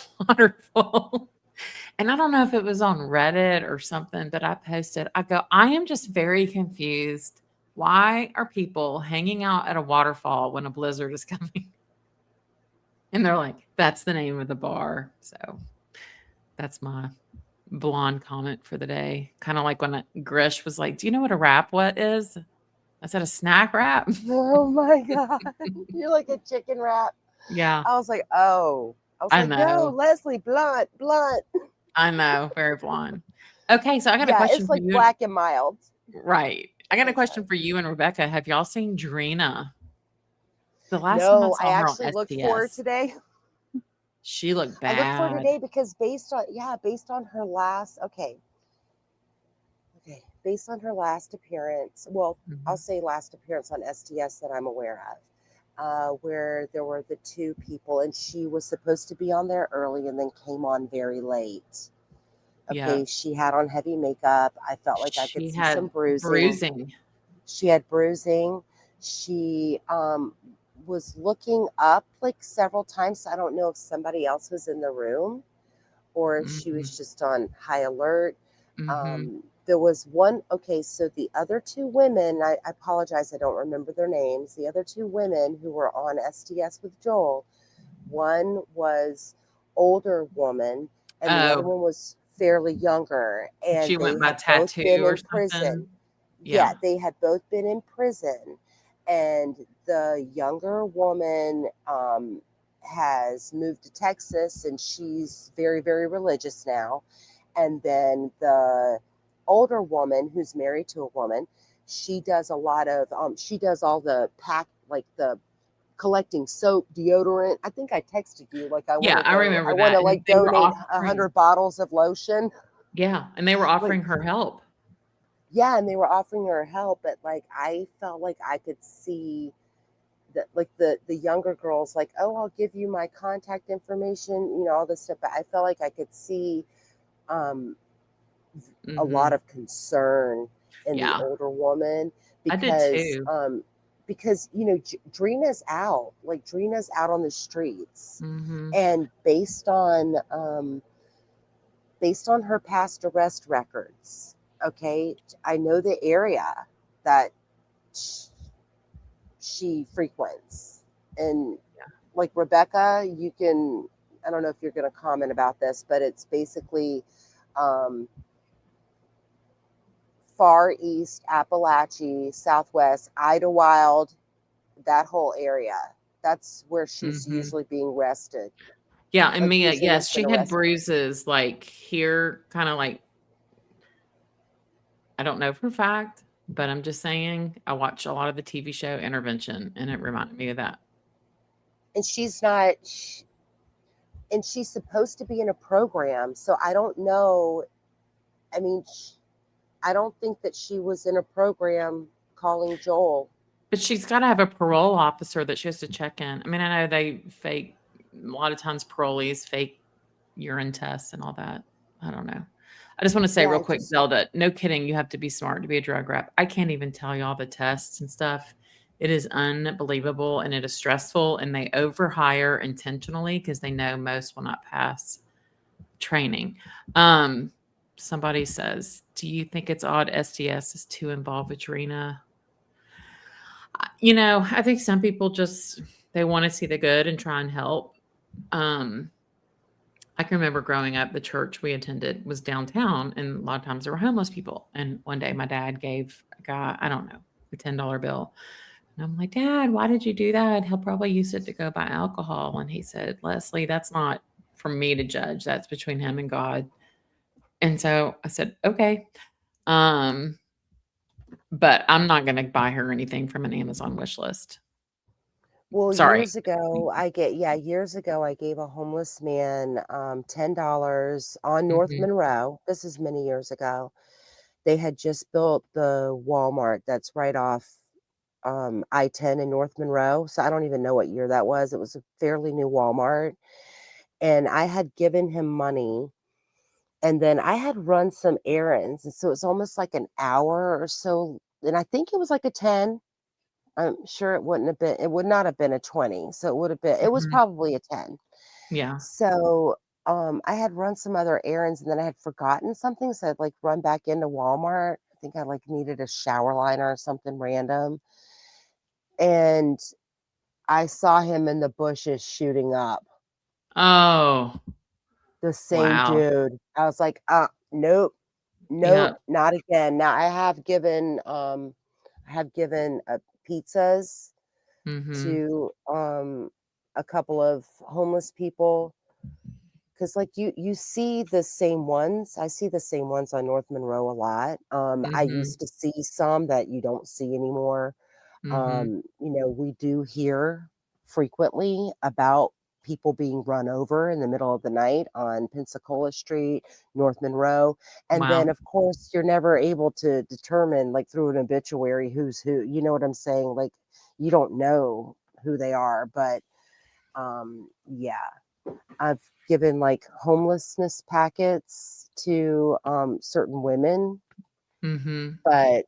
And I don't know if it was on Reddit or something, but I posted, I go, I am just very confused. Why are people hanging out at a waterfall when a blizzard is coming? And they're like, that's the name of the bar. So that's my blonde comment for the day. Kind of like when Grish was like, do you know what a wrap what is? I said a snack wrap. Oh my God. You're like a chicken wrap. Yeah, I was like, oh. I was I like, no, know. Leslie, blunt. I know. Very blonde. Okay, so I got a Yeah, question it's for like you. black and mild. Right. I got a I'm question sorry. for you and Rebecca. Have y'all seen Drina? The last time I No, I saw her on actually looked for it STS, today. she looked I looked for it bad. today because based on her last based on her last appearance, well, I'll Mhm. say last appearance on STS that I'm aware of, where there were the two people, and she was supposed to be on there early and then came on very late. Yeah. Okay, she had on heavy makeup. I felt like I could She see some had bruising. bruising. She had bruising. She was looking up like several times. I don't know if somebody else was in the room or if she Mhm. was just on high alert. Mhm. There was one, okay, so the other two women, I apologize, I don't remember their names. The other two women who were on STS with Joel, one was older woman and the other Oh, one was fairly younger. And she they went by had both tattoo been or in prison. something? Yeah, Yeah. they had both been in prison. And the younger woman has moved to Texas and she's very, very religious now. And then the older woman who's married to a woman, she does a lot of, she does all the like the collecting soap, deodorant. I think I texted you, like, Yeah, I I remember want to that, and like they were donate offering 100 bottles of lotion. yeah, and they were Like, offering her help. yeah, and they were offering her help, but like I felt like I could see that, like the younger girls, like, oh, I'll give you my contact information, all this stuff. But I felt like I could see um, a lot Mhm. of concern in the Yeah, older woman I did because too. Drina's out, like Drina's out on the streets, Mhm. and based on her past arrest records, okay, I know the area that she frequents. And Yeah. like Rebecca, you can, I don't know if you're going to comment about this, but it's basically um, far east Appalachia, southwest, Idlewild, that whole area. That's where she's Mhm. usually being arrested. Yeah, and Like Mia, usually has yes, been she had arrested. bruises, like, here, kinda like I don't know for a fact, but I'm just saying, I watch a lot of the TV show Intervention, and it reminded me of that. And she's not, and she's supposed to be in a program. So I don't know. I mean, I don't think that she was in a program calling Joel. But she's gotta have a parole officer that she has to check in. I mean, I know they fake a lot of times parolees fake urine tests and all that. I don't know. I just wanna say Yeah, real quick, Zelda, no kidding, you have to be smart to be a drug rep. I can't even tell you all the tests and stuff. It is unbelievable, and it is stressful, and they overhire intentionally because they know most will not pass training. Um, Somebody says, "Do you think it's odd STS is too involved with Trina?" I think some people just they wanna see the good and try and help. Um, I can remember growing up, the church we attended was downtown, and a lot of times there were homeless people. And one day my dad gave a guy, I don't know, a $10 bill. And I'm like, Dad, why did you do that? He'll probably use it to go buy alcohol. And he said, Leslie, that's not for me to judge. That's between him and God. And so I said, okay. Um, but I'm not going to buy her anything from an Amazon wish list. Well, Sorry. years ago, years ago, I gave a homeless man $10 on North Mhm, Monroe. This is many years ago. They had just built the Walmart that's right off I-10 in North Monroe. So I don't even know what year that was. It was a fairly new Walmart. And I had given him money. And then I had run some errands. And so it's almost like an hour or so. And I think it was like a 10. I'm sure it would not have been a 20. So it was mhm. probably a 10. Yeah. So I had run some other errands and then I had forgotten something. So I'd like run back into Walmart. I think I like needed a shower liner or something random. And I saw him in the bushes shooting up. Oh, The same wow. dude. I was like, nope, nope, Yep. not again. Now I have given pizzas Mhm, to a couple of homeless people because like you see the same ones. I see the same ones on North Monroe a lot. I mhm, used to see some that you don't see anymore. mhm. We do hear frequently about people being run over in the middle of the night on Pensacola Street, North Monroe. And then, Wow. of course, you're never able to determine, like through an obituary, who's who. You know what I'm saying? Like, you don't know who they are. But yeah, I've given like homelessness packets to certain women, Mhm. but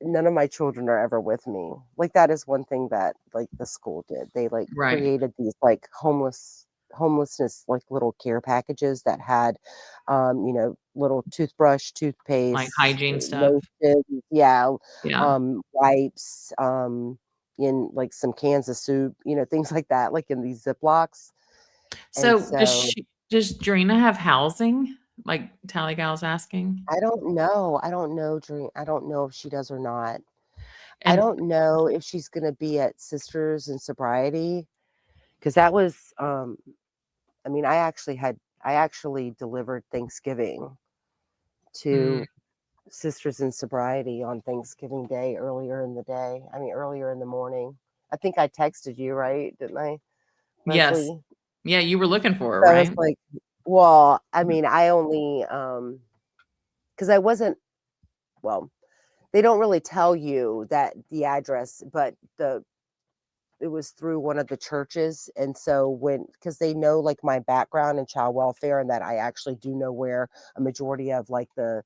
none of my children are ever with me. Like that is one thing that like the school did. They like Right. created these like homelessness like little care packages that had little toothbrush, Like toothpaste, hygiene stuff. lotion, yeah, Yeah. wipes, in like some cans of soup, things like that, like in these Ziplocs. And So, so does Drina have housing? Like Tally Gal's asking? I don't know. I don't know, Dream. I don't know if she does or not. I And don't know if she's gonna be at Sisters in Sobriety, because that was, I mean, I actually delivered Thanksgiving mm, to Sisters in Sobriety on Thanksgiving Day earlier in the day. I mean, earlier in the morning. I think I texted you, right? Didn't I, yes. Leslie? Yeah, you were looking for her, So I was right? like, well, I mean, I only, because I wasn't, well, they don't really tell you that the address, but it was through one of the churches. And so because they know like my background in child welfare and that I actually do know where a majority of like the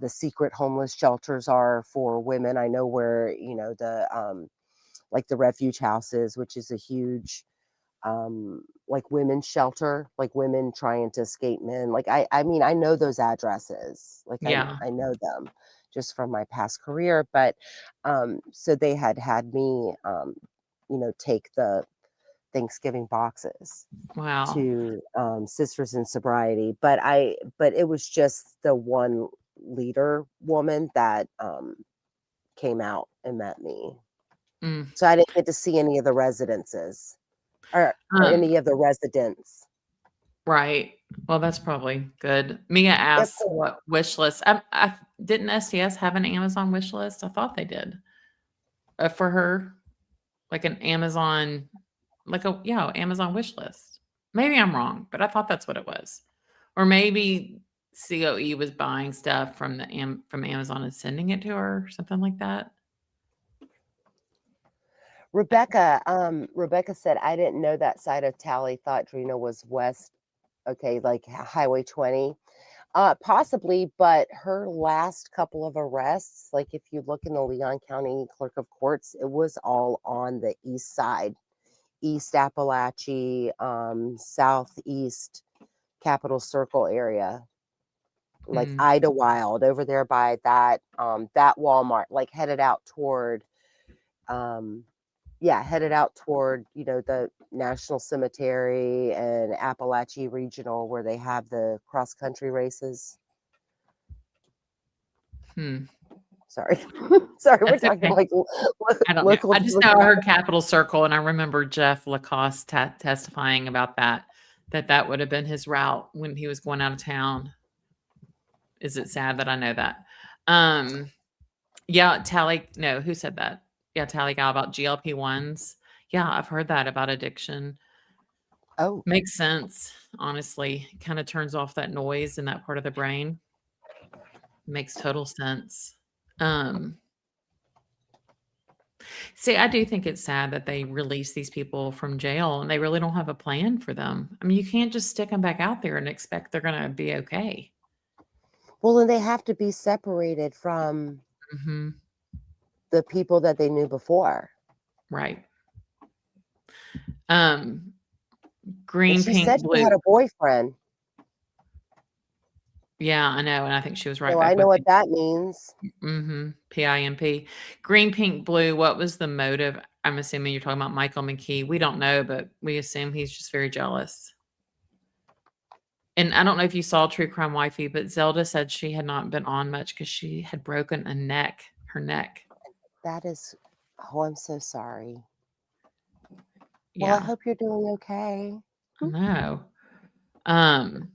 secret homeless shelters are for women. I know where, the like the refuge houses, which is a huge like women's shelter, like women trying to escape men. Like I mean, I know those addresses. Like Yeah. I know them just from my past career. But so they had me take the Thanksgiving boxes Wow. to Sisters in Sobriety. But it was just the one leader woman that came out and met me. Mm. So I didn't get to see any of the residences or Um, any of the residents. right. Well, that's probably good. Mia Yep. asks what wish list. I didn't STS have an Amazon wish list? I thought they did. For her, like an Amazon, like a yeah, Amazon wish list. Maybe I'm wrong, but I thought that's what it was. Or maybe COE was buying stuff from from Amazon and sending it to her, or something like that. Rebecca said, I didn't know that side of Tally, thought Drina was west, okay, like Highway 20. Possibly, but her last couple of arrests, like if you look in the Leon County Clerk of Courts, it was all on the east side, East Appalachia, southeast Capital Circle area, like Mm, Idlewild over there by that Walmart, like headed out toward um headed out toward, the National Cemetery and Appalachia Regional where they have the cross country races. hmm. Sorry. Sorry, we're That's talking okay. like I don't know. local I just know I geography. heard Capital Circle, and I remember Jeff Lacoste testifying about that would have been his route when he was going out of town. Is it sad that I know that? Um, yeah, Tally. No, who said that? Yeah, Tally Gal about GLP-1s. Yeah, I've heard that about addiction. Oh, Makes sense, honestly. Kind of turns off that noise in that part of the brain. Makes total sense. Um, See, I do think it's sad that they release these people from jail and they really don't have a plan for them. I mean, you can't just stick them back out there and expect they're going to be okay. well, and they have to be separated from Hmm. the people that they knew before. Right. Um, And green, she pink, said she blue. had a boyfriend, Yeah, I know. And I think she was right so I back know with what it. that means. PIMP. Green, pink, blue. What was the motive? I'm assuming you're talking about Michael McKee. We don't know, but we assume he's just very jealous. And I don't know if you saw True Crime Wifey, but Zelda said she had not been on much because she had broken her neck. That is, oh, I'm so sorry. Well, I Yeah, hope you're doing okay. I know. Um,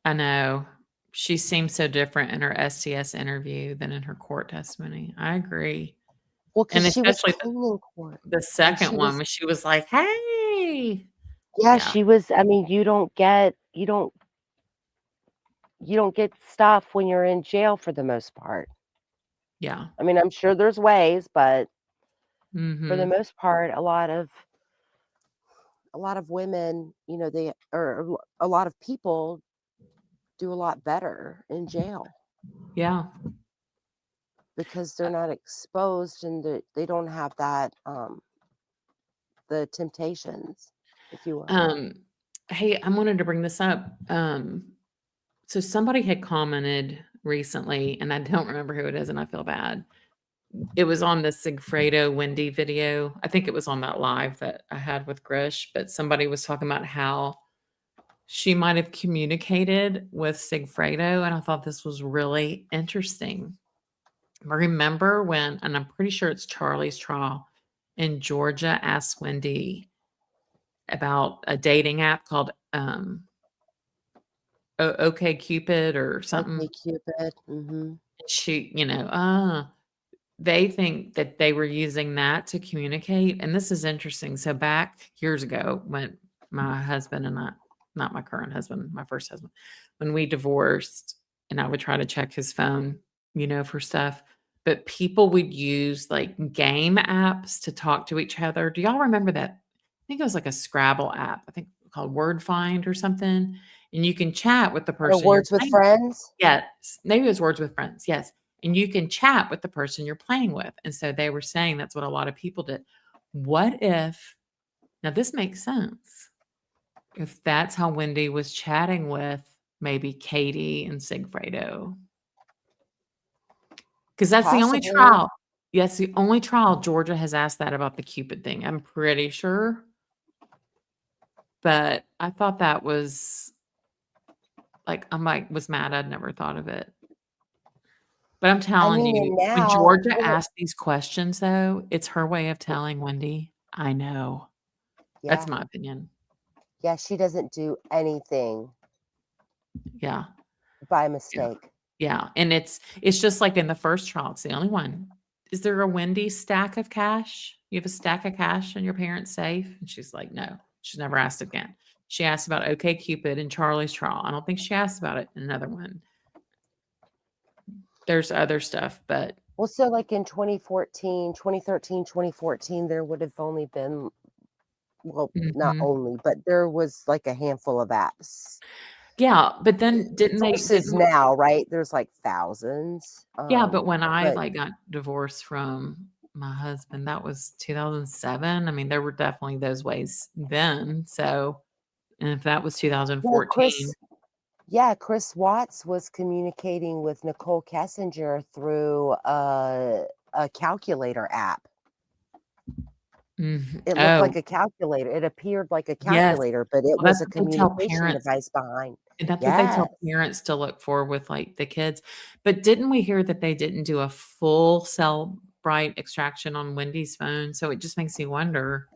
I know. She seems so different in her STS interview than in her court testimony. I agree. Well, And because she was especially clean in court, the and second she one was, when she was like, "Hey." yeah, Yeah, she was. I mean, you don't get stuff when you're in jail for the most part. yeah. I mean, I'm sure there's ways, but for the Mhm. most part, a lot of women, they or a lot of people do a lot better in jail Yeah. because they're not exposed and they don't have that the temptations, if you will. Um, hey, I wanted to bring this up. So somebody had commented recently, and I don't remember who it is, and I feel bad. It was on the Sigfredo Wendy video. I think it was on that live that I had with Grish, but somebody was talking about how she might have communicated with Sigfredo, and I thought this was really interesting. Remember when, and I'm pretty sure it's Charlie's trial, and Georgia asked Wendy about a dating app called OK Cupid or Okay, something. Cupid. Mhm. She, they think that they were using that to communicate. And this is interesting. So back years ago, when my husband and I, not my current husband, my first husband, when we divorced, and I would try to check his phone, for stuff. But people would use like game apps to talk to each other. Do y'all remember that? I think it was like a Scrabble app, I think called Word Find or something. And you can chat with the Or person you're Words with playing. Friends. Yes, maybe it was Words with Friends. Yes, and you can chat with the person you're playing with. And so they were saying that's what a lot of people did. What if, now this makes sense, if that's how Wendy was chatting with maybe Katie and Sigfredo? Because that's the only Possibly. trial. Yes, the only trial Georgia has asked that about the Cupid thing. I'm pretty sure. But I thought that was like, I'm like, was mad I'd never thought of it. But I'm I telling mean, you, and when now, Georgia well, asks these questions, though, it's her way of telling Wendy, "I know." That's yeah, my opinion. yeah, she doesn't do anything Yeah, by yeah, mistake. yeah, and it's just like in the first trial, it's the only one. "Is there a Wendy stack of cash? You have a stack of cash in your parents' safe?" And she's like, "No." She's never asked again. She asked about OkCupid in Charlie's trial. I don't think she asked about it in another one. There's other stuff, but Well, so like in 2014, 2013, 2014, there would have only been, well, not mhm. only, but there was like a handful of apps. Yeah, but then Versus now, right? There's like thousands. Yeah, but when I, But like, got divorced from my husband, that was 2007. I mean, there were definitely those ways then, so, and if that was well, 2014. Chris Watts was communicating with Nicole Kessinger through a calculator app. Mhm. It looked like Oh, a calculator. It appeared like a yes. calculator, but it Well, that's was a what they tell communication parents. device behind. And that's what they Yes, tell parents to look for with, like, the kids. But didn't we hear that they didn't do a full cell bright extraction on Wendy's phone? So it just makes me wonder.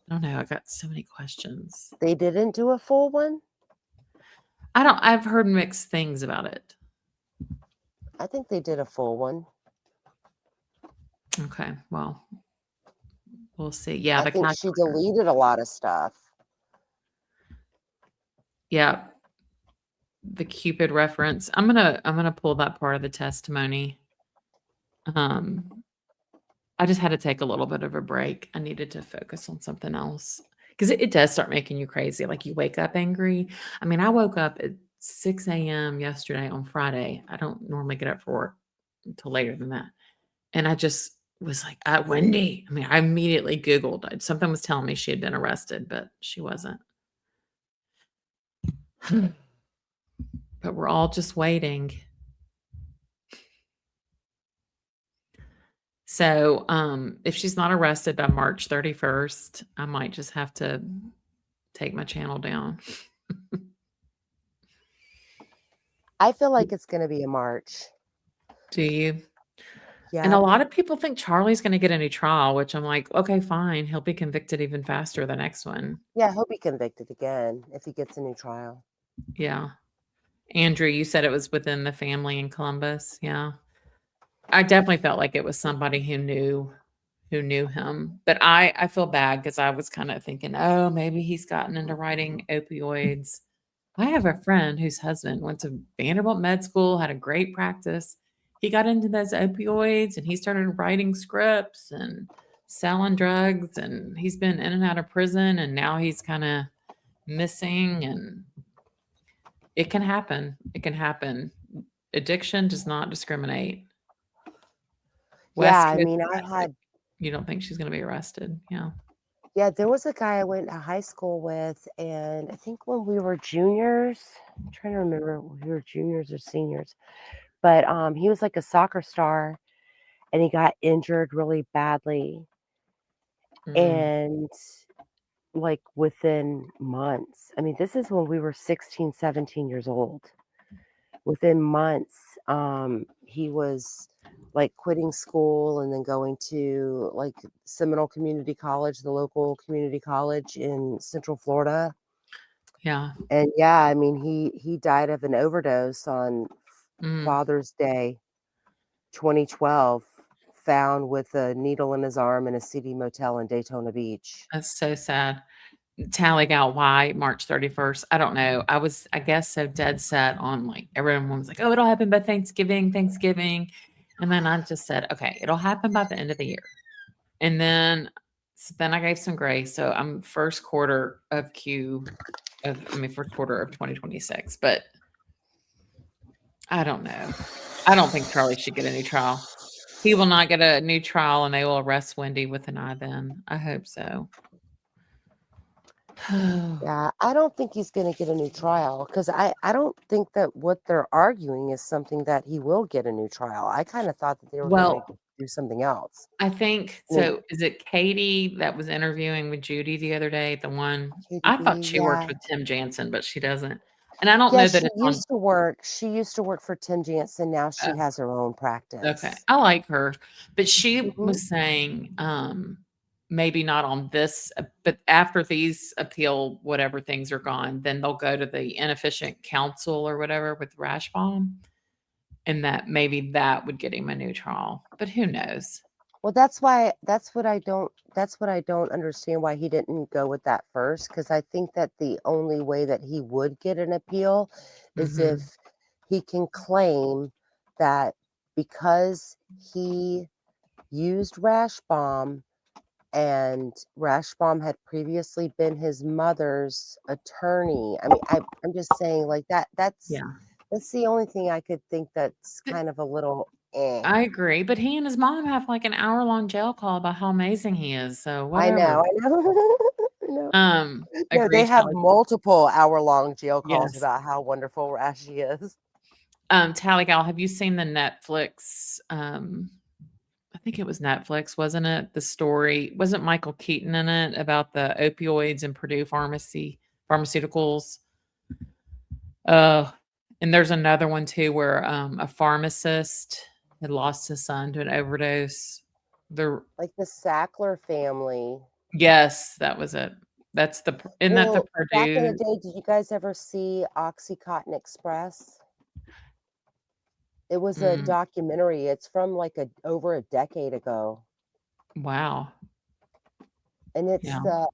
I don't know, I got so many questions. they didn't do a full one. I've heard mixed things about it. I think they did a full one. Okay, well, We'll see. Yeah, I the think she calculator. deleted a lot of stuff. Yeah, the Cupid reference. I'm gonna pull that part of the testimony. Um, I just had to take a little bit of a break. I needed to focus on something else because it does start making you crazy. Like you wake up angry. I mean, I woke up at 6 a.m. yesterday on Friday. I don't normally get up for work until later than that. And I just was like, Wendy. I mean, I immediately Googled. Something was telling me she had been arrested, but she wasn't. But we're all just waiting. So, if she's not arrested by March 31st, I might just have to take my channel down. I feel like it's going to be a March. Do you? And Yeah. a lot of people think Charlie's gonna get a new trial, which I'm like, "Okay, fine. He'll be convicted even faster the next one." Yeah, he'll be convicted again if he gets a new trial. Yeah. Andrew, you said it was within the family in Columbus. Yeah. I definitely felt like it was somebody who knew him. But I feel bad because I was kind of thinking, oh, maybe he's gotten into writing opioids. I have a friend whose husband went to Vanderbilt Med School, had a great practice. He got into those opioids and he started writing scripts and selling drugs. And he's been in and out of prison. And now he's kind of missing. And it can happen. It can happen. Addiction does not discriminate. Yeah, West I Coast, mean, I had, you don't think she's going to be arrested? Yeah. yeah, there was a guy I went to high school with, and I think when we were juniors, I'm trying to remember if we were juniors or seniors, but he was like a soccer star and he got injured really badly. Mm. And like within months, I mean, this is when we were 16, 17 years old. Within months, he was like quitting school and then going to like Seminole Community College, the local community college in Central Florida. Yeah. And yeah, I mean, he died of an overdose on Mm. Father's Day, 2012, found with a needle in his arm in a seedy motel in Daytona Beach. That's so sad. Tallied out why March 31st. I don't know. I guess, so dead set on like everyone was like, oh, it'll happen by Thanksgiving, Thanksgiving. And then I just said, okay, it'll happen by the end of the year. And then I gave some grace. So I'm first quarter of first quarter of 2026. But I don't know. I don't think Charlie should get a new trial. He will not get a new trial and they will arrest Wendy with an eye then. I hope so. Yeah, I don't think he's going to get a new trial because I don't think that what they're arguing is something that he will get a new trial. I kind of thought that they were going to Well, do something else. I think I mean, so. Is it Katie that was interviewing with Judy the other day? The one I thought KDB, she worked yeah. with Tim Jansen, but she doesn't. And I don't Yeah, know that it's on. she used to work for Tim Jansen. Now she Oh, has her own okay. practice. I like her, but she Hmm. was saying maybe not on this, but after these appeal, whatever things are gone, then they'll go to the inefficient counsel or whatever with Rashbaum, and that maybe that would get him a new trial. But who knows? Well, that's what I don't understand why he didn't go with that first, because I think that the only way that he would get an appeal is Hmm. if he can claim that because he used Rash Bomb and Rash Bomb had previously been his mother's attorney. I mean, I'm just saying like that's Yeah. the only thing I could think that's kind of a little eh. I agree, but he and his mom have like an hour-long jail call about how amazing he is, so I whatever. know, I know. I know. No, Agree, they have Tally. multiple hour-long jail calls Yes. about how wonderful Rashi is. Tally Gal, have you seen the Netflix, I think it was Netflix, wasn't it? The story, wasn't Michael Keaton in it about the opioids and Purdue Pharmaceuticals? Uh, and there's another one too where a pharmacist had lost his son to an overdose. The Like the Sackler family. Yes, that was it. Isn't that the Well, back in the Purdue? day, did you guys ever see Oxycontin Express? It was a Mm, documentary. It's from like over a decade ago. wow. and it's Yeah. the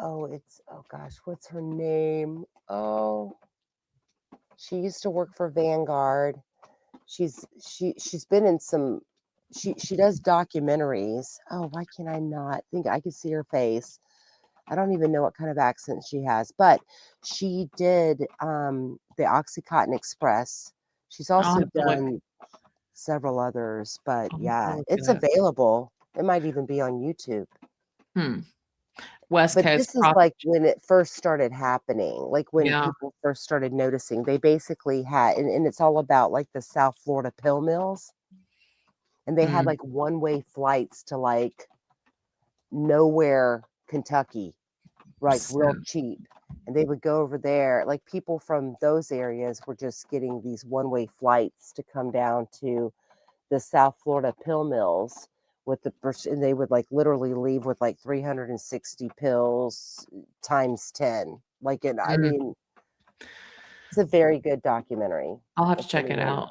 oh gosh, what's her name? Oh, she used to work for Vanguard. She's been in some. She does documentaries. Oh, why can I not think? I can see her face. I don't even know what kind of accent she has, but she did the Oxycontin Express. She's I'll also have to look. done several others, but I'll have to yeah, look it's it up. available. It might even be on YouTube. Hmm. West But Coast this is prop. like when it first started happening, like when Yeah. people first started noticing. They basically had, and it's all about like the South Florida pill mills, and they had Mm. like one-way flights to like nowhere, Kentucky, like So, real cheap. And they would go over there, like people from those areas were just getting these one-way flights to come down to the South Florida pill mills with and they would like literally leave with like 360 pills times 10. Like it, I mm, mean, it's a very good documentary. I'll have to If check it anyone,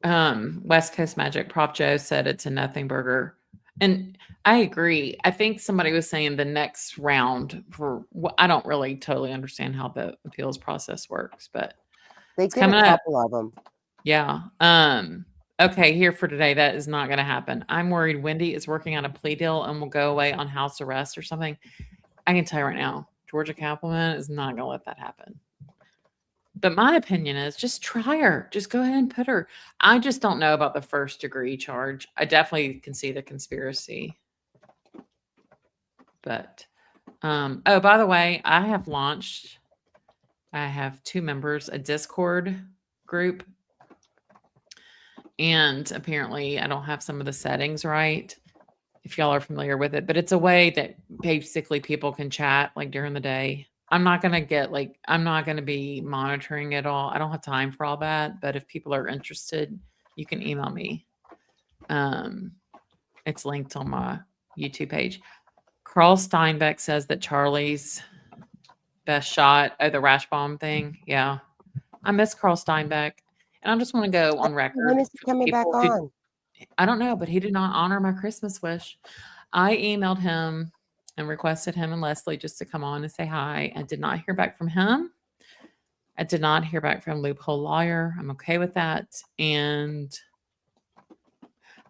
out. West Coast Magic Prop Joe said it's a nothing burger. And I agree. I think somebody was saying the next round for I don't really totally understand how the appeals process works, but they it's did a coming up. couple of them. Yeah. Okay, here for today. That is not going to happen. I'm worried Wendy is working on a plea deal and will go away on house arrest or something. I can tell you right now, Georgia Cappleman is not going to let that happen. But my opinion is just try her. Just go ahead and put her. I just don't know about the first degree charge. I definitely can see the conspiracy. But oh, by the way, I have two members, a Discord group. And apparently I don't have some of the settings right. If y'all are familiar with it, but it's a way that basically people can chat like during the day. I'm not going to be monitoring it all. I don't have time for all that, but if people are interested, you can email me. It's linked on my YouTube page. Carl Steinbeck says that Charlie's best shot, the rash bomb thing. Yeah. I miss Carl Steinbeck. And I just want to go on When record is he for the coming back people who on? I don't know, but he did not honor my Christmas wish. I emailed him and requested him and Leslie just to come on and say hi. I did not hear back from him. I did not hear back from Loophole Lawyer. I'm okay with that. And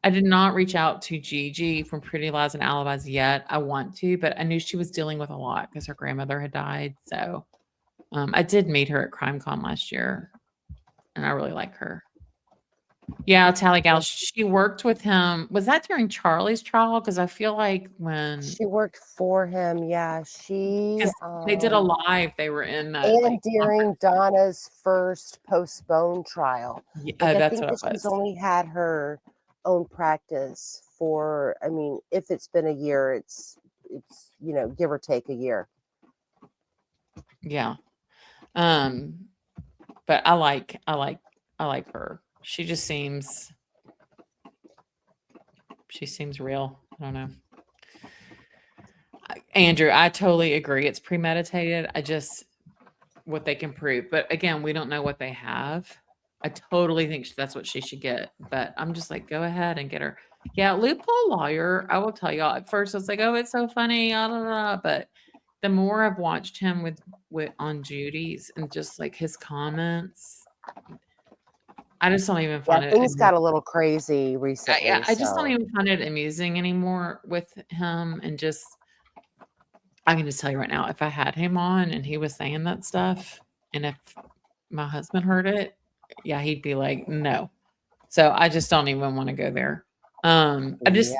I did not reach out to Gigi from Pretty Lies and Alibis yet. I want to, but I knew she was dealing with a lot because her grandmother had died. So I did meet her at CrimeCon last year, and I really like her. Yeah, Tally Gal. She worked with him. Was that during Charlie's trial? Because I feel like when She worked for him. Yeah, she they did a live, they were in that and like during Donna's first postponed trial. Like I that's think what that it she's was. only had her own practice for, I mean, if it's been a year, it's give or take a year. Yeah. But I like her. She seems real. I don't know. Andrew, I totally agree. It's premeditated. I just what they can prove. But again, we don't know what they have. I totally think that's what she should get. But I'm just like, go ahead and get her. Yeah, Loophole Lawyer, I will tell y'all. At first, I was like, oh, it's so funny. But the more I've watched him with on Judy's and just like his comments, I just don't even Yeah, find it. things got a little crazy recently. Yeah, I just don't So even find it amusing anymore with him. And just, I can just tell you right now, if I had him on and he was saying that stuff, and if my husband heard it, yeah, he'd be like, no. So I just don't even want to go there. I just,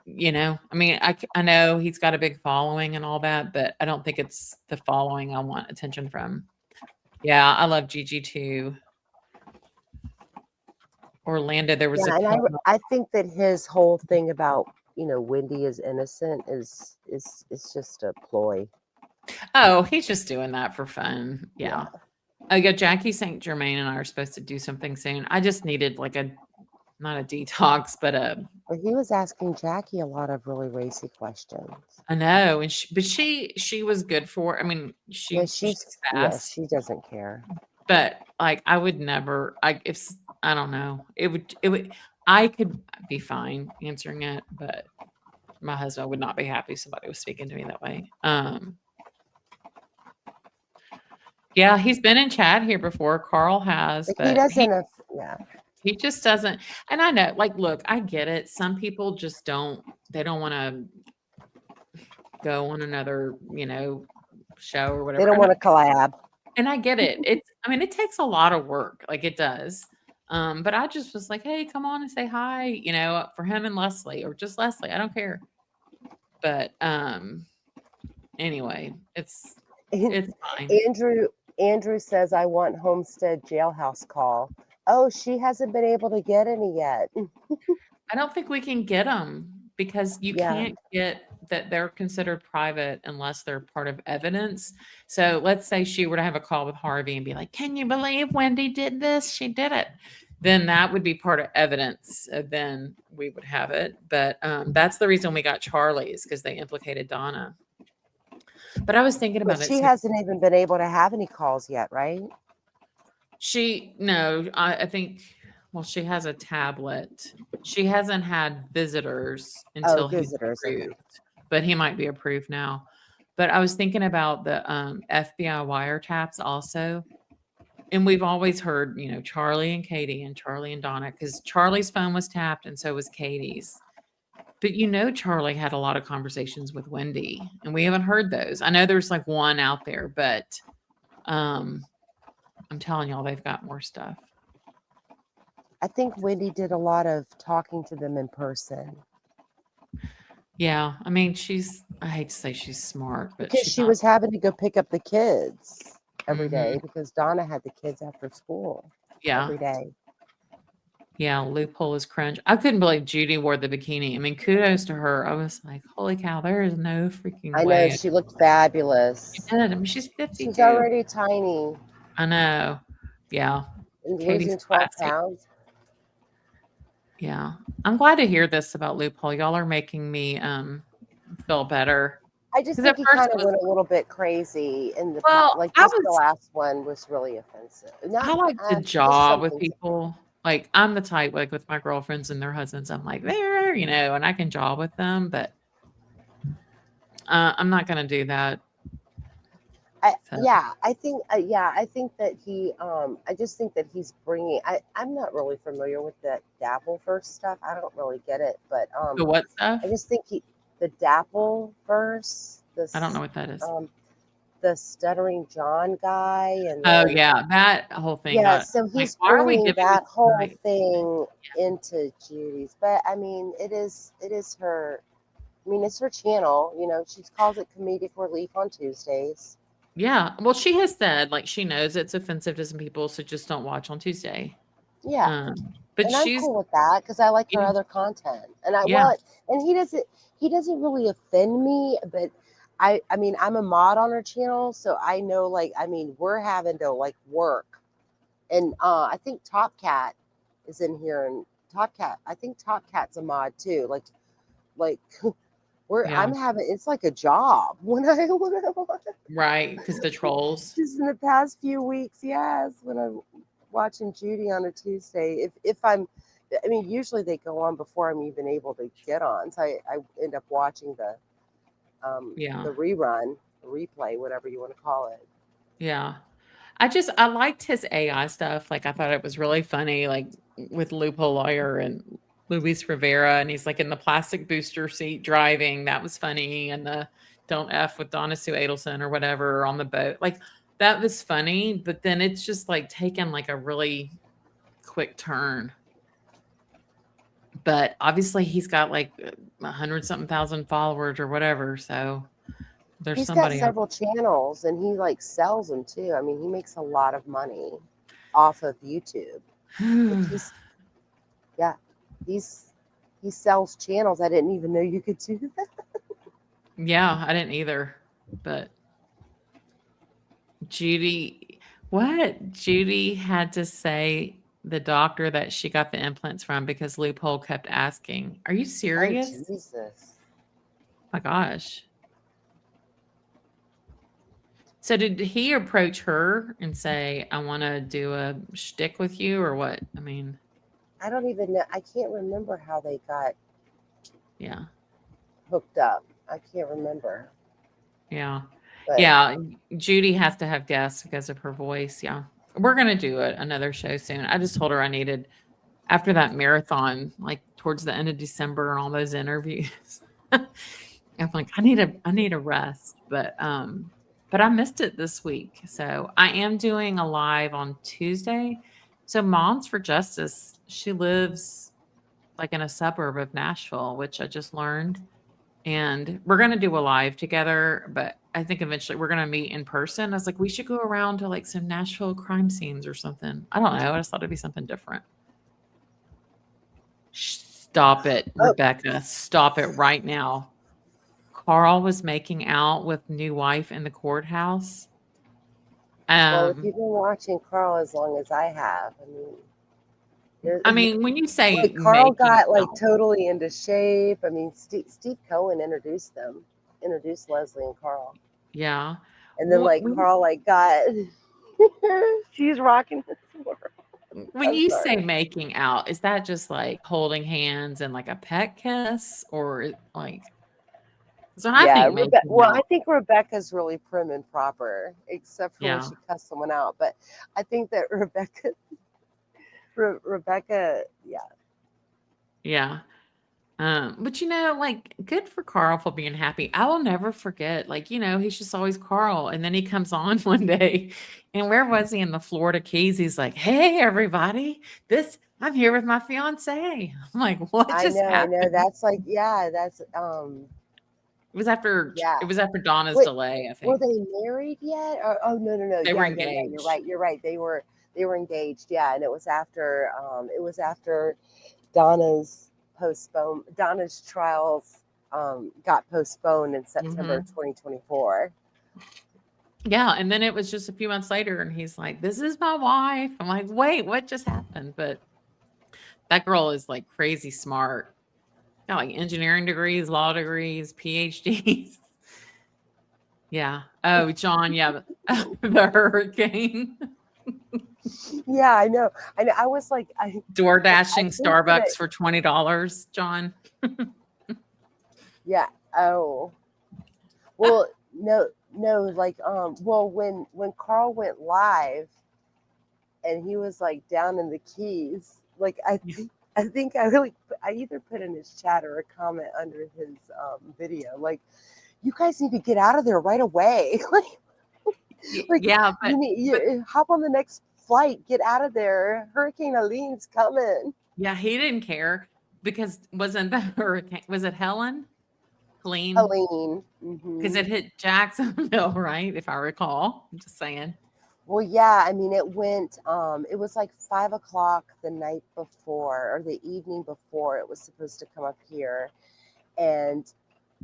yeah. I mean, I know he's got a big following and all that, but I don't think it's the following I want attention from. Yeah, I love Gigi too. Orlando, there was And I think that his whole thing about Wendy is innocent is just a ploy. Oh, he's just doing that for fun. Yeah. Yeah, Jackie St. Germain and I are supposed to do something soon. I just needed like not a detox, but But he was asking Jackie a lot of really racy questions. I know, and she was good for. I mean, she's fast. She doesn't care. But like, I would never. I don't know. It would. I could be fine answering it, but my husband would not be happy somebody was speaking to me that way. Yeah, he's been in chat here before. Carl has, But he but doesn't. Yeah. he just doesn't. And I know, like, look, I get it. Some people just don't. They don't want to go on another, show or They whatever. don't want to collab. And I get it. I mean, it takes a lot of work. Like it does. But I just was like, hey, come on and say hi, for him and Leslie or just Leslie. I don't care. But anyway, it's fine. Andrew says, I want Homestead jailhouse call. Oh, she hasn't been able to get any yet. I don't think we can get them because you can't get that they're considered private unless they're part of evidence. So let's say she were to have a call with Harvey and be like, can you believe Wendy did this? She did it. Then that would be part of evidence. Then we would have it. But that's the reason we got Charlie's because they implicated Donna. But I was thinking about it. She hasn't even been able to have any calls yet, right? I think, well, she has a tablet. She hasn't had visitors until he's approved, but he might be approved now. But I was thinking about the FBI wiretaps also. And we've always heard, Charlie and Katie and Charlie and Donna, because Charlie's phone was tapped and so was Katie's. But Charlie had a lot of conversations with Wendy, and we haven't heard those. I know there's like one out there, but I'm telling y'all, they've got more stuff. I think Wendy did a lot of talking to them in person. Yeah, I mean, I hate to say she's smart, but because she was having to go pick up the kids every day because Donna had the kids after school. Yeah, every day. Yeah, loophole is cringe. I couldn't believe Judy wore the bikini. I mean, kudos to her. I was like, holy cow, there is no freaking way. I know, she looked fabulous. She did. I mean, she's 52. She's already tiny. I know. Yeah. And losing 12 pounds. Yeah. I'm glad to hear this about loophole. Y'all are making me feel better. I just think he kind of went a little bit crazy in the the last one was really offensive. I like to jaw with people. Like I'm the type, like with my girlfriends and their husbands, I'm like, there, and I can jaw with them, but I'm not going to do that. I think that he, I just think that he's bringing, I'm not really familiar with the Dapple verse stuff. I don't really get it, but the what stuff? I just think the Dapple verse, I don't know what that is. The Stuttering John guy. And that whole thing. Yeah, so he's bringing that whole thing into Judy's. But I mean, it is her, I mean, it's her channel. She calls it comedic relief on Tuesdays. Yeah. Well, she has said, like, she knows it's offensive to some people, so just don't watch on Tuesday. Yeah. But and I'm cool with that because I like her other content. And and he doesn't really offend me, but I mean, I'm a mod on her channel, so I know, we're having to, work. And I think Top Cat is in here, and I think Top Cat's a mod, too. I'm having, it's like a job when I right, because the trolls. Just in the past few weeks, yes, when I'm watching Judy on a Tuesday. Usually they go on before I'm even able to get on, so I end up watching the rerun, the replay, whatever you want to call it. Yeah. I liked his AI stuff. Like, I thought it was really funny, like with Loophole Lawyer and Luis Rivera, and he's like in the plastic booster seat driving. That was funny. And the don't F with Donna Sue Adelson or whatever on the boat. Like, that was funny, but then it's just like taken like a really quick turn. But obviously he's got like 100-something thousand followers or whatever. So there's somebody. He's got several channels and he sells them too. I mean, he makes a lot of money off of YouTube. He sells channels. I didn't even know you could do that. Yeah, I didn't either. But Judy had to say the doctor that she got the implants from because Loophole kept asking, are you serious? Oh, Jesus. My gosh. So did he approach her and say, I want to do a shtick with you or what? I mean, I don't even know. I can't remember how they got. Yeah. hooked up. I can't remember. Yeah. But Yeah. Judy has to have guests because of her voice. Yeah. We're going to do another show soon. I just told her I needed, after that marathon, like towards the end of December and all those interviews. I'm like, I need a rest. But I missed it this week. So I am doing a live on Tuesday. So Moms for Justice, she lives like in a suburb of Nashville, which I just learned. And we're going to do a live together, but I think eventually we're going to meet in person. I was like, we should go around to like some Nashville crime scenes or something. I don't know. I just thought it'd be something different. Stop it, oh, Rebecca. Stop it right now. Carl was making out with new wife in the courthouse. well, if you've been watching Carl as long as I have, I mean, when you say like Carl making got like out, totally into shape. I mean, Steve Cohen introduced Leslie and Carl, yeah. and then like Carl like got she's rocking his world. When I'm you sorry. say making out, is that just like holding hands and like a pet kiss, or like? So I Yeah, think making well, I out. think Rebecca's really prim and proper, except for when Yeah, she cussed someone out. But I think that Rebecca, yeah, yeah. But like good for Carl for being happy. I will never forget, like, he's just always Carl. And then he comes on one day, and where was he in the Florida Keys? He's like, hey, everybody, I'm here with my fiance. I'm like, what I just know, I know. happened? That's like, yeah, that's It yeah. was after Donna's Wait, delay, I were think. they married yet? Or, oh no, no, no. They were Yeah, yeah, yeah. engaged. You're right. They were engaged. Yeah, and it was after Donna's Donna's trials got postponed in September Hmm. 2024. Yeah, and then it was just a few months later, and he's like, "This is my wife." I'm like, "Wait, what just happened?" But that girl is like crazy smart. Got like engineering degrees, law degrees, PhDs. Yeah. Oh, John, yeah, the hurricane. Yeah, I know. I know. I was like, Door I dashing think that Starbucks for $20, John. yeah. Oh, well, no, no. Like, well, when Carl went live and he was like down in the Keys, like I think I either put in his chat or a comment under his video, like, you guys need to get out of there right away. like Yeah, but you hop on the next flight, get out of there. Hurricane Helene's coming. yeah, he didn't care because wasn't the hurricane? Was it Helene? Helene. Because it hit Jacksonville, right? If I recall. I'm just saying. Well, yeah, I mean, it was like 5 o'clock the night before or the evening before it was supposed to come up here. And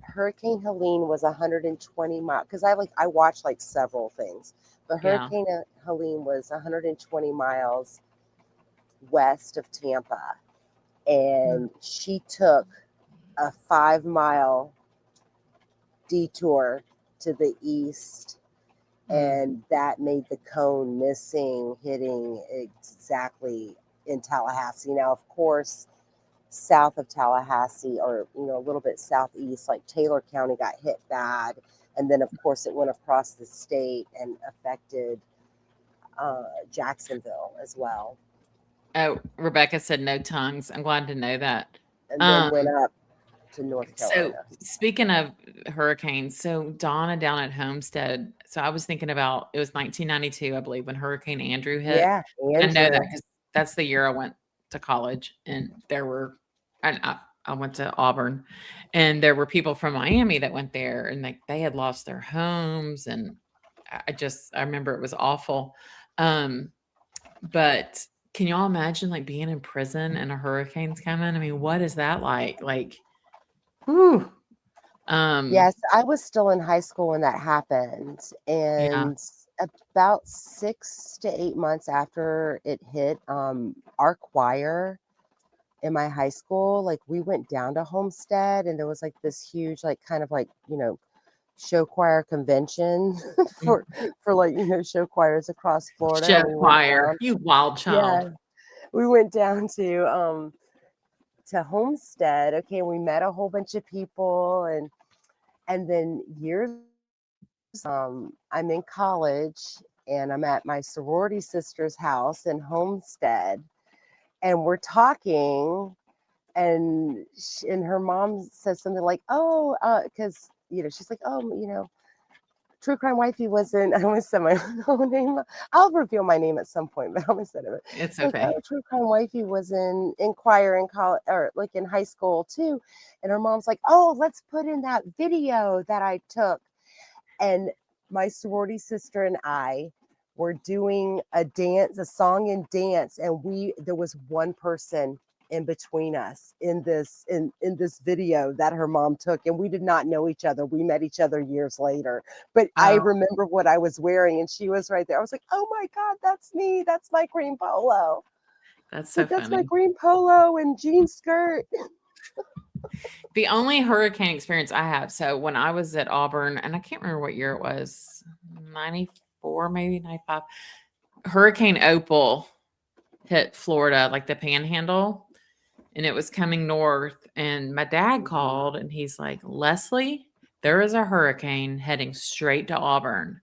Hurricane Helene was 120 miles, because I watched like several things, but Yeah. Hurricane Helene was 120 miles west of Tampa, and she took a 5 mile detour to the east, and that made the cone missing, hitting exactly in Tallahassee. Now, of course, south of Tallahassee, or a little bit southeast, like Taylor County got hit bad, and then of course it went across the state and affected Jacksonville as well, Oh, Rebecca said no tongues. I'm glad to know that. and then went up to North So Carolina. speaking of hurricanes, so Donna down at Homestead. So I was thinking about, it was 1992, I believe, when Hurricane Andrew hit. Yeah, I know that Andrew. because that's the year I went to college, and I went to Auburn, and there were people from Miami that went there, and they had lost their homes, and I remember it was awful. But can y'all imagine like being in prison and a hurricane's coming? I mean, what is that like? Like, whew. Yes, I was still in high school when that happened, Yeah. and about 6 to 8 months after it hit, our choir in my high school, like, we went down to Homestead, and there was like this huge, like, kind of like, show choir convention for like, show choirs across Florida. Show And we went choir, down. you wild child. Yeah, we went down to to Homestead. Okay, we met a whole bunch of people, and then years I'm in college and I'm at my sorority sister's house in Homestead, and we're talking, and her mom says something like, "Oh, because she's like, oh, True Crime Wifey wasn't." I almost said my own name. I'll reveal my name at some point, but I almost said it. It's Like, okay. oh, True Crime Wifey was in choir in college, or like in high school too. And her mom's like, "Oh, let's put in that video that I took." And my sorority sister and I were doing a song and dance, and there was one person in between us in this video that her mom took, and we did not know each other. We met each other years later, but I Oh, remember what I was wearing, and she was right there. I was like, "Oh my God, that's me. That's my green polo." that's so Like, that's my funny. green polo and jean skirt. The only hurricane experience I have, so when I was at Auburn, and I can't remember what year it was, 94, maybe 95, Hurricane Opal hit Florida, like the Panhandle, and it was coming north. And my dad called and he's like, "Leslie, there is a hurricane heading straight to Auburn."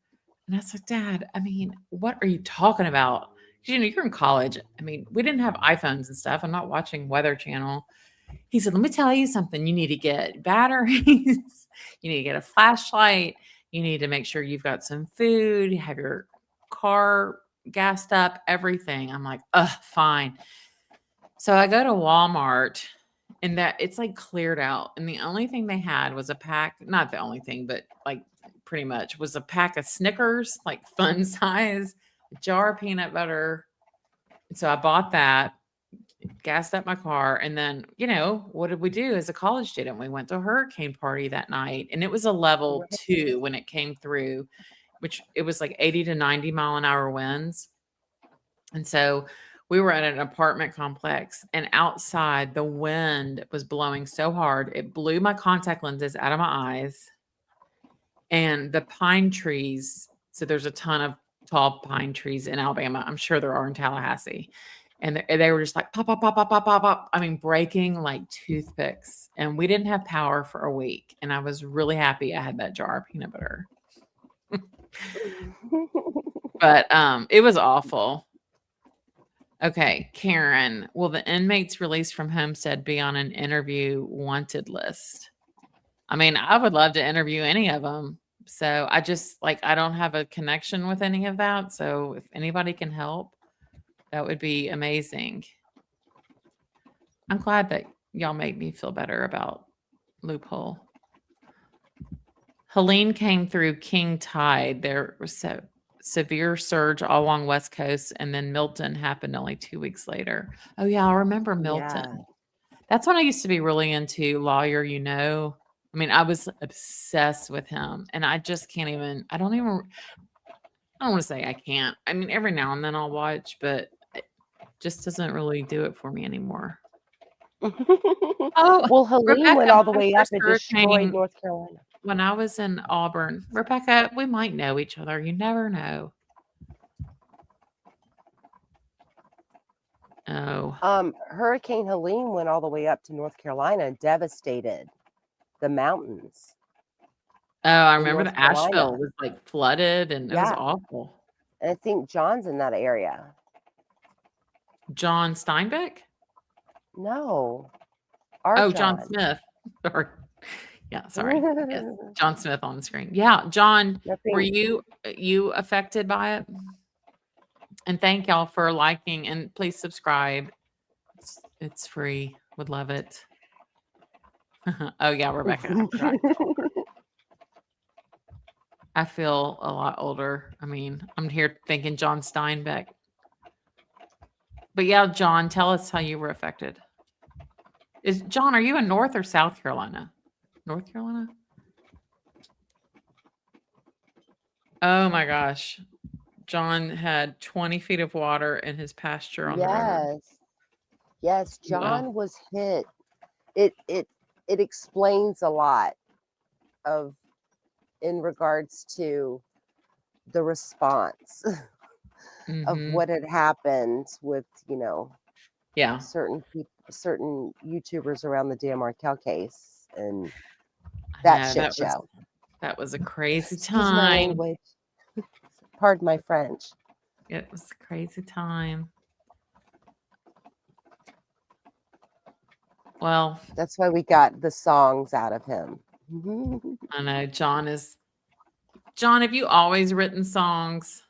And I said, "Dad, I mean, what are you talking about?" 'Cause, you're in college. I mean, we didn't have iPhones and stuff. I'm not watching Weather Channel. He said, "Let me tell you something. You need to get batteries. You need to get a flashlight. You need to make sure you've got some food. You have your car gassed up, everything." I'm like, fine. So I go to Walmart, and that it's like cleared out. And the only thing they had was a pack, not the only thing, but like pretty much was a pack of Snickers, like fun size, a jar of peanut butter. And so I bought that, gassed up my car, and then, what did we do as a college student? We went to a hurricane party that night, and it was a level 2 when it came through, which it was like 80 to 90 mile an hour winds. And so we were at an apartment complex, and outside the wind was blowing so hard, it blew my contact lenses out of my eyes. And the pine trees, so there's a ton of tall pine trees in Alabama. I'm sure there are in Tallahassee. And they were just like pop, pop, pop, pop, pop, pop, pop. I mean, breaking like toothpicks. And we didn't have power for a week. And I was really happy I had that jar of peanut butter. But it was awful. Okay, Karen, will the inmates released from Homestead be on an interview wanted list? I mean, I would love to interview any of them. So I just I don't have a connection with any of that. So if anybody can help, that would be amazing. I'm glad that y'all made me feel better about Loophole. Helene came through King Tide. There was a severe surge all along West Coast, and then Milton happened only 2 weeks later. Oh yeah, I remember Milton. Yeah. That's when I used to be really into Lawyer, I mean, I was obsessed with him, and I just can't even. I don't want to say I can't. I mean, every now and then I'll watch, but it just doesn't really do it for me anymore. Oh, Well, Helene Rebecca, went all the my way up first and destroyed hurricane North Carolina. when I was in Auburn. Rebecca, we might know each other. You never know. Oh, Hurricane Helene went all the way up to North Carolina and devastated the mountains I in remember North the Asheville Carolina. was flooded, and it was Yeah. awful. And I think John's in that area. John Steinbeck? No. Our Oh, John John. Smith. Yeah, sorry. Yes, John Smith on the screen. Yeah, John, were you affected by it? And thank y'all for liking, and please subscribe. It's free. Would love it. Oh yeah, Rebecca. I forgot. I feel a lot older. I mean, I'm here thinking John Steinbeck. But yeah, John, tell us how you were affected. John, are you in North or South Carolina? North Carolina? Oh my gosh. John had 20 feet of water in his pasture on the river. Yes, John was hit. It explains a lot in regards to the response of what had happened with, Yeah. certain people. certain YouTubers around the Dan Markel case and I that know shit show. that was a crazy Excuse my time. language. Pardon my French. It was a crazy time. Well, That's why we got the songs out of him. I know John, have you always written songs?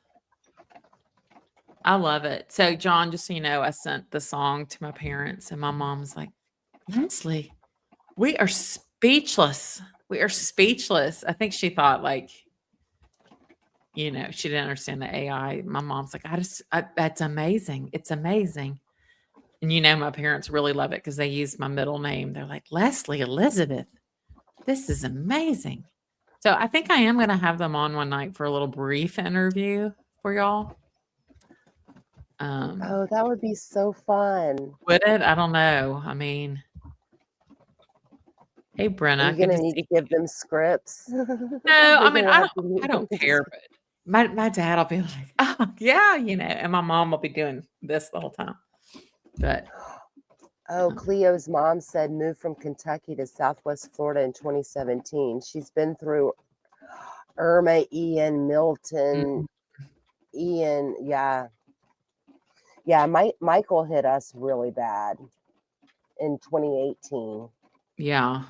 I love it. So, John, just so you know, I sent the song to my parents, and my mom was like, Leslie, we are speechless. We are speechless. I think she thought, like, she didn't understand the AI. My mom's like, that's amazing. It's amazing. And my parents really love it because they use my middle name. They're like, Leslie Elizabeth, this is amazing. So I think I am going to have them on one night for a little brief interview for y'all. Oh, that would be so fun. Would it? I don't know. I mean, hey, Brenna. Are you going to need to give them scripts? No, I mean, I don't care, but my dad will be like, oh, yeah, and my mom will be doing this the whole time. But Cleo's mom said moved from Kentucky to Southwest Florida in 2017. She's been through Irma, Ian, Milton, Ian. Yeah. Michael hit us really bad in 2018. Yeah.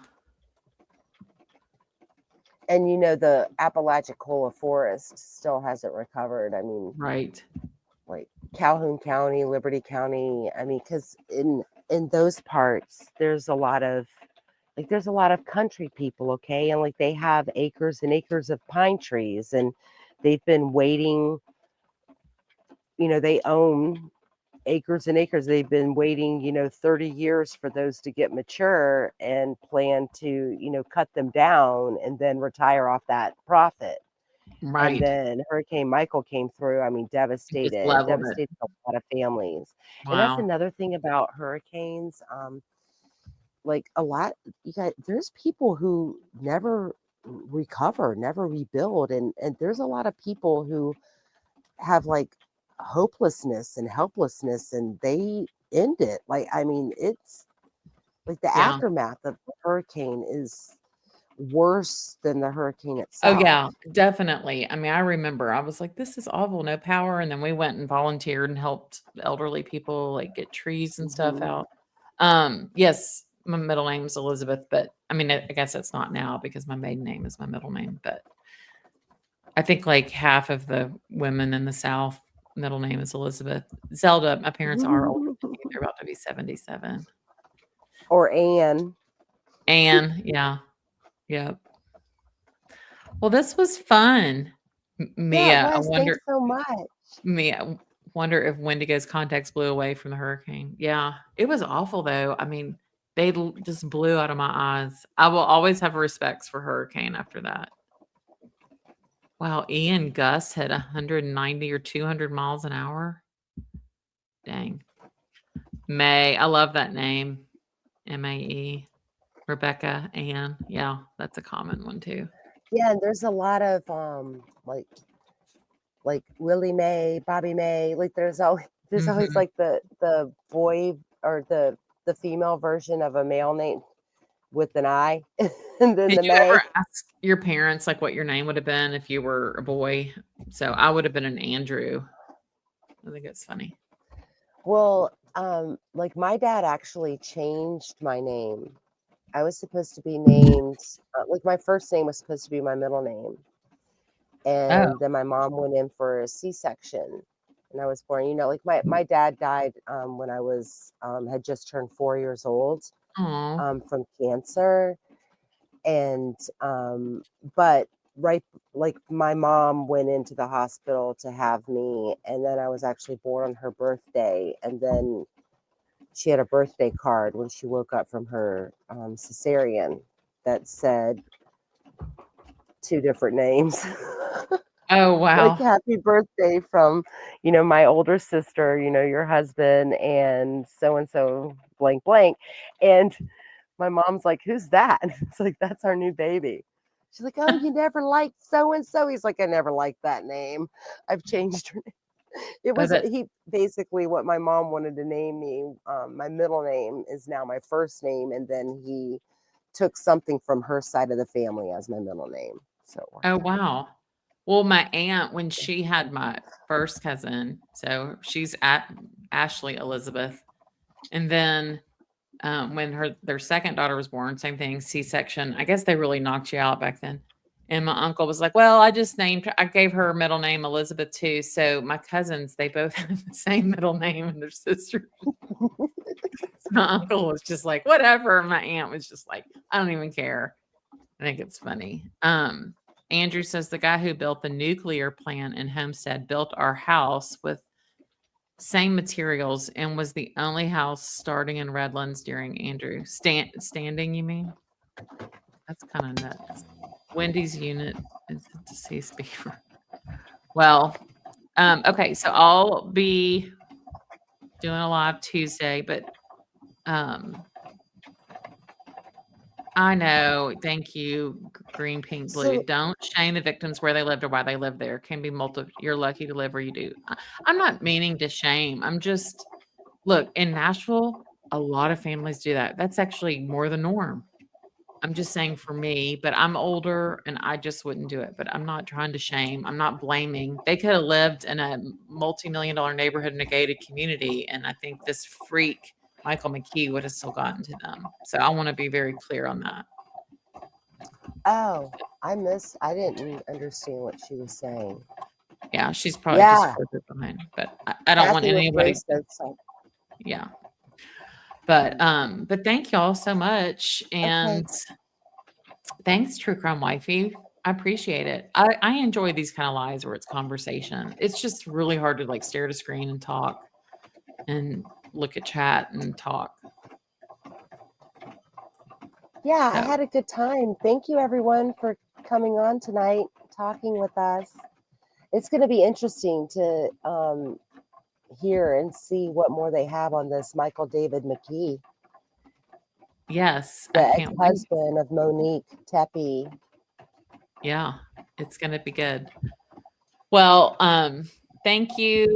And the Apalachicola forest still hasn't recovered. I mean, right. Like Calhoun County, Liberty County. I mean, because in those parts, there's a lot of country people, okay, and like they have acres and acres of pine trees, and they've been waiting. They own acres and acres. They've been waiting, 30 years for those to get mature and plan to, cut them down and then retire off that profit. Right. And then Hurricane Michael came through. I mean, devastated a lot of families. Wow. And that's another thing about hurricanes. Like a lot, there's people who never recover, never rebuild. And there's a lot of people who have like hopelessness and helplessness, and they end it. Like, I mean, it's like the aftermath of the hurricane is worse than the hurricane itself. Oh yeah, definitely. I mean, I remember I was like, this is awful, no power. And then we went and volunteered and helped elderly people like get trees and stuff out. Yes, my middle name is Elizabeth, but I mean, I guess it's not now because my maiden name is my middle name. But I think like half of the women in the South middle name is Elizabeth. Zelda, my parents are older. They're about to be 77. Or Anne. Anne, yeah. Yep. Well, this was fun. Mia, I wonder. Thanks so much. Mia, wonder if Wendigo's contacts blew away from the hurricane. Yeah, it was awful though. I mean, they just blew out of my eyes. I will always have respects for hurricane after that. Wow, Ian gusts hit 190 or 200 miles an hour. Dang. May, I love that name. M-A-E. Rebecca, Ann. Yeah, that's a common one too. Yeah, and there's a lot of like Willie Mae, Bobby May. Like there's always like the boy or the female version of a male name with an I. And then Did you ever ask your parents like what your name would have been if you were a boy? So I would have been an Andrew. I think it's funny. Well, like my dad actually changed my name. I was supposed to be named, like my first name was supposed to be my middle name. And then my mom went in for a C-section and I was born, like my dad died when I was, had just turned 4 years old from cancer. And, but right, like my mom went into the hospital to have me, and then I was actually born on her birthday. And then she had a birthday card when she woke up from her cesarean that said 2 different names. Oh, wow. Like happy birthday from, my older sister, your husband and so blank blank. And my mom's like, who's that? And it's like, that's our new baby. She's like, oh, you never liked so-and-so. He's like, I never liked that name. I've changed her name. It Oh, was that's he basically what my mom wanted to name me. My middle name is now my first name, and then he took something from her side of the family as my middle name. So it oh, worked out. wow. Well, my aunt, when she had my first cousin, so she's at Ashley Elizabeth, and then when their second daughter was born, same thing, C-section. I guess they really knocked you out back then. And my uncle was like, "Well, I gave her middle name Elizabeth too." So my cousins, they both have the same middle name, and their sister. My uncle was just like, "Whatever." And my aunt was just like, "I don't even care." I think it's funny. Andrew says the guy who built the nuclear plant in Homestead built our house with same materials and was the only house starting in Redlands during Andrew. Standing, you mean? That's kind of nuts. Wendy's unit is a deceased beaver. Well, okay, so I'll be doing a live Tuesday, but I know. Thank you, green, pink, blue. So Don't shame the victims where they lived or why they lived there. Can be multiple. You're lucky to live where you do. I'm not meaning to shame. I'm just look in Nashville. A lot of families do that. That's actually more the norm. I'm just saying for me, but I'm older and I just wouldn't do it. But I'm not trying to shame. I'm not blaming. They could have lived in a multi-million-dollar neighborhood in a gated community, and I think this freak Michael McKee would have still gotten to them. So I want to be very clear on that. oh, I didn't understand what she was saying. Yeah, she's probably Yeah, just further behind, but I don't want Kathy with anybody. Grace said so. Yeah, but thank y'all so much, Okay. and thanks, True Crime Wifey. I appreciate it. I enjoy these kind of lives where it's conversation. It's just really hard to like stare at a screen and talk, and look at chat and talk. Yeah, I So had a good time. Thank you, everyone, for coming on tonight, talking with us. It's going to be interesting to hear and see what more they have on this Michael David McKee, yes, the I can't wait. ex-husband of Monique Tepe. Yeah, it's gonna be good. Well, thank you.